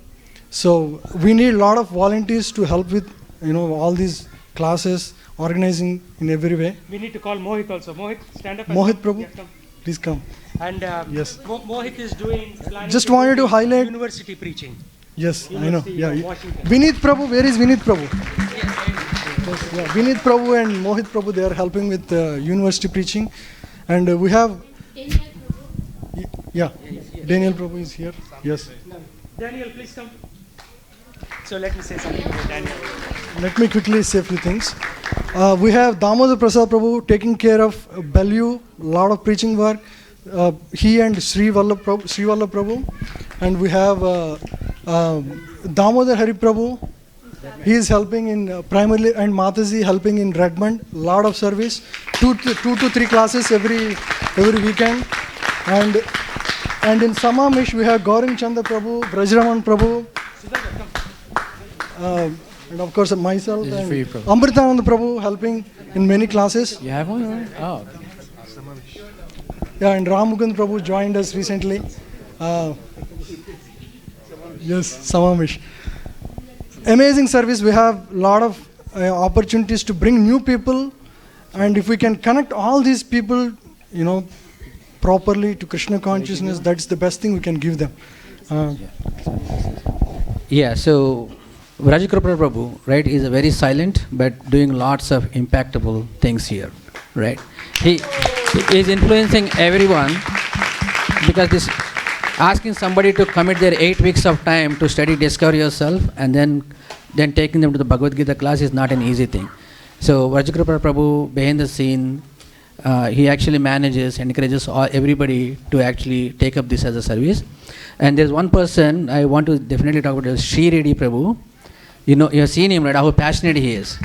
So we need a lot of volunteers to help with all these classes, organizing in every way. We need to call Mohit also. Mohit, stand up. Mohit Prabhu, yeah, come. Please come. And yes. Mohit is planning Just wanted to highlight university preaching. Yes, I know. Yeah. Washington. Vinit Prabhu, where is Vinit Prabhu? Yeah, Vinit Prabhu and Mohit Prabhu, they are helping with university preaching. And we have... Yeah, Daniel Prabhu is here. Yes. Daniel, please come. So let me say something about Daniel. Let me quickly say a few things. We have Damodar Prasad Prabhu taking care of Bellevue, a lot of preaching work. He and Sri Vallabh Prabhu. And we have Damodar Hari Prabhu. He is helping in primarily, and Mataji helping in Redmond. A lot of service. 2 to 3 classes every weekend. And in Samamish we have Gaurang Chanda Prabhu, Brajraman Prabhu. And of course myself and Amritanand Prabhu helping in many classes. You have one? Or? Oh, okay. Yeah, and Ramukund Prabhu joined us recently. Yes, Samamish. Amazing service. We have a lot of opportunities to bring new people And if we can connect all these people, properly to Krishna consciousness, that's the best thing we can give them. Yeah, so Rajakripala Prabhu, right, is a very silent but doing lots of impactable things here, right? He is influencing everyone because this asking somebody to commit their 8 weeks of time to study, discover yourself, and then taking them to the Bhagavad Gita class is not an easy thing. So Rajakripala Prabhu, behind the scene, he actually manages and encourages everybody to actually take up this as a service. And there's one person I want to definitely talk about, is Sri Reddy Prabhu. You have seen him, right, how passionate he is.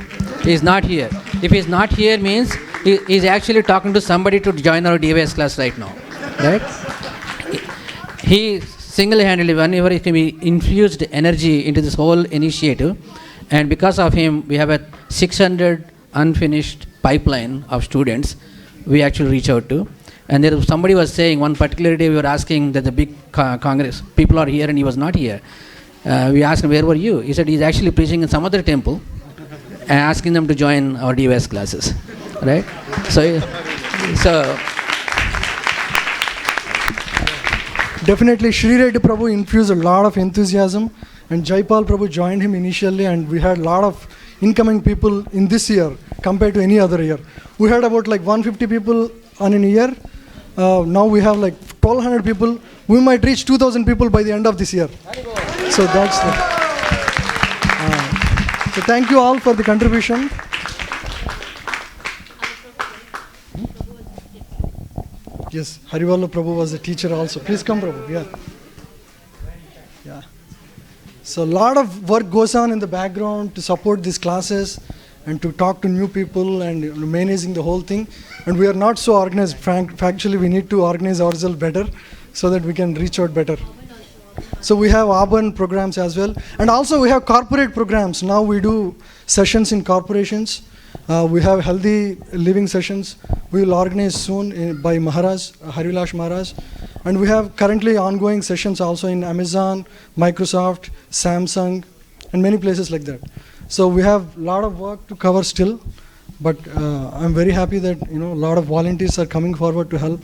He's not here. If he's not here means he's actually talking to somebody to join our DVS class right now, right? He single-handedly, whenever he infused energy into this whole initiative, and because of him, we have a 600 unfinished pipeline of students we actually reach out to. And there was somebody was saying, one particular day we were asking that the big Congress, people are here and he was not here. We asked him, where were you? He said he's actually preaching in some other temple and asking them to join our DVS classes, right? So definitely Sri Reddy Prabhu infused a lot of enthusiasm, and Jaipal Prabhu joined him initially, and we had a lot of incoming people in this year compared to any other year. We had about like 150 people on a year. Now we have like 1,200 people. We might reach 2,000 people by the end of this year. So that's the. So thank you all for the contribution. Yes, Harivallu Prabhu was a teacher also. Please come, Prabhu. Yeah. So a lot of work goes on in the background to support these classes and to talk to new people and managing the whole thing. And we are not so organized. Factually, we need to organize ourselves better so that we can reach out better. So we have urban programs as well. And also we have corporate programs. Now we do sessions in corporations. We have healthy living sessions. We will organize soon by Maharaj, Harivilash Maharaj. And we have currently ongoing sessions also in Amazon, Microsoft, Samsung, and many places like that. So we have a lot of work to cover still, but I'm very happy that a lot of volunteers are coming forward to help,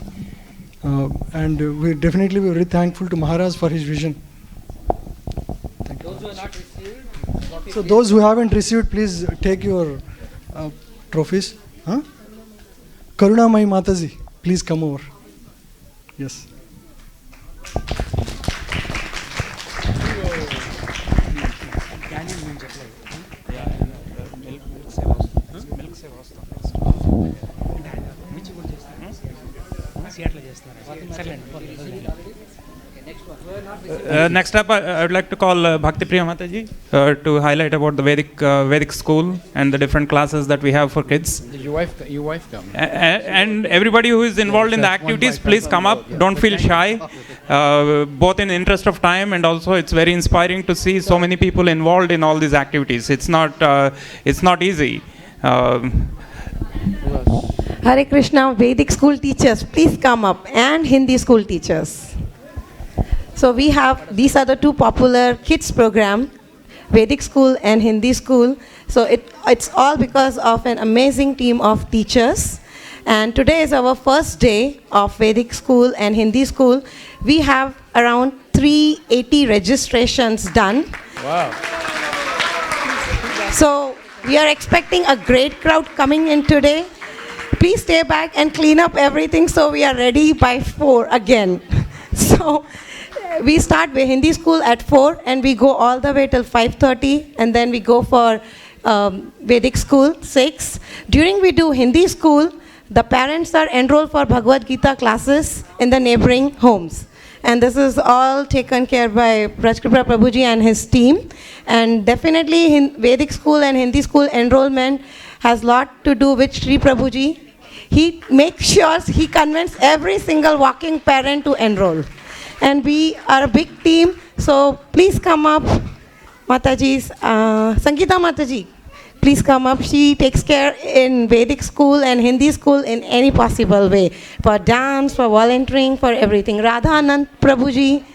and we definitely be very thankful to Maharaj for his vision. Thank you. Those who have not received, so those who haven't received, please take your trophies. Karuna Mai Mataji, please come over. Yes. Next up, I would like to call Bhakti Priya Mataji to highlight about the Vedic school and the different classes that we have for kids. Your wife come. And everybody who is involved in the activities, please come up. Don't feel shy. Both in interest of time and also it's very inspiring to see so many people involved in all these activities. It's not easy. Hare Krishna, Vedic school teachers, please come up, and Hindi school teachers. So we have, these are the two popular kids program, Vedic school and Hindi school. So it's all because of an amazing team of teachers. And today is our first day of Vedic school and Hindi school. We have around 380 registrations done. Wow. So we are expecting a great crowd coming in today. Please stay back and clean up everything so we are ready by 4 again. So we start with Hindi school at 4 and we go all the way till 5:30, and then we go for Vedic school 6. During we do Hindi school, the parents are enrolled for Bhagavad Gita classes in the neighboring homes. And this is all taken care by Rajakripala Prabhuji and his team. And definitely Vedic school and Hindi school enrollment has a lot to do with Sri Prabhuji. He makes sure he convinces every single walking parent to enroll. And we are a big team, so please come up. Mataji's, Sangeeta Mataji, please come up. She takes care in Vedic school and Hindi school in any possible way. For dance, for volunteering, for everything. Radha Anand Prabhuji,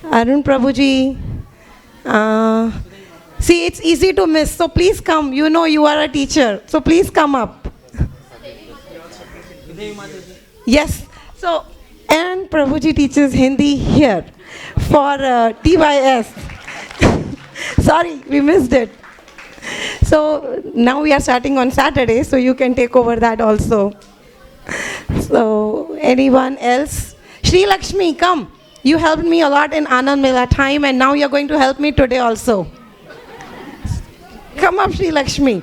Arun Prabhuji. See, it's easy to miss, so please come. You know you are a teacher, so please come up. Yes. So, and Prabhuji teaches Hindi here for TYS. Sorry, we missed it. So now we are starting on Saturday, so you can take over that also. So anyone else? Shri Lakshmi, come. You helped me a lot in Anand Mela time, and now you're going to help me today also. Come up, Shri Lakshmi.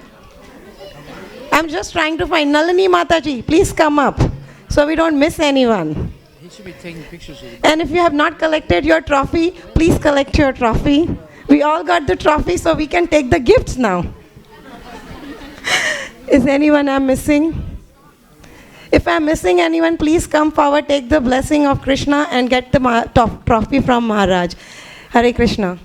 I'm just trying to find Nalini Mataji. Please come up, so we don't miss anyone. He should be taking pictures of it. And if you have not collected your trophy, please collect your trophy. We all got the trophy, so we can take the gifts now. Is anyone I'm missing? If I'm missing anyone, please come forward, take the blessing of Krishna and get the trophy from Maharaj. Hare Krishna.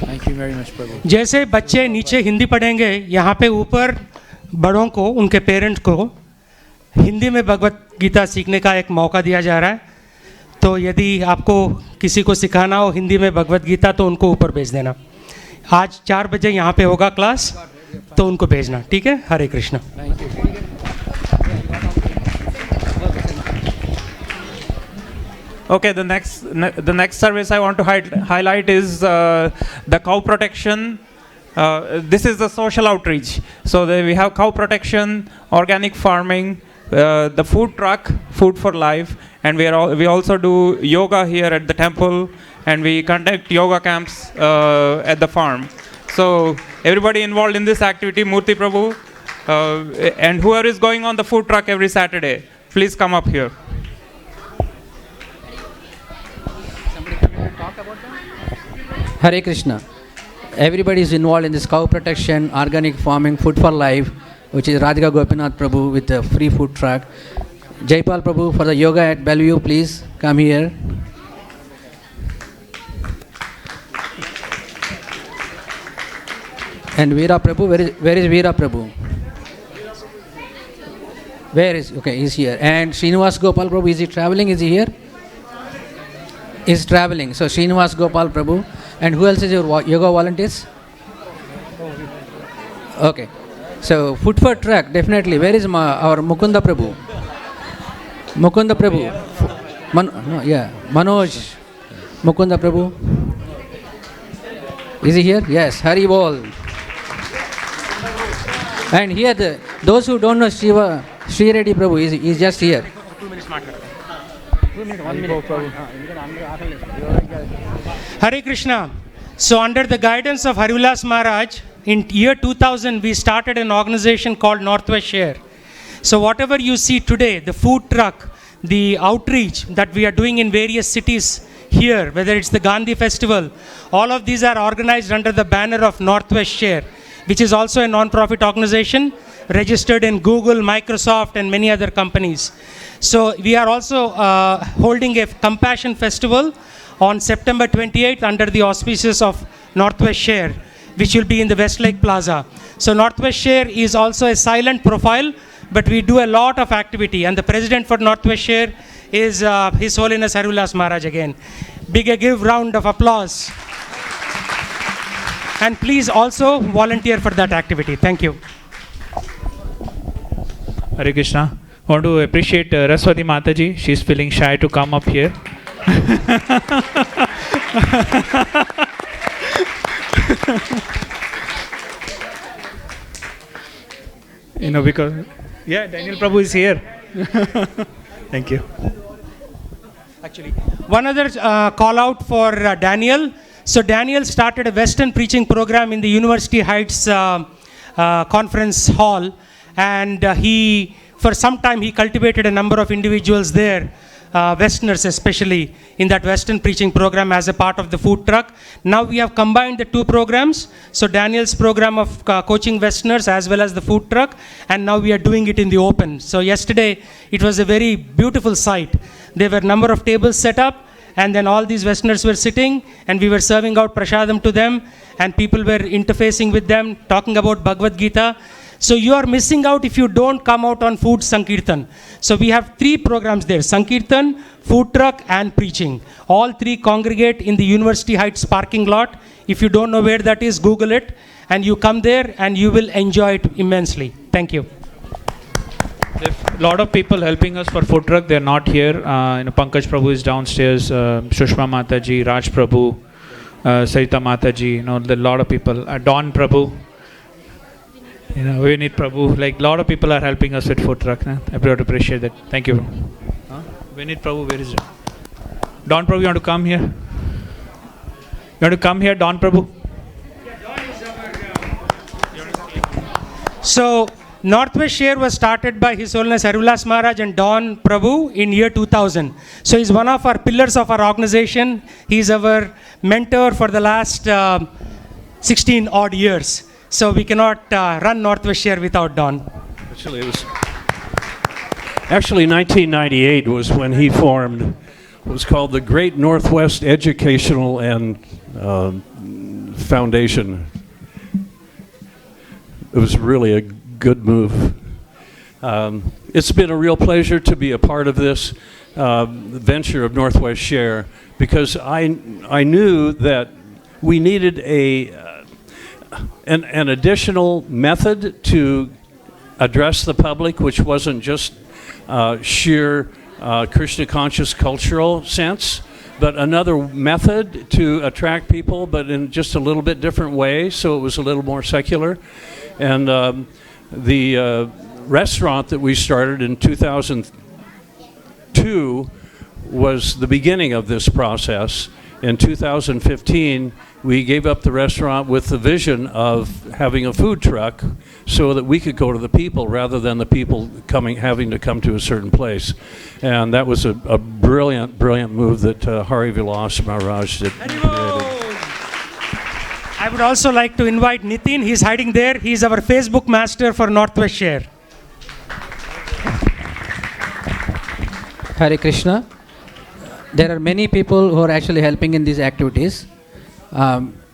Thank you very much, Prabhu. जैसे बच्चे नीचे हिंदी पढ़ेंगे, यहाँ पे ऊपर बड़ों को, उनके पेरेंट्स को हिंदी में भगवत गीता सीखने का एक मौका दिया जा रहा है. तो यदि आपको किसी को सिखाना हो हिंदी में भगवत गीता तो उनको ऊपर भेज देना. आज 4 बजे यहाँ पे होगा क्लास, तो उनको भेजना. ठीक है? हरे Krishna. Okay, the next service I want to highlight is the cow protection. This is the social outreach. So we have cow protection, organic farming, the food truck, Food for Life, and we also do yoga here at the temple, and we conduct yoga camps at the farm. So everybody involved in this activity, Murthy Prabhu, and whoever is going on the food truck every Saturday, please come up here. Hare Krishna. Everybody is involved in this cow protection, organic farming, Food for Life, which is Radhika Gopinath Prabhu with the free food truck. Jaipal Prabhu for the yoga at Bellevue, please come here. And Veera Prabhu, where is Veera Prabhu? Where is, okay, he's here. And Srinivas Gopal Prabhu, is he traveling? Is he here? Is traveling. So Srinivas Gopal Prabhu. And who else is your yoga volunteers? Okay. So foot for track, definitely. Where is our Mukunda Prabhu? Mukunda Prabhu. Manoj. Mukunda Prabhu. Is he here? Yes. Hari Bol. And here, those who don't know Shiva, Sri Reddy Prabhu is just here. 2 minutes. 2 minutes, 1 minute. Hare Krishna. So under the guidance of Harivilas Maharaj, in year 2000, we started an organization called Northwest Share. So whatever you see today, the food truck, the outreach that we are doing in various cities here, whether it's the Gandhi Festival, all of these are organized under the banner of Northwest Share, which is also a non-profit organization registered in Google, Microsoft, and many other companies. So we are also holding a Compassion Festival on September 28th under the auspices of Northwest Share, which will be in the Westlake Plaza. So Northwest Share is also a silent profile, but we do a lot of activity. And the president for Northwest Share is His Holiness Harivilas Maharaj again. Give round of applause. And please also volunteer for that activity. Thank you. Hare Krishna. I want to appreciate Raswati Mataji. She's feeling shy to come up here. Because Daniel Prabhu is here. Thank you. Actually, one other call out for Daniel. So Daniel started a Western preaching program in the University Heights conference hall, and for some time he cultivated a number of individuals there, Westerners especially, in that Western preaching program as a part of the food truck. Now we have combined the two programs, so Daniel's program of coaching Westerners as well as the food truck, and now we are doing it in the open. So yesterday it was a very beautiful sight. There were a number of tables set up, and then all these Westerners were sitting, and we were serving out prasadam to them, and people were interfacing with them, talking about Bhagavad Gita. So you are missing out if you don't come out on Food Sankirtan. So we have 3 programs there: Sankirtan, food truck, and preaching. All 3 congregate in the University Heights parking lot. If you don't know where that is, Google it, and you come there and you will enjoy it immensely. Thank you. A lot of people helping us for food truck. They're not here. Pankaj Prabhu is downstairs. Shushma Mataji, Raj Prabhu, Sarita Mataji. There are a lot of people. Don Prabhu. Vinit Prabhu. Like a lot of people are helping us with food truck. I really appreciate that. Thank you. Vinit Prabhu, where is it? Don Prabhu, you want to come here? You want to come here, Don Prabhu? So Northwest Share was started by His Holiness Harulas Maharaj and Don Prabhu in year 2000. So he's one of our pillars of our organization. He's our mentor for the last 16 odd years. So we cannot run Northwest Share without Don. Actually, 1998 was when he formed what was called the Great Northwest Educational and Foundation. It was really a good move. It's been a real pleasure to be a part of this venture of Northwest Share, because I knew that we needed an additional method to address the public, which wasn't just sheer Krishna conscious cultural sense, but another method to attract people, but in just a little bit different way, so it was a little more secular. And the restaurant that we started in 2002 was the beginning of this process. In 2015, we gave up the restaurant with the vision of having a food truck so that we could go to the people rather than the people having to come to a certain place. And that was a brilliant, brilliant move that Hari Vilas Maharaj did. I would also like to invite Nitin. He's hiding there. He's our Facebook master for Northwest Share. Hare Krishna. There are many people who are actually helping in these activities.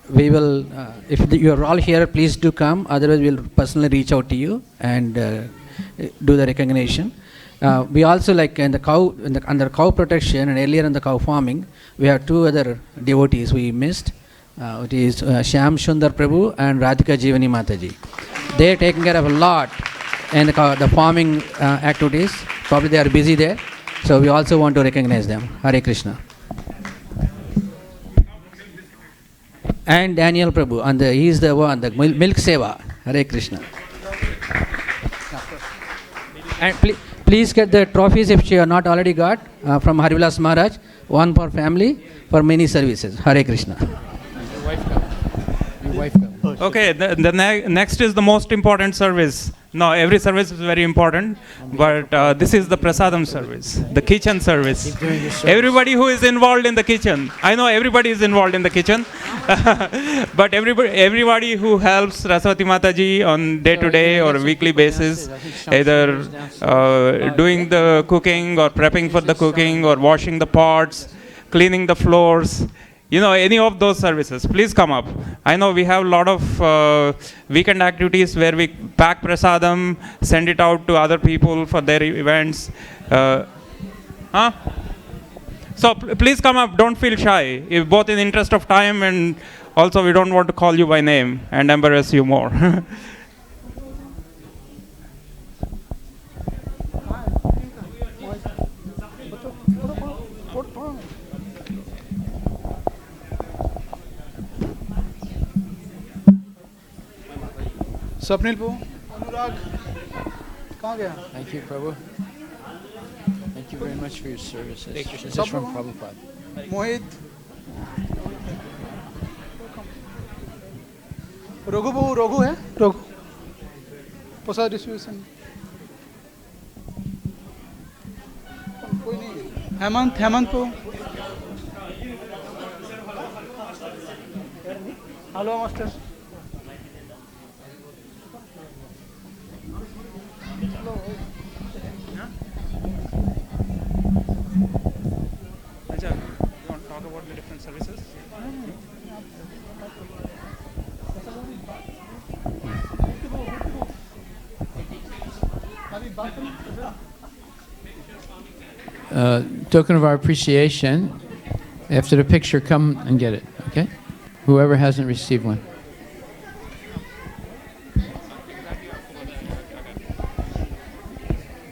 We will, if you are all here, please do come. Otherwise, we'll personally reach out to you and do the recognition. We also, like in the cow, under cow protection and earlier in the cow farming, we have 2 other devotees we missed. It is Shyam Sundar Prabhu and Radhika Jeevani Mataji. They are taking care of a lot in the farming activities. Probably they are busy there. So we also want to recognize them. Hare Krishna. And Daniel Prabhu, he is the one, the milk seva. Hare Krishna. And please get the trophies if you are not already got from Harivilas Maharaj. One for family, for many services. Hare Krishna. Your wife come. Okay, the next is the most important service. No, every service is very important, but this is the prasadam service, the kitchen service. Everybody who is involved in the kitchen, I know everybody is involved in the kitchen, but everybody who helps Raswati Mataji on day-to-day or weekly basis, either doing the cooking or prepping for the cooking or washing the pots, cleaning the floors, any of those services, please come up. I know we have a lot of weekend activities where we pack prasadam, send it out to other people for their events. So please come up, don't feel shy, if both in the interest of time and also we don't want to call you by name and embarrass you more. Swapnil पो अनुराग कहाँ गया? Thank you, Prabhu. Thank you very much for your services. This is from Prabhupada. मोहित रघु है रघु प्रसाद distribution कोई नहीं हेमंत को hello master You want to talk about the different services? Token of our appreciation. After the picture, come and get it, okay? Whoever hasn't received one.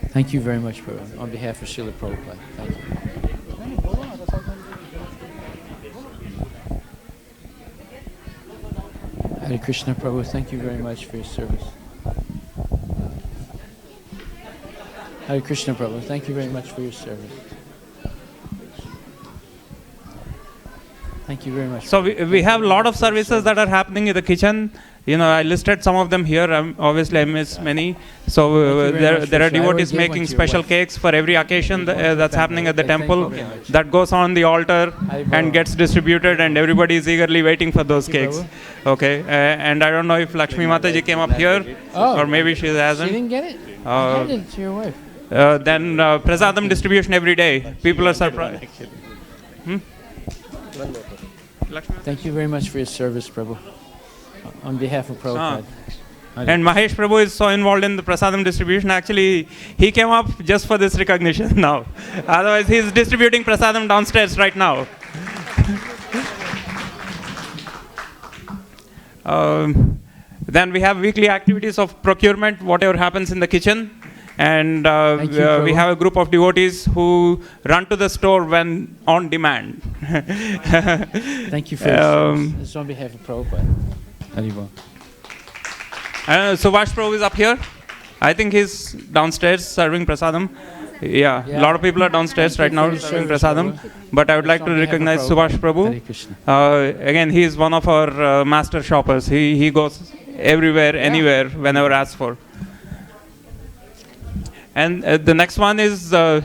Thank you very much, Prabhu. On behalf of Srila Prabhupada. Thank you. Hare Krishna, Prabhu. Thank you very much for your service. Hare Krishna, Prabhu. Thank you very much for your service. Thank you very much. So we have a lot of services that are happening in the kitchen. You know, I listed some of them here. Obviously, I missed many. So there are devotees making special cakes for every occasion that's happening at the temple. That goes on the altar and gets distributed, and everybody is eagerly waiting for those cakes. Okay, and I don't know if Lakshmi Mataji came up here, or maybe she hasn't. She didn't get it? I handed it to your wife. Then prasadam distribution every day. People are surprised. Thank you very much for your service, Prabhu. On behalf of Prabhupada. And Mahesh Prabhu is so involved in the prasadam distribution. Actually, he came up just for this recognition now. Otherwise, he's distributing prasadam downstairs right now. Then we have weekly activities of procurement, whatever happens in the kitchen. And we have a group of devotees who run to the store when on demand. Thank you for your service. This is on behalf of Prabhupada. Haribol. Subhash Prabhu is up here. I think he's downstairs serving prasadam. Yeah, a lot of people are downstairs right now serving prasadam. But I would like to recognize Subhash Prabhu. Again, he is one of our master shoppers. He goes everywhere, anywhere, whenever asked for. And the next one is, can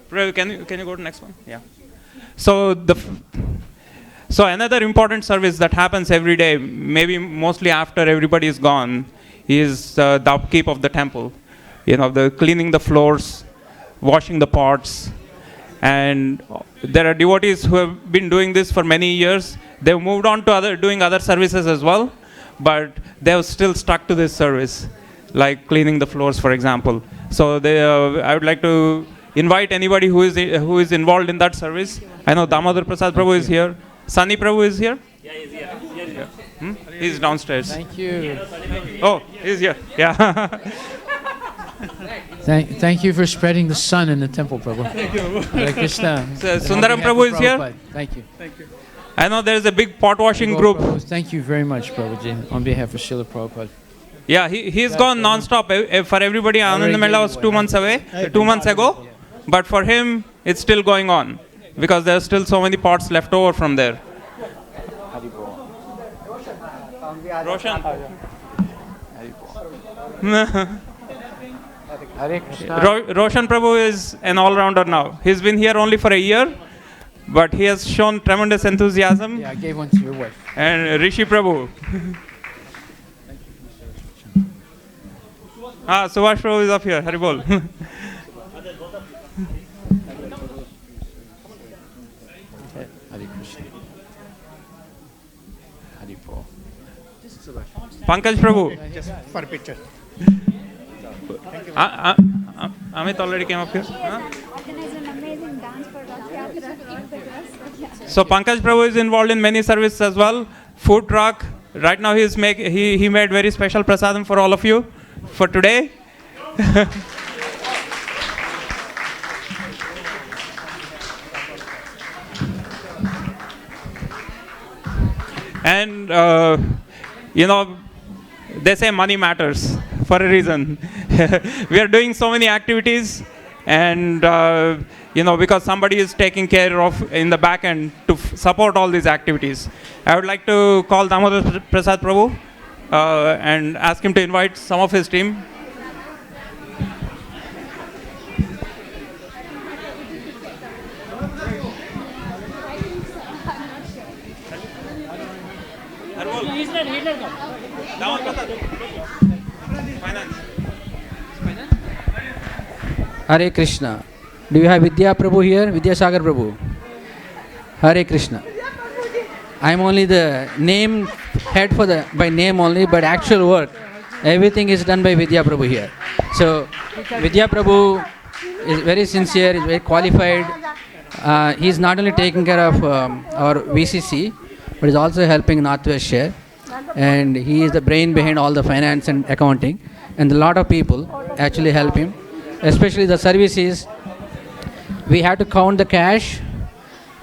you go to the next one? Yeah. So another important service that happens every day, maybe mostly after everybody is gone, is the upkeep of the temple. You know, the cleaning the floors, washing the pots, and there are devotees who have been doing this for many years. They've moved on to doing other services as well, but they have still stuck to this service, like cleaning the floors, for example. So I would like to invite anybody who is involved in that service. I know Damodar Prasad Prabhu is here. Sunny Prabhu is here? Yeah, he's here. He's downstairs. Thank you. Oh, he's here. Yeah. Thank you for spreading the sun in the temple, Prabhu. Thank you. Hare Krishna. Sundaram Prabhu is here. Thank you. I know there is a big pot washing group. Prabhu. Thank you very much, Prabhuji, on behalf of Srila Prabhupada. Yeah, he's gone non-stop. For everybody, Ananda Mela was 2 months ago. But for him, it's still going on because there are still so many pots left over from there. Roshan. Roshan Prabhu is an all-rounder now. He's been here only for a year, but he has shown tremendous enthusiasm. Yeah, I gave one to your wife. And Rishi Prabhu. Subhash Prabhu is up here. Haribol. Pankaj Prabhu. Just for a picture. Amit already came up here. So Pankaj Prabhu is involved in many services as well. Food truck. Right now he made very special prasadam for all of you for today. And you know, they say money matters for a reason. We are doing so many activities, and you know, because somebody is taking care of in the back end to support all these activities. I would like to call Damodar Prasad Prabhu and ask him to invite some of his team. Hare Krishna. Do you have Vidya Prabhu here? Vidya Sagar Prabhu. Hare Krishna. I am only the name head by name only, but actual work everything is done by Vidya Prabhu here. So Vidya Prabhu is very sincere, is very qualified. He is not only taking care of our VCC, but is also helping Northwest Share. And he is the brain behind all the finance and accounting. And a lot of people actually help him, especially the services. We have to count the cash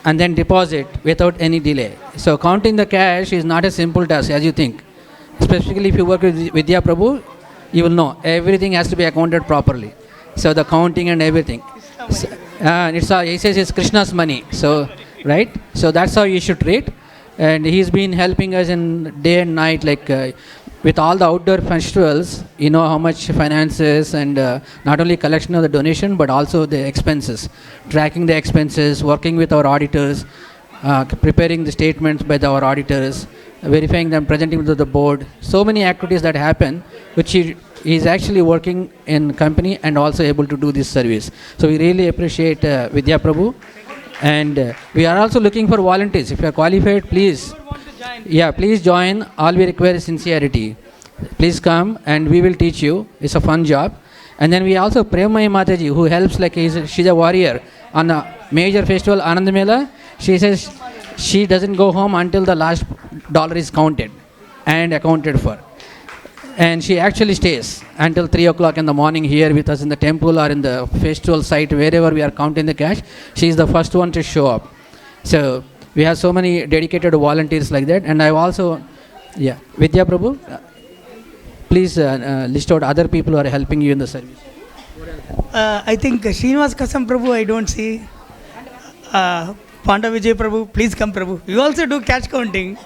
and then deposit without any delay. So counting the cash is not a simple task as you think. Especially if you work with Vidya Prabhu, you will know everything has to be accounted properly. So the counting and everything. So, he says it's Krishna's money. So, right? So that's how you should treat. And he's been helping us in day and night, like with all the outdoor festivals, you know how much finances and not only collection of the donation, but also the expenses, tracking the expenses, working with our auditors, preparing the statements by our auditors, verifying them, presenting to the board. So many activities that happen, which he is actually working in company and also able to do this service. So we really appreciate Vidya Prabhu. And we are also looking for volunteers. If you are qualified, please. Yeah, please join. All we require is sincerity. Please come and we will teach you. It's a fun job. And then we also Premai Mataji, who helps, like she's a warrior on a major festival, Anand Mela. She says she doesn't go home until the last dollar is counted and accounted for. And she actually stays until 3 o'clock in the morning here with us in the temple or in the festival site, wherever we are counting the cash. She is the first one to show up. So we have so many dedicated volunteers like that. And I've also, Vidya Prabhu, please list out other people who are helping you in the service. I think Srinivas Kasam Prabhu, I don't see. Panda Vijay Prabhu, please come Prabhu. You also do cash counting.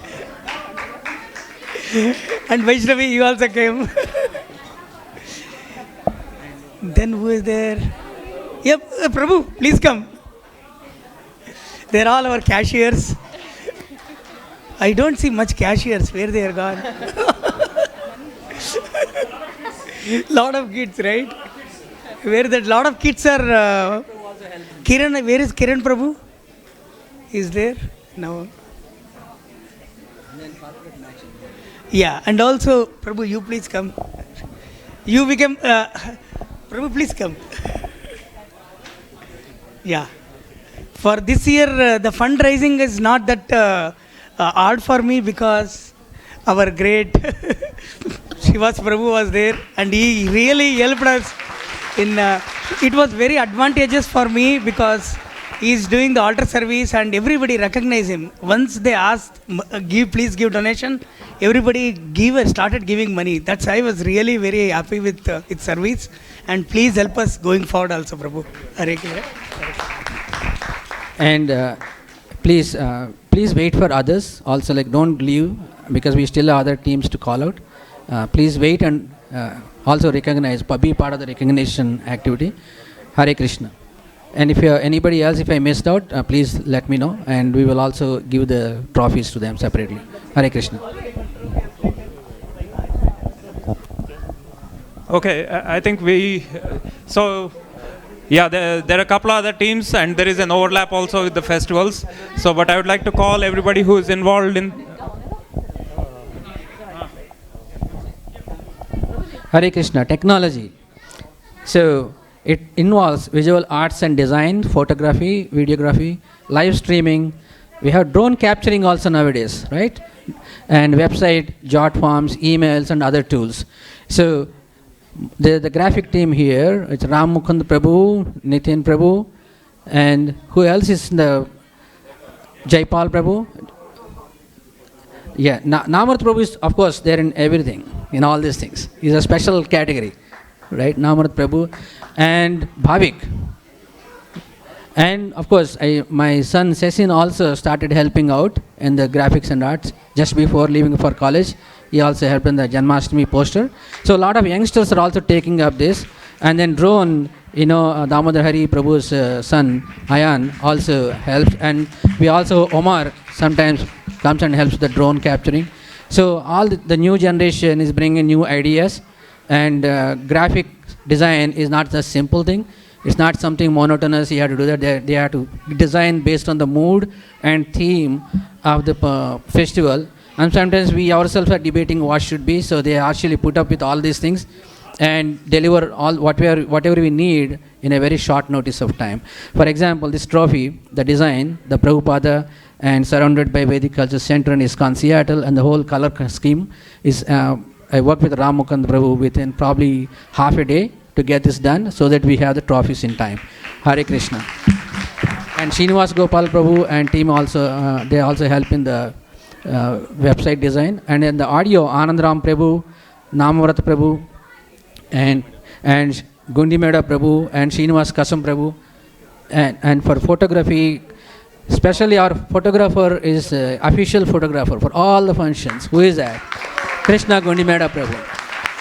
And Vaishnavi, you also came. Then who is there? Yep, Prabhu, please come. They're all our cashiers. I don't see much cashiers. Where they are gone? Lot of kids, right? Where that lot of kids are. Kiran, where is Kiran Prabhu? Is there? No. Yeah, and also, Prabhu, you please come. You become, Prabhu, please come. Yeah. For this year, the fundraising is not that hard for me because our great Shivas Prabhu was there and he really helped us in, it was very advantageous for me because he is doing the altar service and everybody recognize him. Once they asked, please give donation, everybody started giving money. That's why I was really very happy with its service. And please help us going forward also, Prabhu. Hare Krishna. And please wait for others. Also, like don't leave because we still have other teams to call out. Please wait and also recognize, be part of the recognition activity. Hare Krishna. And if anybody else, if I missed out, please let me know, and we will also give the trophies to them separately. Hare Krishna. Okay, I think there are a couple of other teams, and there is an overlap also with the festivals. So, but I would like to call everybody who is involved in. Hare Krishna. Technology. So it involves visual arts and design, photography, videography, live streaming. We have drone capturing also nowadays, right? And website, jot forms, emails, and other tools. So the graphic team here, it's Ram Mukund Prabhu, Nitin Prabhu, and who else is the Jaipal Prabhu? Yeah, Namrat Prabhu is, of course, there in everything, in all these things. He's a special category, right? Namrat Prabhu and Bhavik. And of course, my son Sesin also started helping out in the graphics and arts just before leaving for college. He also helped in the Janmashtami poster. So a lot of youngsters are also taking up this. And then drone, Damodar Hari Prabhu's son, Ayan, also helps. And we also, Omar sometimes comes and helps the drone capturing. So all the new generation is bringing new ideas. And graphic design is not a simple thing. It's not something monotonous. You have to do that. They have to design based on the mood and theme of the festival. And sometimes we ourselves are debating what should be, so they actually put up with all these things and deliver all whatever we need in a very short notice of time. For example, this trophy, the design, the Prabhupada, and surrounded by Vedic Culture Center in ISKCON Seattle, and the whole color scheme is, I worked with Ram Mukund Prabhu within probably half a day to get this done so that we have the trophies in time. Hare Krishna. And Srinivas Gopal Prabhu and team also, they also help in the website design. And in the audio, Anandram Prabhu, Namavrat Prabhu, and Gundimeda Prabhu, and Srinivas Kasam Prabhu. And for photography, especially our photographer is official photographer for all the functions. Who is that? Krishna Gundimeda Prabhu.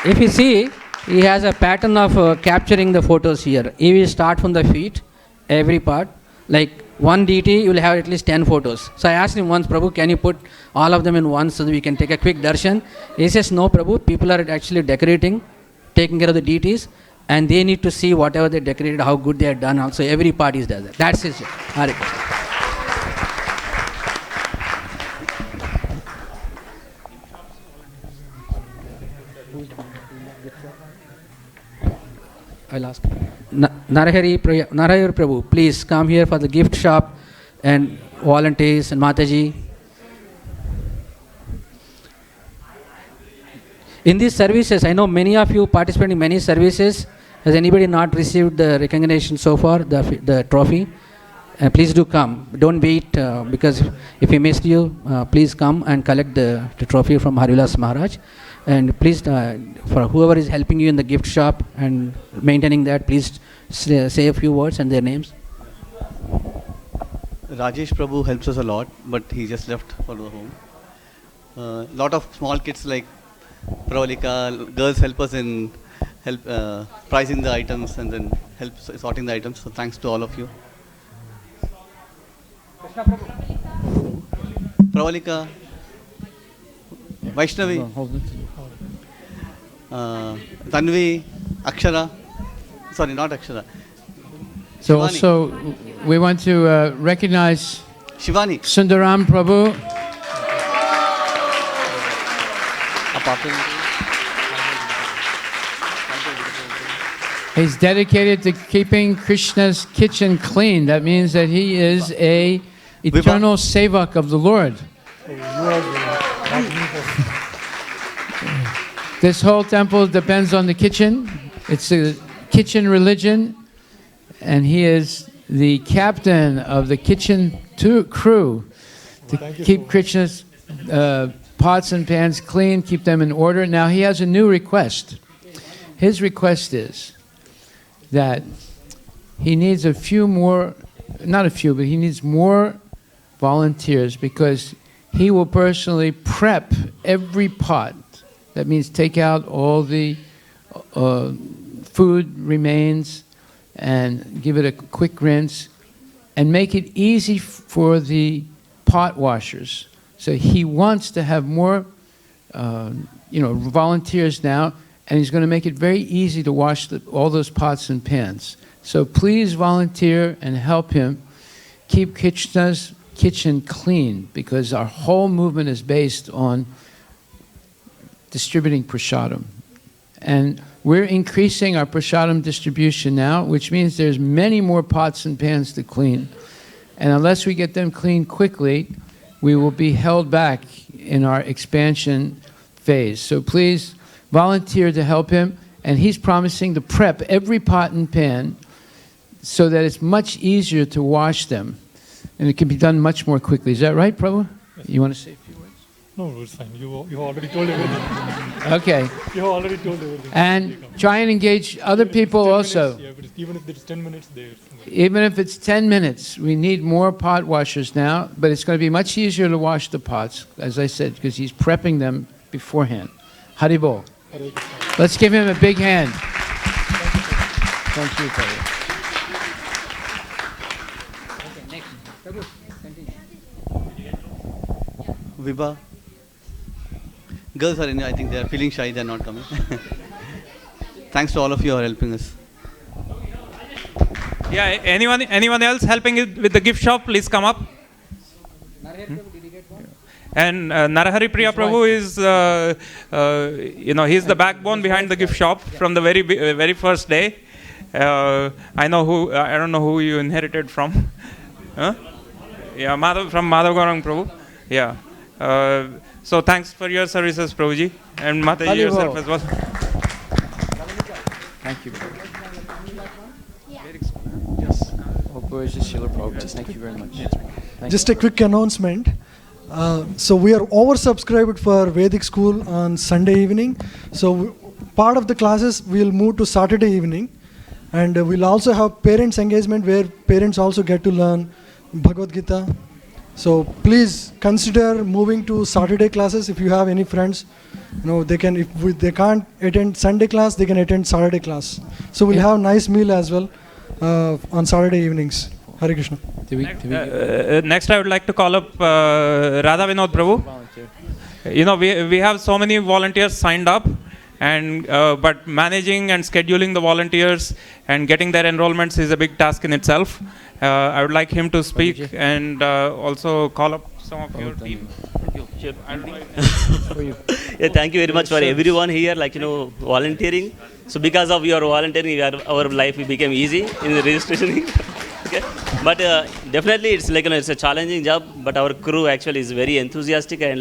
If you see, he has a pattern of capturing the photos here. He will start from the feet, every part. Like one DT, you will have at least 10 photos. So I asked him once, Prabhu, can you put all of them in one so that we can take a quick darshan? He says, no, Prabhu, people are actually decorating, taking care of the DTs, and they need to see whatever they decorated, how good they are done. Also, every part is does that. That's his. Hare Krishna. I'll ask. Narahari Prabhu, please come here for the gift shop and volunteers and Mataji. In these services, I know many of you participate in many services. Has anybody not received the recognition so far, the trophy? Please do come. Don't wait because if we missed you, please come and collect the trophy from Harilas Maharaj. And please, for whoever is helping you in the gift shop and maintaining that, please say a few words and their names. Rajesh Prabhu helps us a lot, but he just left for the home. Lot of small kids like Pravalika, girls help us in pricing the items and then help sorting the items. So thanks to all of you. Pravalika, Vaishnavi, Tanvi, Akshara, sorry, not Akshara. So Shivani. also, we want to recognize Shivani. Sundaram Prabhu. He's dedicated to keeping Krishna's kitchen clean. That means that he is a eternal sevak of the Lord. This whole temple depends on the kitchen. It's a kitchen religion, and he is the captain of the kitchen crew to keep Krishna's pots and pans clean, keep them in order. Now he has a new request. His request is that he needs a few more, not a few, but he needs more volunteers because he will personally prep every pot. That means take out all the food remains and give it a quick rinse and make it easy for the pot washers. So he wants to have more volunteers now, and he's going to make it very easy to wash all those pots and pans. So please volunteer and help him keep Krishna's kitchen clean, because our whole movement is based on distributing prasadam. And we're increasing our prasadam distribution now, which means there's many more pots and pans to clean. And unless we get them cleaned quickly, we will be held back in our expansion phase. So please volunteer to help him. And he's promising to prep every pot and pan so that it's much easier to wash them. And it can be done much more quickly. Is that right, Prabhu? Yes. You want to say a few words? No, it's fine. You already told everything. Okay. You already told everything. And try and engage other people also. Minutes, yeah, but even if it's 10 minutes there. Even if it's 10 minutes, we need more pot washers now, but it's going to be much easier to wash the pots, as I said, because he's prepping them beforehand. Haribol. Let's give him a big hand. Thank you, Prabhu. Vibha. Girls are in, I think they are feeling shy, they are not coming. Thanks to all of you who are helping us. Yeah, anyone else helping with the gift shop, please come up. And Narahari Priya Prabhu is, he's the backbone behind the gift shop from the very first day. I don't know who you inherited from. Huh? Yeah, from Madhav Gaurang Prabhu. Yeah. So thanks for your services, Prabhuji, and Mataji yourself as well. Thank you. Yes. Thank you very much. Just a quick announcement. So we are oversubscribed for Vedic school on Sunday evening. So part of the classes we'll move to Saturday evening, and we'll also have parents engagement where parents also get to learn Bhagavad Gita. So please consider moving to Saturday classes. If you have any friends, they can. If they can't attend Sunday class, they can attend Saturday class. So we'll have a nice meal as well on Saturday evenings. Hare Krishna. Next, I would like to call up Radha Vinod Prabhu. We have so many volunteers signed up, and but managing and scheduling the volunteers and getting their enrollments is a big task in itself. I would like him to speak and also call up some of your team. Sure. Thank you very much for everyone here, volunteering. So because of your volunteering, our life became easy in the registration. Okay. But definitely it's it's a challenging job, but our crew actually is very enthusiastic and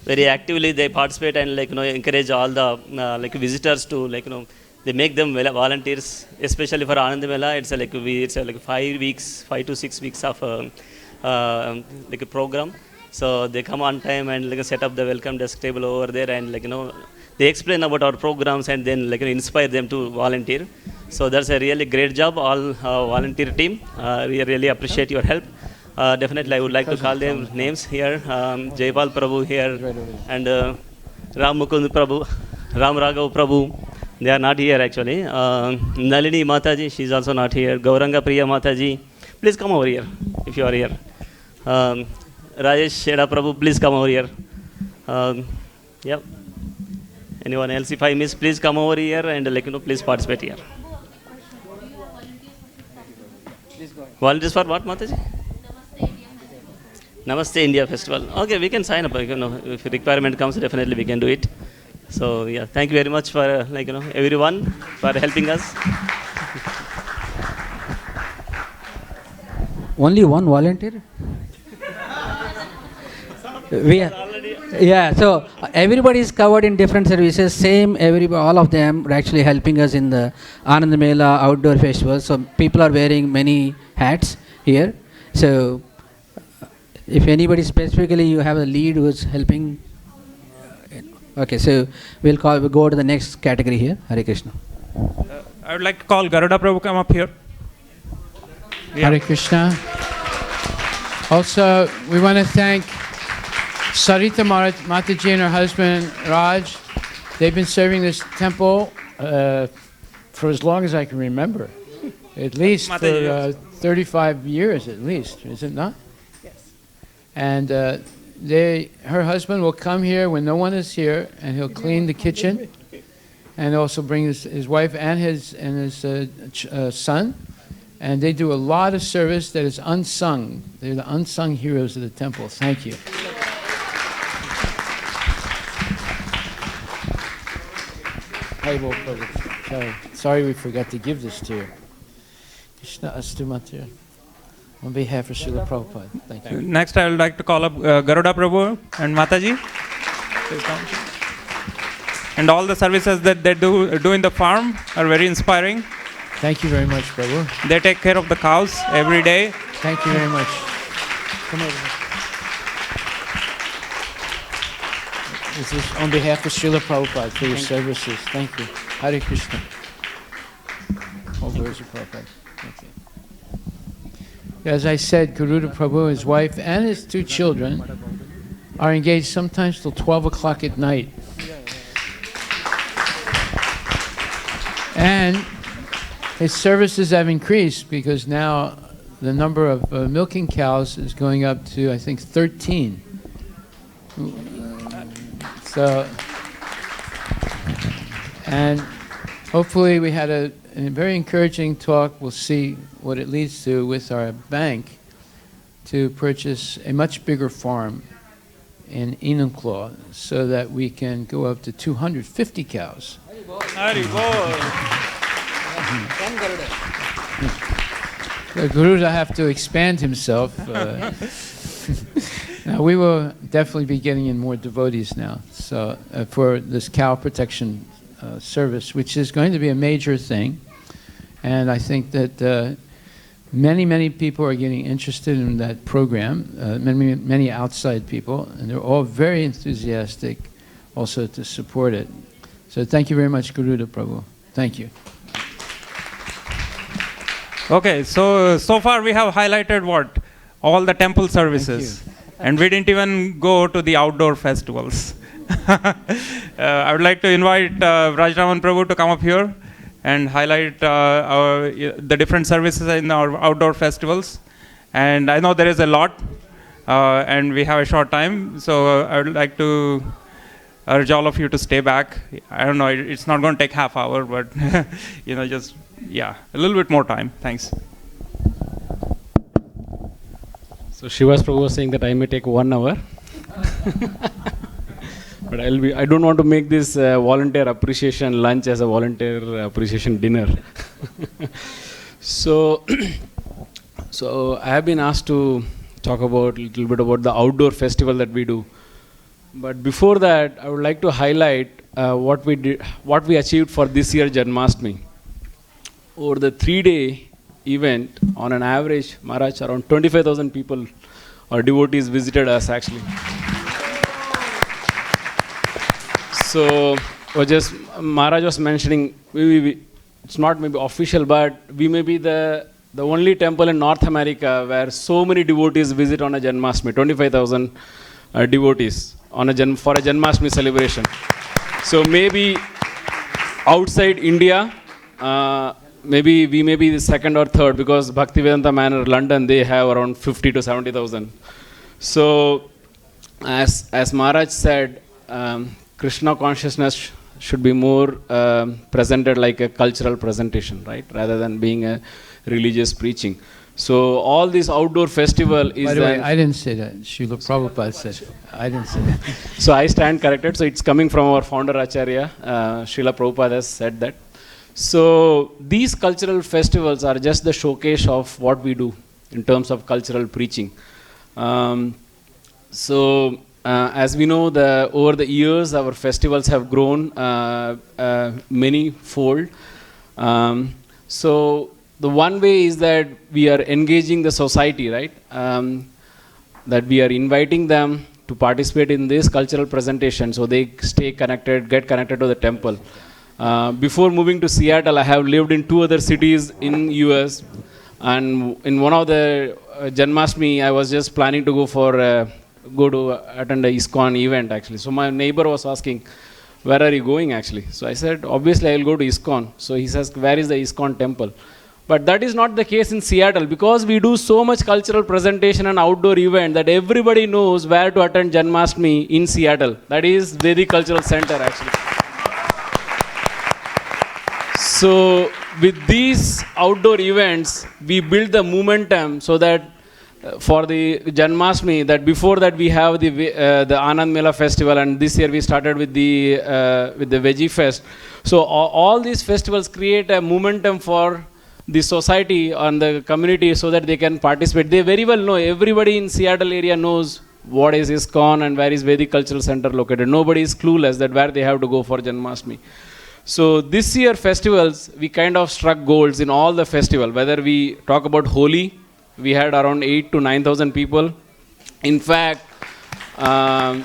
very actively they participate and encourage all the visitors to they make them volunteers, especially for Anand Mela. It's it's 5 to 6 weeks of a program. So they come on time and set up the welcome desk table over there and they explain about our programs and then inspire them to volunteer. So that's a really great job, all volunteer team. We really appreciate your help. Definitely I would like to call them names here. Jaipal Prabhu here and Ram Mukund Prabhu, Ram Raghav Prabhu. They are not here actually. Nalini Mataji, she is also not here. Gauranga Priya Mataji, please come over here if you are here. Rajesh Sheda Prabhu, please come over here. Yep. Anyone else, if I miss, please come over here and please participate here. Volunteers for what, Mataji? Namaste India Festival. Okay, we can sign up. If requirement comes, definitely we can do it. So yeah, thank you very much for everyone for helping us. Only one volunteer? So everybody is covered in different services. All of them are actually helping us in the Anand Mela outdoor festival. So people are wearing many hats here. So if anybody specifically you have a lead who is helping. Okay, so we'll go to the next category here. Hare Krishna. I would like to call Garuda Prabhu come up here. Yeah. Hare Krishna. Also, we want to thank Sarita Mataji and her husband Raj. They've been serving this temple for as long as I can remember. At least for 35 years at least, is it not? Yes. And her husband will come here when no one is here, and he'll clean the kitchen, and also bring his wife and his son, and they do a lot of service that is unsung. They're the unsung heroes of the temple. Thank you. Sorry we forgot to give this to you. Krishna Astu Matya. On behalf of Srila Prabhupada. Thank you. Next, I would like to call up Garuda Prabhu and Mataji. And all the services that they do in the farm are very inspiring. Thank you very much, Prabhu. They take care of the cows every day. Thank you very much. Come over. This is on behalf of Srila Prabhupada for your services. Thank you. Hare Krishna. All glories of Prabhupada. Thank you. As I said, Garuda Prabhu, his wife, and his 2 children are engaged sometimes till 12 o'clock at night. And his services have increased because now the number of milking cows is going up to, I think, 13. So, and hopefully we had a very encouraging talk. We'll see what it leads to with our bank to purchase a much bigger farm in Enumclaw so that we can go up to 250 cows. The Garuda have to expand himself. Now we will definitely be getting in more devotees now. So for this cow protection service, which is going to be a major thing, and I think that many people are getting interested in that program. Many outside people, and they're all very enthusiastic, also to support it. So thank you very much, Garuda Prabhu. Thank you. Okay, so far we have highlighted what? All the temple services. And we didn't even go to the outdoor festivals. I would like to invite Rajraman Prabhu to come up here and highlight the different services in our outdoor festivals. And I know there is a lot, and we have a short time, so I would like to urge all of you to stay back. I don't know, it's not going to take half hour, but just a little bit more time. Thanks. So Shivas Prabhu was saying that I may take 1 hour. But I don't want to make this volunteer appreciation lunch as a volunteer appreciation dinner. So I have been asked to talk about a little bit about the outdoor festival that we do. But before that, I would like to highlight what we achieved for this year Janmashtami. Over the 3-day event, on an average, Maharaj, around 25,000 people or devotees visited us actually. So, Maharaj was mentioning, it's not maybe official, but we may be the only temple in North America where so many devotees visit on a Janmashtami, 25,000 devotees for a Janmashtami celebration. So maybe outside India, maybe we may be the second or third, because Bhaktivedanta Manor, London, they have around 50 to 70,000. So, as Maharaj said, Krishna consciousness should be more presented like a cultural presentation, right, rather than being a religious preaching. So all this outdoor festival is. By the way, I didn't say that. Srila Prabhupada said it. I didn't say that. So I stand corrected. So it's coming from our founder Acharya. Srila Prabhupada has said that. So these cultural festivals are just the showcase of what we do in terms of cultural preaching. As we know, over the years, our festivals have grown many-fold. So the one way is that we are engaging the society, right? That we are inviting them to participate in this cultural presentation so they stay connected, get connected to the temple. Before moving to Seattle, I have lived in 2 other cities in US, and in one of the Janmashtami, I was just planning to go to attend a ISKCON event actually. So my neighbor was asking, where are you going actually? So I said, obviously I will go to ISKCON. So he says, where is the ISKCON temple? But that is not the case in Seattle, because we do so much cultural presentation and outdoor event that everybody knows where to attend Janmashtami in Seattle. That is Vedic Cultural Center actually. So with these outdoor events, we build the momentum so that for the Janmashtami, that before that we have the Anand Mela festival, and this year we started with the Veggie Fest. So all these festivals create a momentum for the society and the community so that they can participate. They very well know, everybody in Seattle area knows what is ISKCON and where is Vedic Cultural Center located. Nobody is clueless that where they have to go for Janmashtami. So this year festivals, we kind of struck goals in all the festival. Whether we talk about Holi, we had around 8,000 to 9,000 people. In fact, the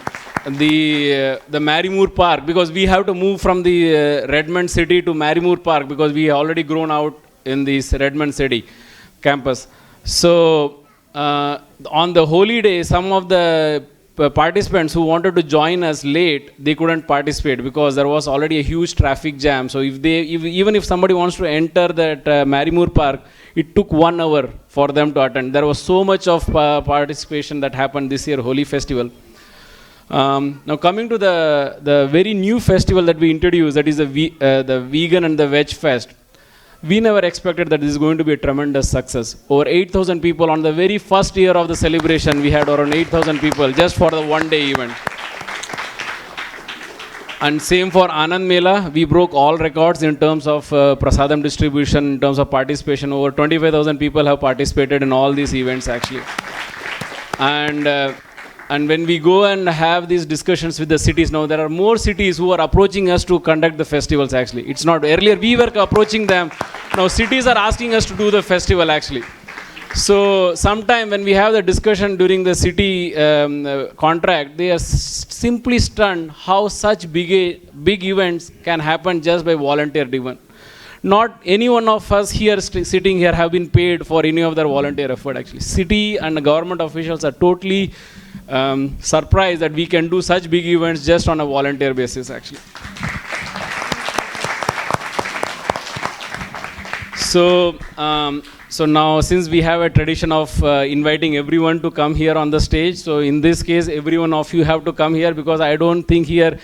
Marimoor Park, because we have to move from the Redmond city to Marimoor Park because we already grown out in this Redmond city campus. So on the holy day, some of the participants who wanted to join us late, they couldn't participate because there was already a huge traffic jam. So even if somebody wants to enter that Marimoor Park, it took 1 hour for them to attend. There was so much of participation that happened this year, Holi festival. Now coming to the very new festival that we introduced, that is the Vegan and the Veg Fest. we never expected that this is going to be a tremendous success. Over 8,000 people on the very first year of the celebration. We had around 8,000 people just for the one-day event. And same for Anand Mela, we broke all records in terms of prasadam distribution, in terms of participation. Over 25,000 people have participated in all these events actually. And when we go and have these discussions with the cities now, there are more cities who are approaching us to conduct the festivals actually. It's not, earlier we were approaching them, now cities are asking us to do the festival actually. So sometime when we have the discussion during the city contract, they are simply stunned how such big events can happen just by volunteer driven. Not any one of us here sitting here have been paid for any of their volunteer effort actually. City and the government officials are totally surprised that we can do such big events just on a volunteer basis actually. So now since we have a tradition of inviting everyone to come here on the stage, so in this case every one of you have to come here, because I don't think here,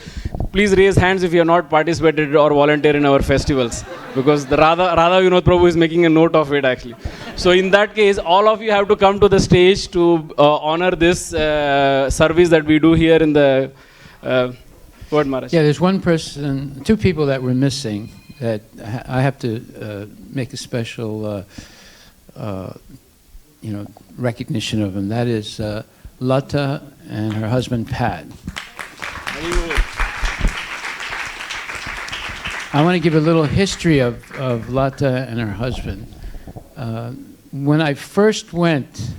please raise hands if you have not participated or volunteered in our festivals, because the Radha Vinod Prabhu is making a note of it actually. So in that case, all of you have to come to the stage to honor this service that we do here in the Word Maharaj. Yeah, there's one person, two people that we're missing that I have to make a special recognition of them. That is Lata and her husband Pat. I want to give a little history of Lata and her husband. When I first went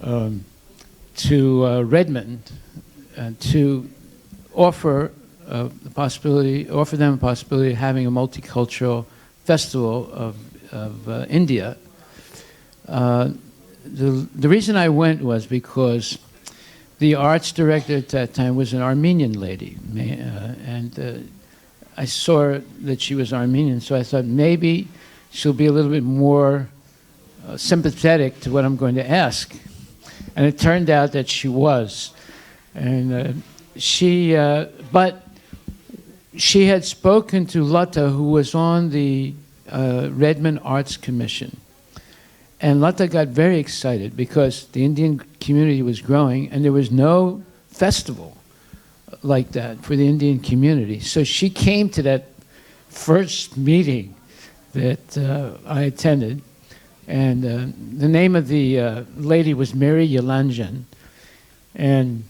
to Redmond to offer them a possibility of having a multicultural festival of India, the reason I went was because the arts director at that time was an Armenian lady, and I saw that she was Armenian, so I thought maybe she'll be a little bit more sympathetic to what I'm going to ask. And it turned out that she was. And but she had spoken to Lata, who was on the Redmond Arts Commission. And Lata got very excited because the Indian community was growing and there was no festival like that for the Indian community. So she came to that first meeting that I attended, and the name of the lady was Mary Yalanjan, and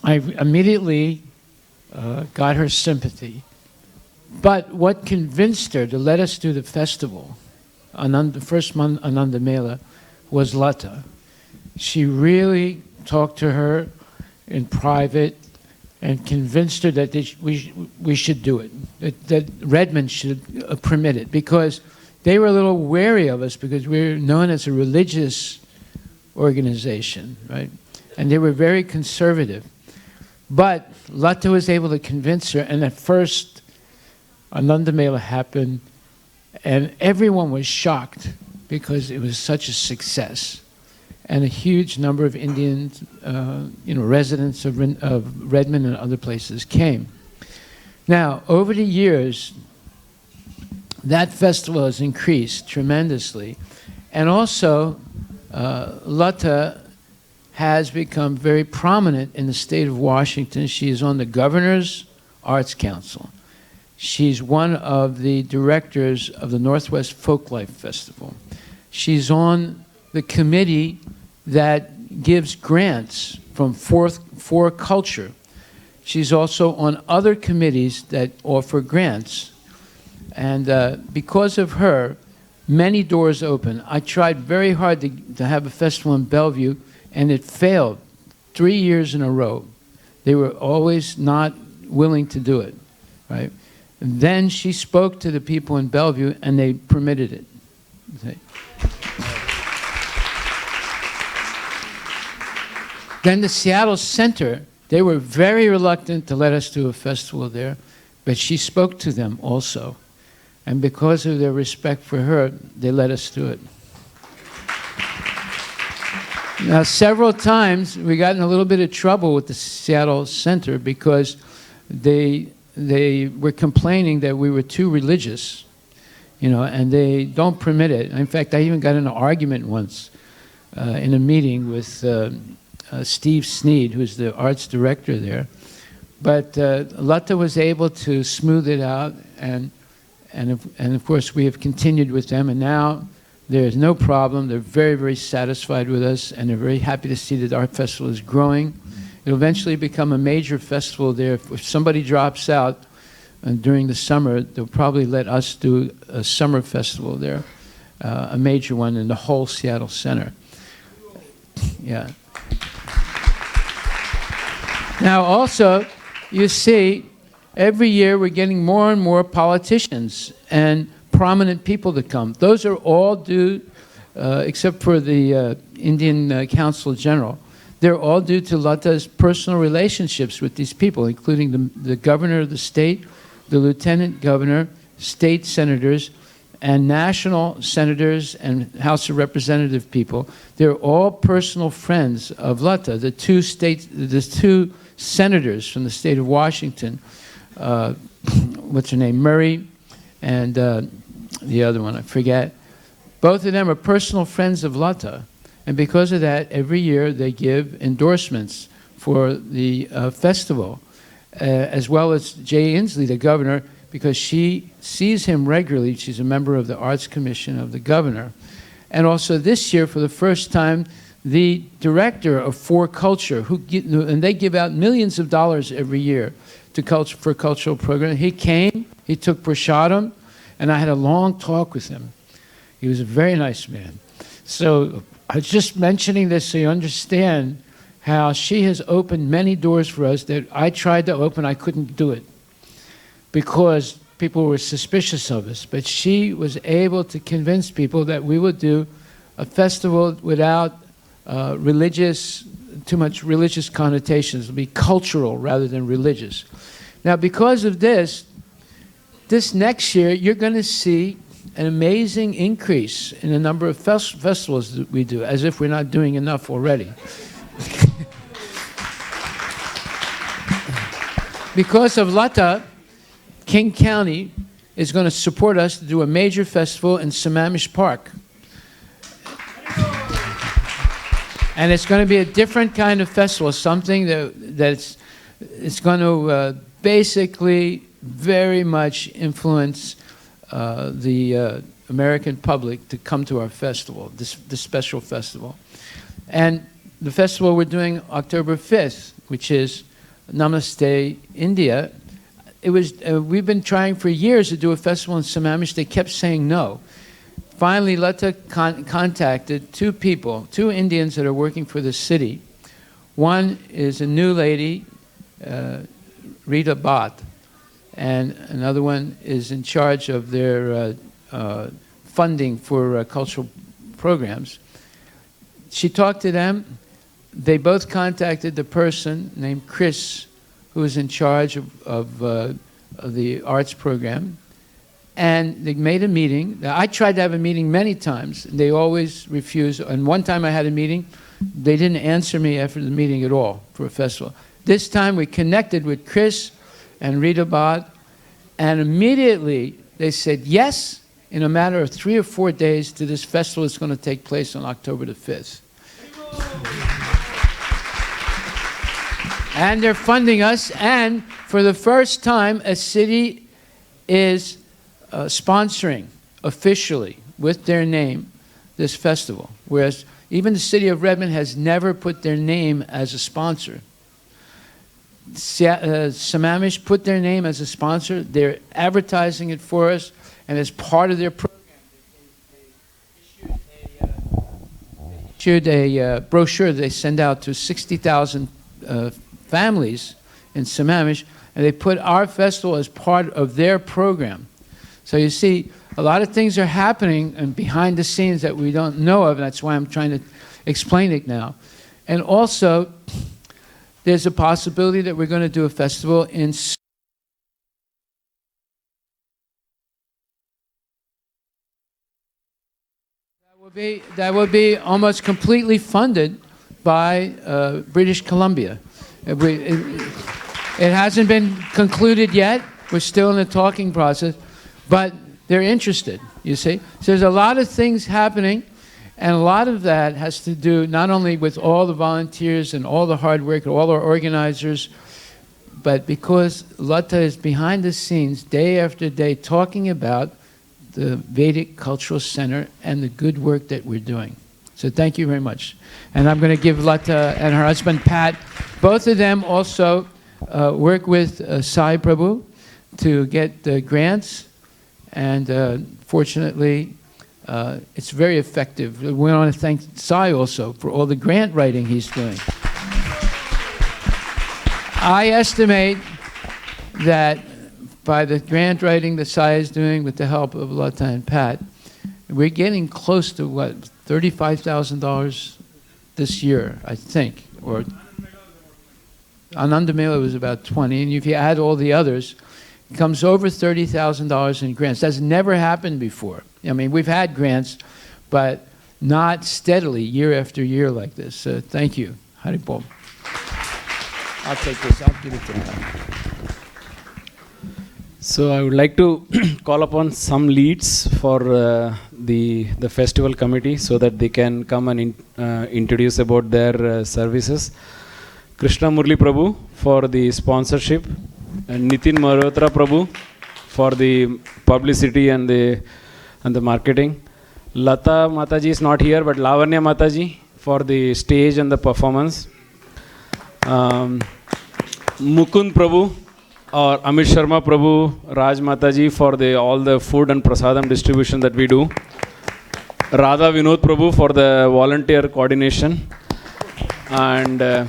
I immediately got her sympathy. But what convinced her to let us do the festival, the first month Ananda Mela, was Lata. She really talked to her in private and convinced her that we should do it, that Redmond should permit it, because they were a little wary of us because we were known as a religious organization, right? And they were very conservative. But Lata was able to convince her, and at first Ananda Mela happened, and everyone was shocked because it was such a success. And a huge number of Indians, residents of Redmond and other places came. Now, over the years, that festival has increased tremendously. And also, Lata has become very prominent in the state of Washington. She is on the Governor's Arts Council. She's one of the directors of the Northwest Folklife Festival. She's on the committee that gives grants from For Culture. She's also on other committees that offer grants. And because of her, many doors open. I tried very hard to have a festival in Bellevue, and it failed 3 years in a row. They were always not willing to do it, right? And then she spoke to the people in Bellevue, and they permitted it. Okay. Then the Seattle Center, they were very reluctant to let us do a festival there, but she spoke to them also. And because of their respect for her, they let us do it. Now, several times we got in a little bit of trouble with the Seattle Center because they were complaining that we were too religious. you know, and they don't permit it. In fact, I even got in an argument once in a meeting with Steve Sneed, who's the arts director there. But Lata was able to smooth it out, and of course we have continued with them, and now there's no problem. They're very, very satisfied with us, and they're very happy to see that our festival is growing. It'll eventually become a major festival there. If somebody drops out during the summer, they'll probably let us do a summer festival there, a major one in the whole Seattle Center. Yeah. Now also, you see, every year we're getting more and more politicians and prominent people to come. Those are all due, except for the Indian Council General, they're all due to Lata's personal relationships with these people, including the governor of the state, the lieutenant governor, state senators, and national senators and House of Representative people. They're all personal friends of Lata. The two senators from the state of Washington, what's her name, Murray, and the other one, I forget. Both of them are personal friends of Lata. And because of that, every year they give endorsements for the festival, as well as Jay Inslee, the governor, because she sees him regularly. She's a member of the Arts Commission of the governor. And also this year, for the first time, the director of For Culture, and they give out millions of dollars every year for cultural programs. He came, he took prasadam, and I had a long talk with him. He was a very nice man. So I was just mentioning this so you understand how she has opened many doors for us that I tried to open, I couldn't do it because people were suspicious of us. But she was able to convince people that we would do a festival without too much religious connotations. It'll be cultural rather than religious. Now, because of this next year, you're going to see an amazing increase in the number of festivals that we do, as if we're not doing enough already. Because of Lata, King County is going to support us to do a major festival in Sammamish Park. And it's going to be a different kind of festival, something that's going to basically very much influence the American public to come to our festival, this special festival. And the festival we're doing October 5th, which is Namaste India. It was we've been trying for years to do a festival in Sammamish. They kept saying no. Finally, Lata contacted two Indians that are working for the city. One is a new lady, Rita Bhatt, and another one is in charge of their funding for cultural programs. She talked to them. They both contacted the person named Chris, who is in charge of the arts program, and they made a meeting. Now, I tried to have a meeting many times, and they always refused. And one time I had a meeting, they didn't answer me after the meeting at all for a festival. This time we connected with Chris and Rita Bhatt, and immediately they said yes in a matter of 3 or 4 days to this festival that's going to take place on October the 5th. And they're funding us, and for the first time, a city is sponsoring officially with their name this festival, whereas even the city of Redmond has never put their name as a sponsor. Sammamish put their name as a sponsor. They're advertising it for us, and as part of their program, they issued a brochure they send out to 60,000 families in Sammamish, and they put our festival as part of their program. So you see, a lot of things are happening and behind the scenes that we don't know of, and that's why I'm trying to explain it now. And also, there's a possibility that we're going to do a festival in that will be almost completely funded by British Columbia. It hasn't been concluded yet. We're still in the talking process, but they're interested, you see. So there's a lot of things happening, and a lot of that has to do not only with all the volunteers and all the hard work, all our organizers, but because Lata is behind the scenes day after day talking about the Vedic Cultural Center and the good work that we're doing. So thank you very much. And I'm going to give Lata and her husband Pat, both of them also work with Sai Prabhu to get grants, and fortunately it's very effective. We want to thank Sai also for all the grant writing he's doing. I estimate that by the grant writing that Sai is doing with the help of Lata and Pat, we're getting close to what, $35,000 this year, I think. Or Ananda Mela was about 20, and if you add all the others, it comes over $30,000 in grants. That's never happened before. I mean, we've had grants, but not steadily year after year like this. So thank you. Haribol. I'll take this. I'll give it to him. So I would like to call upon some leads for the festival committee so that they can come and introduce about their services. Krishna Murli Prabhu for the sponsorship, and Nitin Malhotra Prabhu for the publicity and the marketing. Lata Mataji is not here, but Lavanya Mataji for the stage and the performance. Mukund Prabhu or Amit Sharma Prabhu, Raj Mataji for all the food and prasadam distribution that we do. Radha Vinod Prabhu for the volunteer coordination. And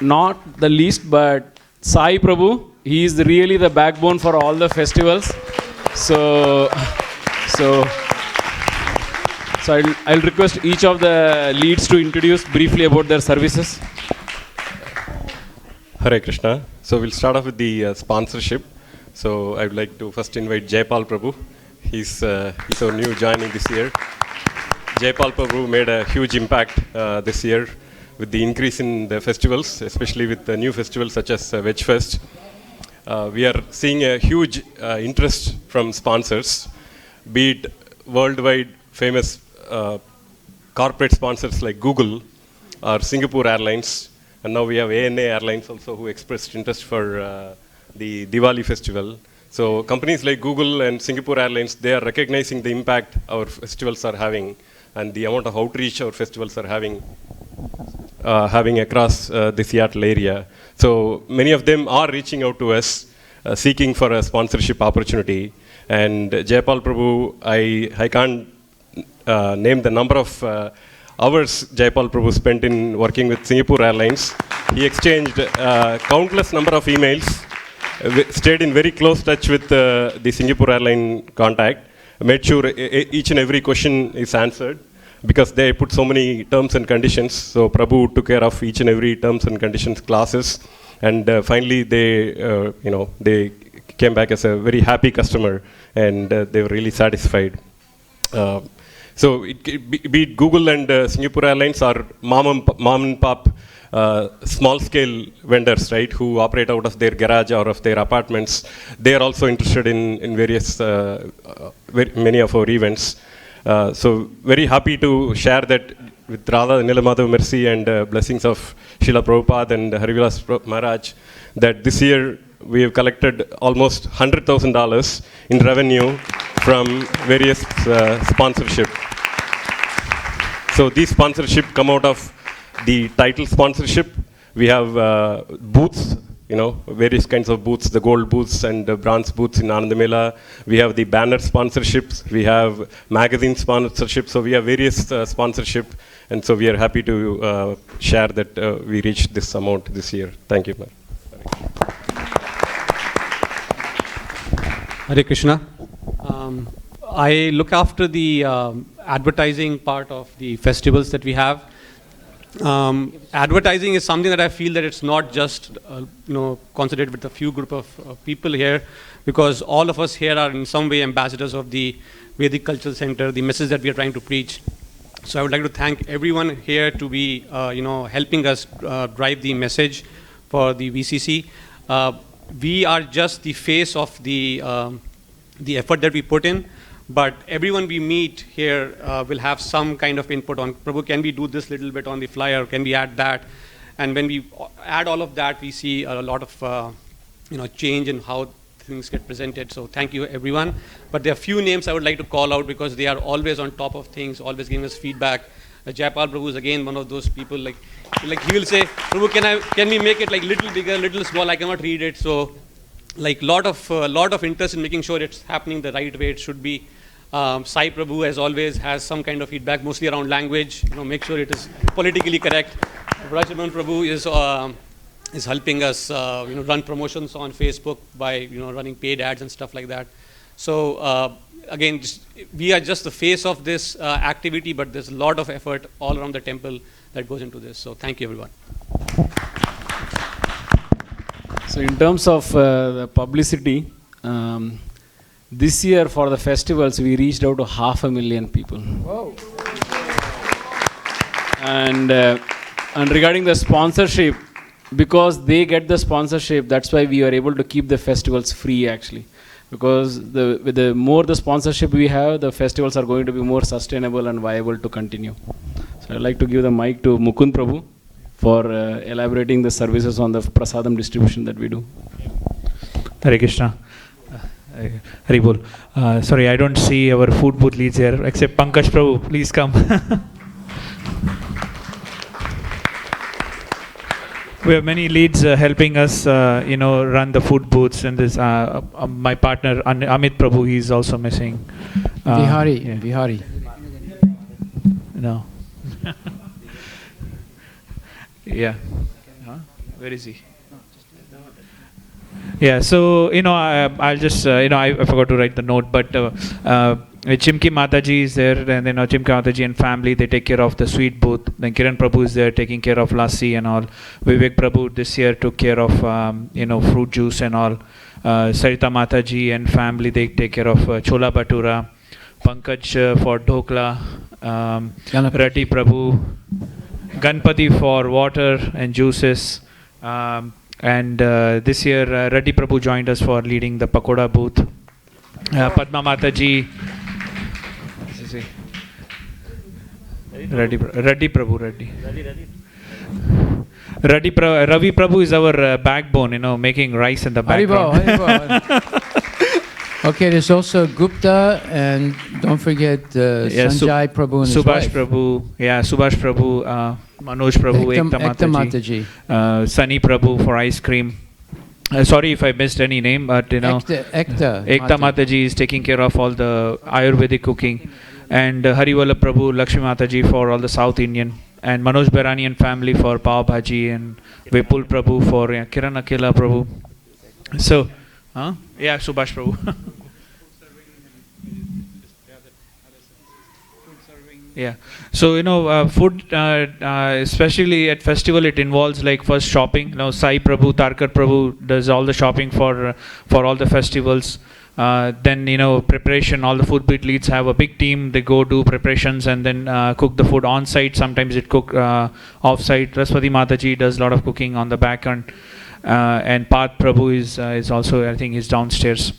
not the least, but Sai Prabhu, he is really the backbone for all the festivals. So I'll request each of the leads to introduce briefly about their services. Hare Krishna. So we'll start off with the sponsorship. So I would like to first invite Jaipal Prabhu. He's our new joining this year. Jaipal Prabhu made a huge impact this year with the increase in the festivals, especially with the new festivals such as Veg Fest. We are seeing a huge interest from sponsors, be it worldwide famous corporate sponsors like Google or Singapore Airlines. And now we have ANA Airlines also who expressed interest for the Diwali festival. So companies like Google and Singapore Airlines, they are recognizing the impact our festivals are having and the amount of outreach our festivals are having across the Seattle area. So many of them are reaching out to us, seeking for a sponsorship opportunity. And Jaipal Prabhu, I can't name the number of hours Jaipal Prabhu spent in working with Singapore Airlines. He exchanged countless number of emails, stayed in very close touch with the Singapore Airline contact, made sure each and every question is answered because they put so many terms and conditions. So Prabhu took care of each and every terms and conditions clauses, and finally they came back as a very happy customer, and they were really satisfied. So be it Google and Singapore Airlines or mom and pop small scale vendors, right, who operate out of their garage or of their apartments, they are also interested in various, many of our events. So very happy to share that with Radha Nilamadhav Mercy and blessings of Srila Prabhupada and Harivilas Maharaj, that this year we have collected almost $100,000 in revenue from various sponsorship. So these sponsorship come out of the title sponsorship. We have booths, various kinds of booths, the gold booths and the bronze booths in Ananda Mela. We have the banner sponsorships. We have magazine sponsorships. So we have various sponsorship. And so we are happy to share that we reached this amount this year. Thank you. Hare Krishna. I look after the advertising part of the festivals that we have. Advertising is something that I feel that it's not just concentrated with a few group of people here, because all of us here are in some way ambassadors of the Vedic Cultural Center, the message that we are trying to preach. So I would like to thank everyone here to be helping us drive the message for the VCC. We are just the face of the effort that we put in, but everyone we meet here will have some kind of input on, Prabhu, can we do this little bit on the flyer? Can we add that? And when we add all of that, we see a lot of change in how things get presented. So thank you, everyone. But there are few names I would like to call out because they are always on top of things, always giving us feedback. Jayapal Prabhu is again one of those people, like he will say, Prabhu, can we make it like little bigger, little small? I cannot read it. So like lot of interest in making sure it's happening the right way it should be. Sai Prabhu, as always, has some kind of feedback, mostly around language. Make sure it is politically correct. Rajaman Prabhu is helping us, run promotions on Facebook by running paid ads and stuff like that. So again, we are just the face of this activity, but there's a lot of effort all around the temple that goes into this. So thank you, everyone. So in terms of the publicity, this year for the festivals, we reached out to 500,000 people. Whoa. And regarding the sponsorship, because they get the sponsorship, that's why we are able to keep the festivals free actually. Because with the more the sponsorship we have, the festivals are going to be more sustainable and viable to continue. So I'd like to give the mic to Mukund Prabhu for elaborating the services on the prasadam distribution that we do. Hare Krishna. Hari Bol. Sorry, I don't see our food booth leads here, except Pankaj Prabhu. Please come. We have many leads helping us, run the food booths. And this, my partner Amit Prabhu, he is also missing. Bihari. No. Yeah. Where is he? Yeah, so I'll just I forgot to write the note, but Chimki Mataji is there, and then Chimki Mataji and family, they take care of the sweet booth. Then Kiran Prabhu is there taking care of lassi and all. Vivek Prabhu this year took care of fruit juice and all. Sarita Mataji and family, they take care of chola bhatura. Pankaj for dhokla. Rati Prabhu, Ganpati for water and juices. And this year, Reddy Prabhu joined us for leading the Pakoda booth. Padma Mataji. Ravi Prabhu is our backbone, making rice in the background. Okay, there's also Gupta, and don't forget Sanjay Prabhu and Subhash his wife. Prabhu, Subhash Prabhu, Manoj Prabhu, Ekta Mataji, Sunny Prabhu for ice cream. Sorry if I missed any name, but Ekta Mataji is taking care of all the Ayurvedic cooking, and Hariwala Prabhu, Lakshmi Mataji for all the South Indian, and Manoj Berani and family for Pav Bhaji, and Vipul Prabhu for Kiran Akela Prabhu. So, Subhash Prabhu. Yeah. So, food, especially at festival, it involves like first shopping. Sai Prabhu, Tarkar Prabhu does all the shopping for all the festivals. Then, preparation, all the food bit leads have a big team. They go do preparations and then cook the food on site. Sometimes it cook off site. Raswati Mataji does a lot of cooking on the back end. And Path Prabhu is also, I think, he's downstairs.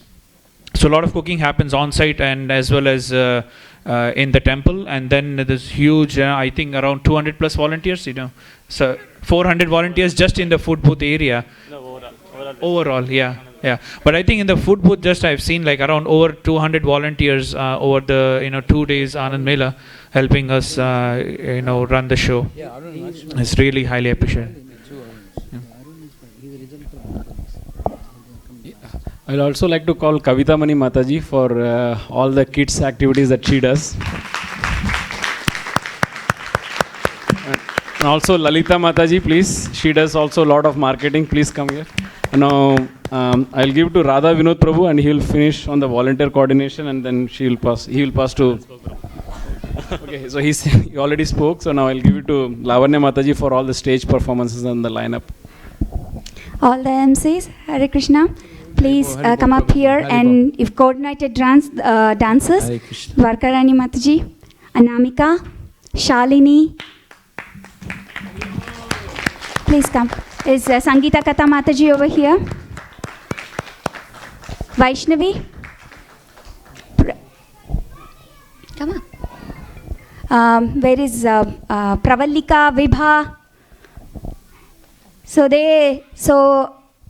So a lot of cooking happens on site and as well as in the temple. And then there's huge, I think around 200 plus volunteers, so 400 volunteers just in the food booth area. No, overall, yeah. But I think in the food booth, just I've seen like around over 200 volunteers over the 2 days Anand Mela helping us run the show. It's really highly appreciated. I'd also like to call Kavita Mani Mataji for all the kids activities that she does. And also Lalita Mataji, please. She does also a lot of marketing. Please come here. Now I'll give to Radha Vinod Prabhu and he will finish on the volunteer coordination and then he will pass to... Okay, so he already spoke. So now I'll give it to Lavanya Mataji for all the stage performances and the lineup. All the MCs, Hare Krishna. Please come up here and if coordinated dances, Varkarani Mataji, Anamika, Shalini. Please come. Is Sangeeta Kata Mataji over here? Where is Pravalika, Vibha? So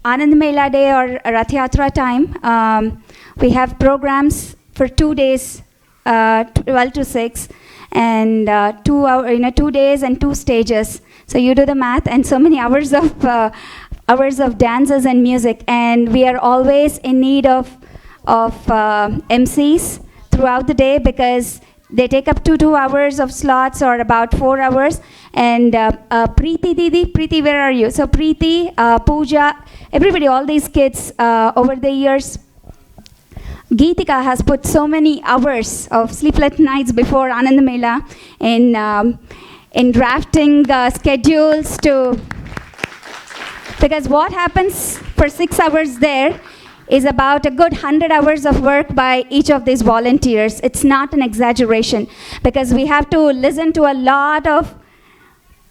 Anand Mela Day or Rath Yatra time, we have programs for 2 days, 12 to 6, and 2 days and 2 stages. So you do the math, and so many hours of dances and music, and we are always in need of MCs throughout the day, because they take up 2 hours of slots, or about 4 hours. And Preeti Didi, Preeti, where are you? So Preeti, Pooja, everybody, all these kids over the years. Geetika has put so many hours of sleepless nights before Anand Mela in drafting schedules to, because what happens for 6 hours there is about a good 100 hours of work by each of these volunteers. It's not an exaggeration, because we have to listen to a lot of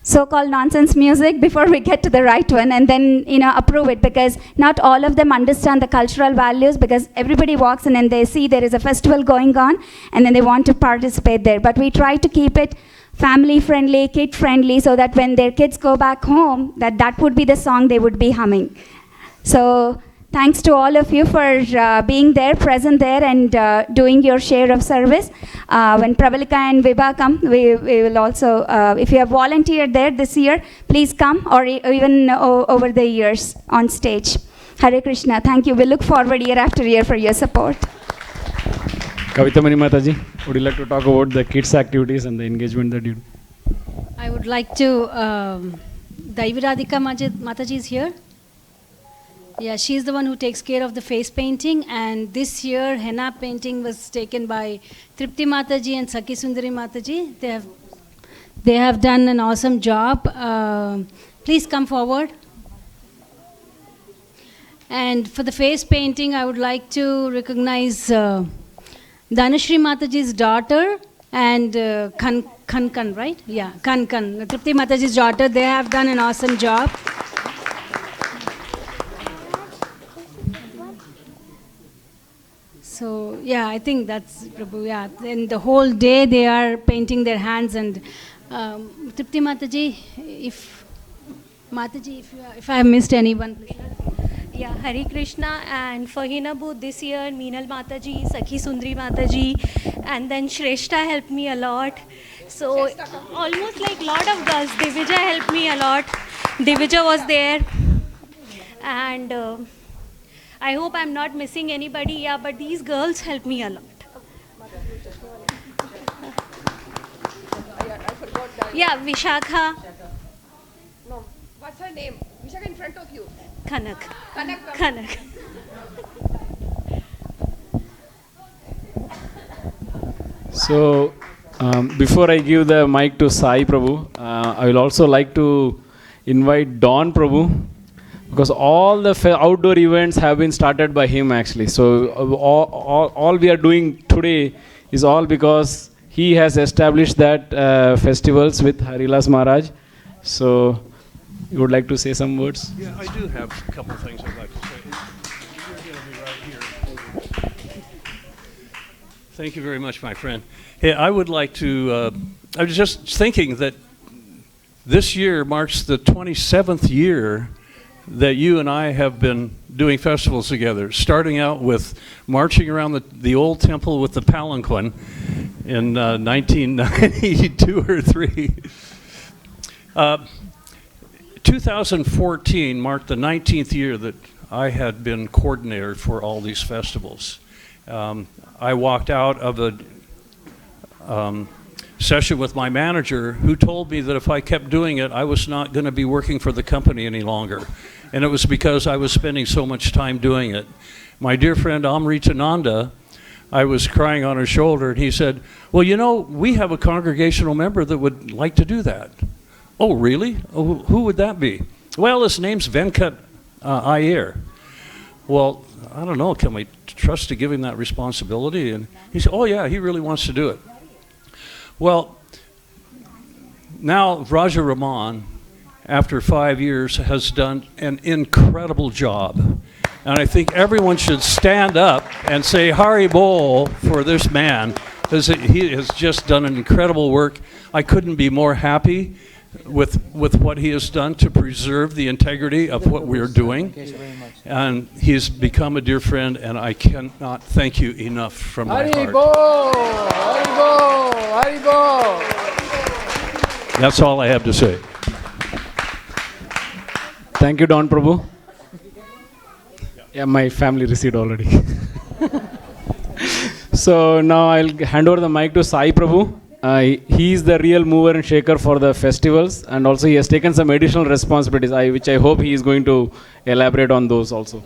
so-called nonsense music before we get to the right one, and then approve it, because not all of them understand the cultural values, because everybody walks in and they see there is a festival going on and then they want to participate there. But we try to keep it family friendly, kid friendly, so that when their kids go back home, that would be the song they would be humming. So thanks to all of you for being there, present there, and doing your share of service. When Pravalika and Vibha come, we will also, if you have volunteered there this year, please come, or even over the years on stage. Hare Krishna. Thank you. We look forward year after year for your support. Kavita Mani Mataji, would you like to talk about the kids' activities and the engagement that you do? I would like to, Daiviradhika Mataji is here. Yeah, she's the one who takes care of the face painting, and this year henna painting was taken by Tripti Mataji and Sakhi Sundari Mataji. They have done an awesome job. Please come forward. And for the face painting, I would like to recognize Dhanashri Mataji's daughter and Kankan, right? Yeah, Kankan, Tripti Mataji's daughter. They have done an awesome job. So yeah, I think that's Prabhu. Yeah, and the whole day they are painting their hands. And Tripti Mataji, if I have missed anyone, please. Yeah, Hare Krishna. And for Hinabu this year, Meenal Mataji, Sakhi Sundari Mataji, and then Shrestha helped me a lot. So almost like lot of girls. Divija helped me a lot. Divija was there, and I hope I'm not missing anybody. Yeah, but these girls helped me a lot. Yeah, Vishakha. No, what's her name? Vishakha in front of you. Kanak. Kanak. So, before I give the mic to Sai Prabhu, I will also like to invite Don Prabhu, because all the outdoor events have been started by him actually. So all we are doing today is all because he has established that festivals with Harilas Maharaj. So you would like to say some words? Yeah, I do have a couple of things I'd like to say. You're going to be right here. Thank you very much, my friend. Hey, I would like to, I was just thinking that this year marks the 27th year that you and I have been doing festivals together, starting out with marching around the old temple with the palanquin in 1992 or 3. 2014 marked the 19th year that I had been coordinator for all these festivals. I walked out of a session with my manager, who told me that if I kept doing it, I was not going to be working for the company any longer. And it was because I was spending so much time doing it. My dear friend Amritananda, I was crying on his shoulder, and he said, well, you know, we have a congregational member that would like to do that. Oh, really? Oh, who would that be? Well, his name's Venkat Iyer. Well, I don't know, can we trust to give him that responsibility? And he said, oh yeah, he really wants to do it. Well, now Raja Raman, after 5 years, has done an incredible job. And I think everyone should stand up and say Hari Bol for this man He has just done an incredible work. I couldn't be more happy with what he has done to preserve the integrity of what we are doing. And he's become a dear friend, and I cannot thank you enough from my heart. That's all I have to say. Thank you, Don Prabhu. Yeah, my family received already. So now I'll hand over the mic to Sai Prabhu. He is the real mover and shaker for the festivals, and also he has taken some additional responsibilities, which I hope he is going to elaborate on those also.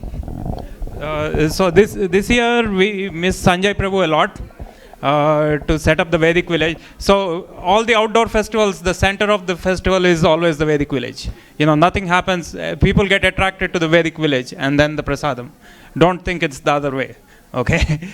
So this year we miss Sanjay Prabhu a lot to set up the Vedic village. So all the outdoor festivals, the center of the festival is always the Vedic village. Nothing happens. People get attracted to the Vedic village and then the prasadam. Don't think it's the other way. Okay.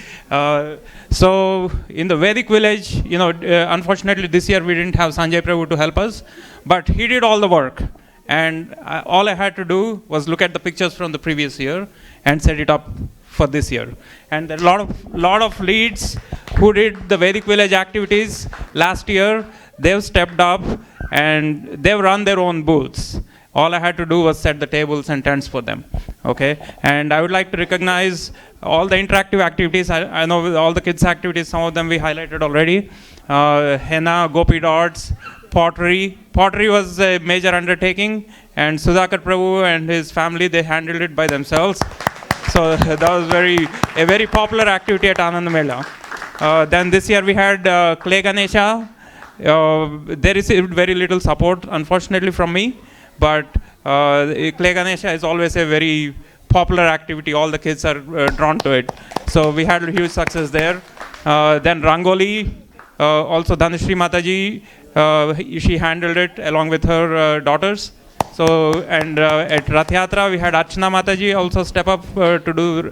So in the Vedic village, unfortunately this year we didn't have Sanjay Prabhu to help us, but he did all the work. And all I had to do was look at the pictures from the previous year and set it up for this year. And there are a lot of leads who did the Vedic village activities last year. They've stepped up and they've run their own booths. All I had to do was set the tables and tents for them. Okay. And I would like to recognize all the interactive activities. I know with all the kids' activities, some of them we highlighted already. Henna, Gopi Dots, pottery. Pottery was a major undertaking, and Sudhakar Prabhu and his family, they handled it by themselves. So that was a very popular activity at Anand Mela. Then this year we had Clay Ganesha. They received very little support, unfortunately, from me. But Clay Ganesha is always a very popular activity. All the kids are drawn to it. So we had a huge success there. Then Rangoli, also Dhanashri Mataji, she handled it along with her daughters. So, and at Rath Yatra, we had Archana Mataji also step up to do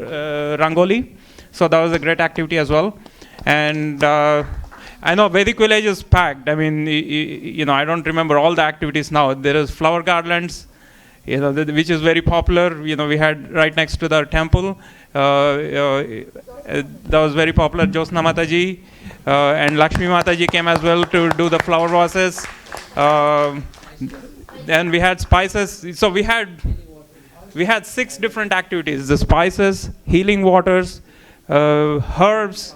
Rangoli. So that was a great activity as well. And I know Vedic village is packed. I mean, I don't remember all the activities now. There is flower garlands, which is very popular. We had right next to the temple. That was very popular. Josna Mataji and Lakshmi Mataji came as well to do the flower vases. Then we had spices. So we had 6 different activities: the spices, healing waters, herbs,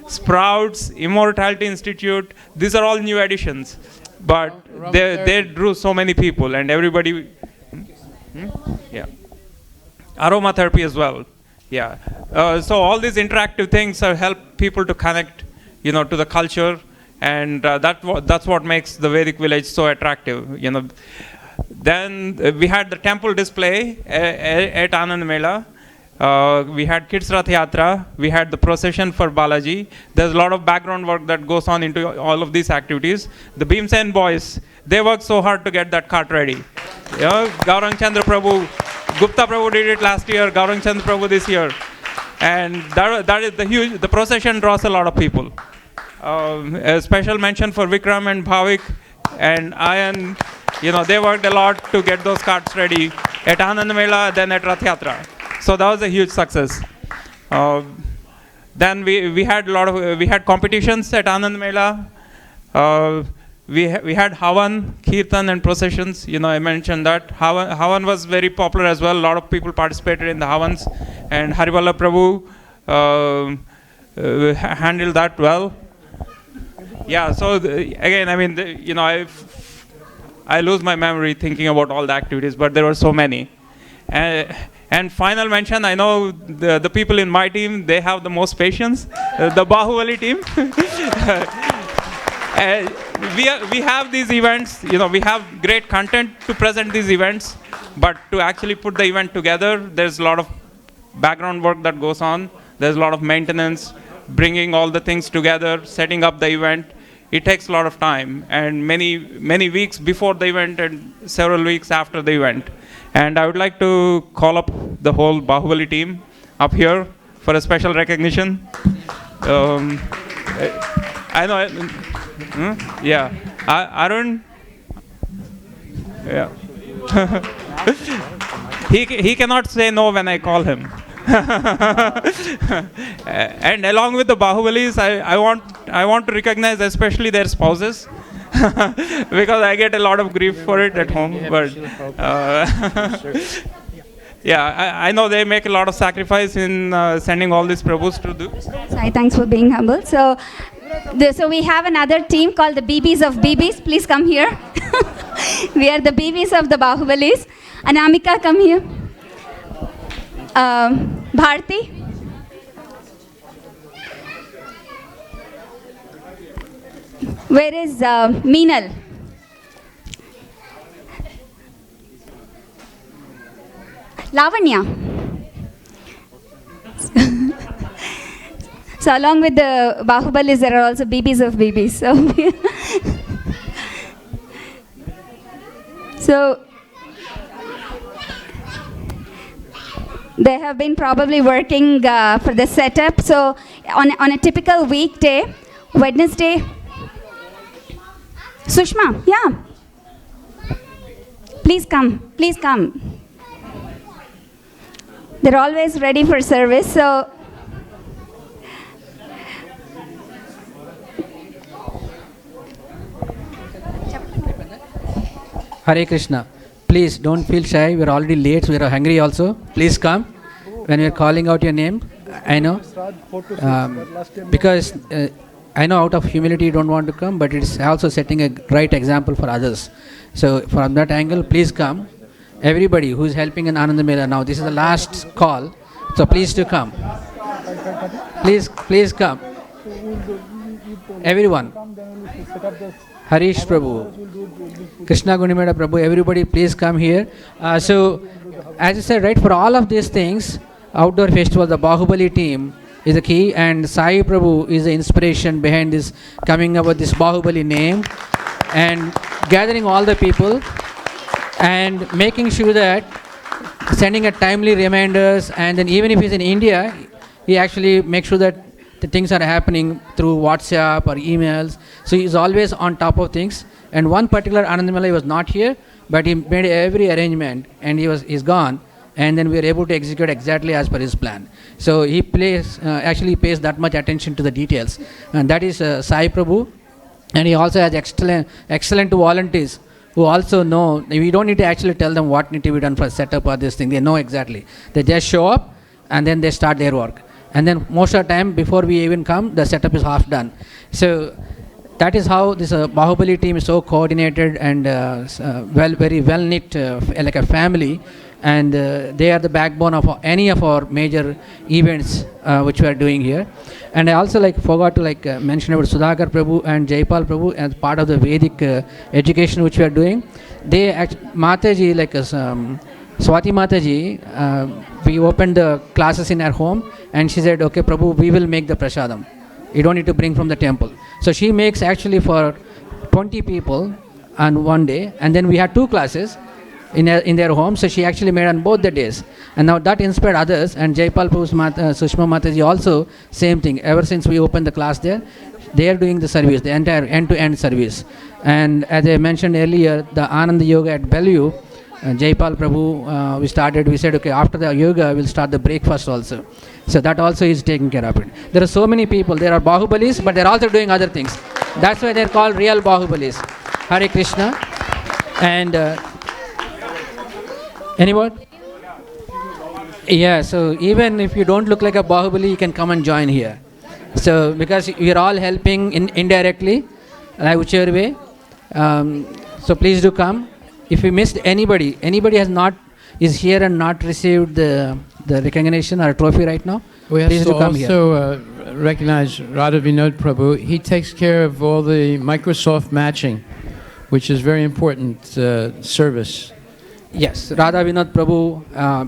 sprouts, Immortality Institute. These are all new additions, but they drew so many people, and everybody. Yeah. Aromatherapy as well. Yeah. So all these interactive things help people to connect, to the culture, and that's what makes the Vedic village so attractive. Then we had the temple display at Anand Mela. We had Kids Rath Yatra. We had the procession for Balaji. There's a lot of background work that goes on into all of these activities. The Bhimsen boys, they worked so hard to get that cart ready. Gaurang Chandra Prabhu, Gupta Prabhu did it last year, Gaurang Chandra Prabhu this year. And that is the procession draws a lot of people. A special mention for Vikram and Bhavik and Ayan. They worked a lot to get those carts ready at Anand Mela, then at Rath Yatra. So that was a huge success. Then we had competitions at Anand Mela. We had Havan, Kirtan and processions. I mentioned that. Havan was very popular as well. A lot of people participated in the Havans. And Harivalla Prabhu handled that well. Yeah, so again, I mean, I lose my memory thinking about all the activities, but there were so many. And final mention, I know the people in my team, they have the most patience. The Bahubali team. We have these events, we have great content to present these events, but to actually put the event together, there's a lot of background work that goes on. There's a lot of maintenance, bringing all the things together, setting up the event. It takes a lot of time, and many weeks before the event and several weeks after the event. And I would like to call up the whole Bahubali team up here for a special recognition. I know. Yeah. Arun. Yeah. he cannot say no when I call him. And along with the Bahubalis, I want I want to recognize especially their spouses because I get a lot of grief for it at home. But yeah, I know they make a lot of sacrifice in sending all these Prabhus to do. Sai, thanks for being humble. So we have another team called the BBs of BBs. Please come here. We are the BBs of the Bahubalis. Anamika, come here. Bharti. Where is Meenal? Lavanya. So along with the Bahubalis, there are also BBs of BBs. So they have been probably working for the setup. So on a typical weekday, Wednesday, Sushma, yeah. Please come, please come. They're always ready for service, so. Hare Krishna. Please don't feel shy. We're already late. We're hungry also. Please come. When we're calling out your name, I know. Because I know out of humility you don't want to come, but it's also setting a right example for others. So from that angle, please come. Everybody who's helping in Ananda Mela now, this is the last call. So please to come. Please come. Everyone. Harish Prabhu, Krishna Gunimeda Prabhu, everybody please come here. So, as I said, right, for all of these things, outdoor festival, the Bahubali team is the key, and Sai Prabhu is the inspiration behind this, coming up with this Bahubali name, and gathering all the people, and making sure that sending a timely reminders, and then even if he's in India, he actually makes sure that the things are happening through WhatsApp or emails. So he's always on top of things. And one particular Anandamala was not here, but he made every arrangement, and he's gone. And then we were able to execute exactly as per his plan. So he actually pays that much attention to the details. And that is Sai Prabhu. And he also has excellent volunteers who also know. We don't need to actually tell them what need to be done for setup or this thing. They know exactly. They just show up and then they start their work. And then most of the time, before we even come, the setup is half done. So that is how this Bahubali team is so coordinated and very well knit, like a family. And they are the backbone of any of our major events which we are doing here. And I also forgot to mention about Sudhakar Prabhu and Jaipal Prabhu as part of the Vedic education which we are doing. They Mataji, Swati Mataji, we opened the classes in her home, and she said, okay, Prabhu, we will make the prasadam. You don't need to bring from the temple. So she makes actually for 20 people on one day, and then we had 2 classes in their home, so she actually made on both the days. And now that inspired others, and Jaipal Prabhu's Sushma Mataji also, same thing. Ever since we opened the class there, they are doing the service, the entire end-to-end service. And as I mentioned earlier, the Ananda Yoga at Bellevue, Jaipal Prabhu, we said, okay, after the yoga, we'll start the breakfast also. So that also is taking care of it. There are so many people. There are Bahubalis, but they're also doing other things. That's why they're called real Bahubalis. Hare Krishna. And anyone? Yeah, so even if you don't look like a Bahubali, you can come and join here. So because we're all helping indirectly, whichever way. So please do come. If we missed anybody is here and not received the recognition or trophy right now, we have please to do come here. also recognize Radha Vinod Prabhu. He takes care of all the Microsoft matching, which is very important service. Yes, Radha Vinod Prabhu,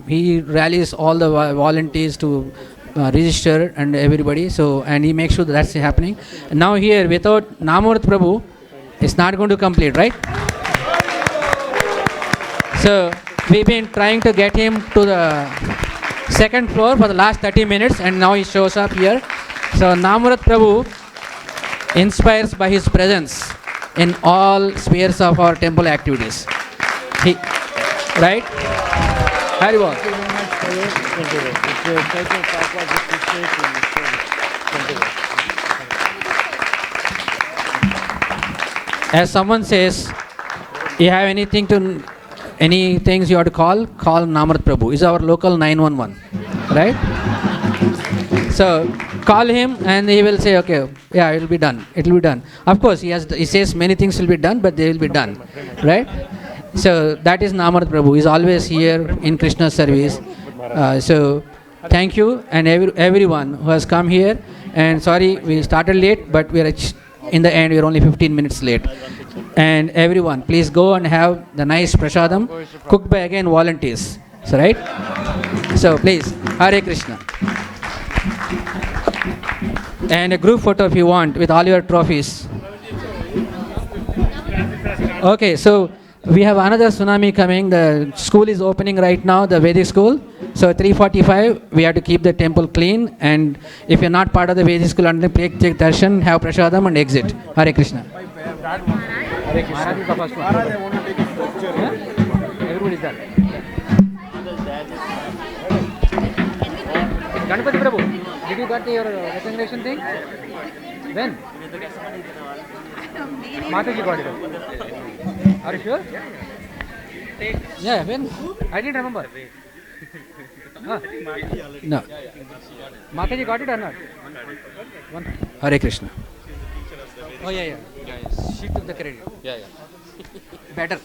he rallies all the volunteers to register and everybody. So, and he makes sure that's happening. And now here, without Namurth Prabhu, it's not going to complete, right? So we've been trying to get him to the second floor for the last 30 minutes, and now he shows up here. So Namurth Prabhu inspires by his presence in all spheres of our temple activities. Right? Very well. as someone says, you have anything any things you have to call Namrat Prabhu. He's our local 911, right? So call him and he will say, okay, yeah, it will be done. It will be done. Of course, he says many things will be done, but they will be done, right? So that is Namrat Prabhu. He's always here in Krishna's service. So thank you and everyone who has come here. And sorry, we started late, but we are in the end, we are only 15 minutes late. And everyone, please go and have the nice prasadam cooked by again volunteers. So right? So please, Hare Krishna. And a group photo if you want with all your trophies. Okay, so we have another tsunami coming. The school is opening right now, the Vedic school. So 3:45, we have to keep the temple clean. And if you're not part of the Vedic school, take darshan, have prasadam and exit. Hare Krishna. Hare Krishna. Maharaj is the first one. Maharaj, I want to take a picture. Yeah? Everybody is done. Ganpati Prabhu, did you got your recognition thing? When? Mataji got it. Are you sure? Yeah, when? I didn't remember. Huh? No. Mataji got it or not? Hare Krishna. Oh, yeah. She took the credit. Yeah. Better.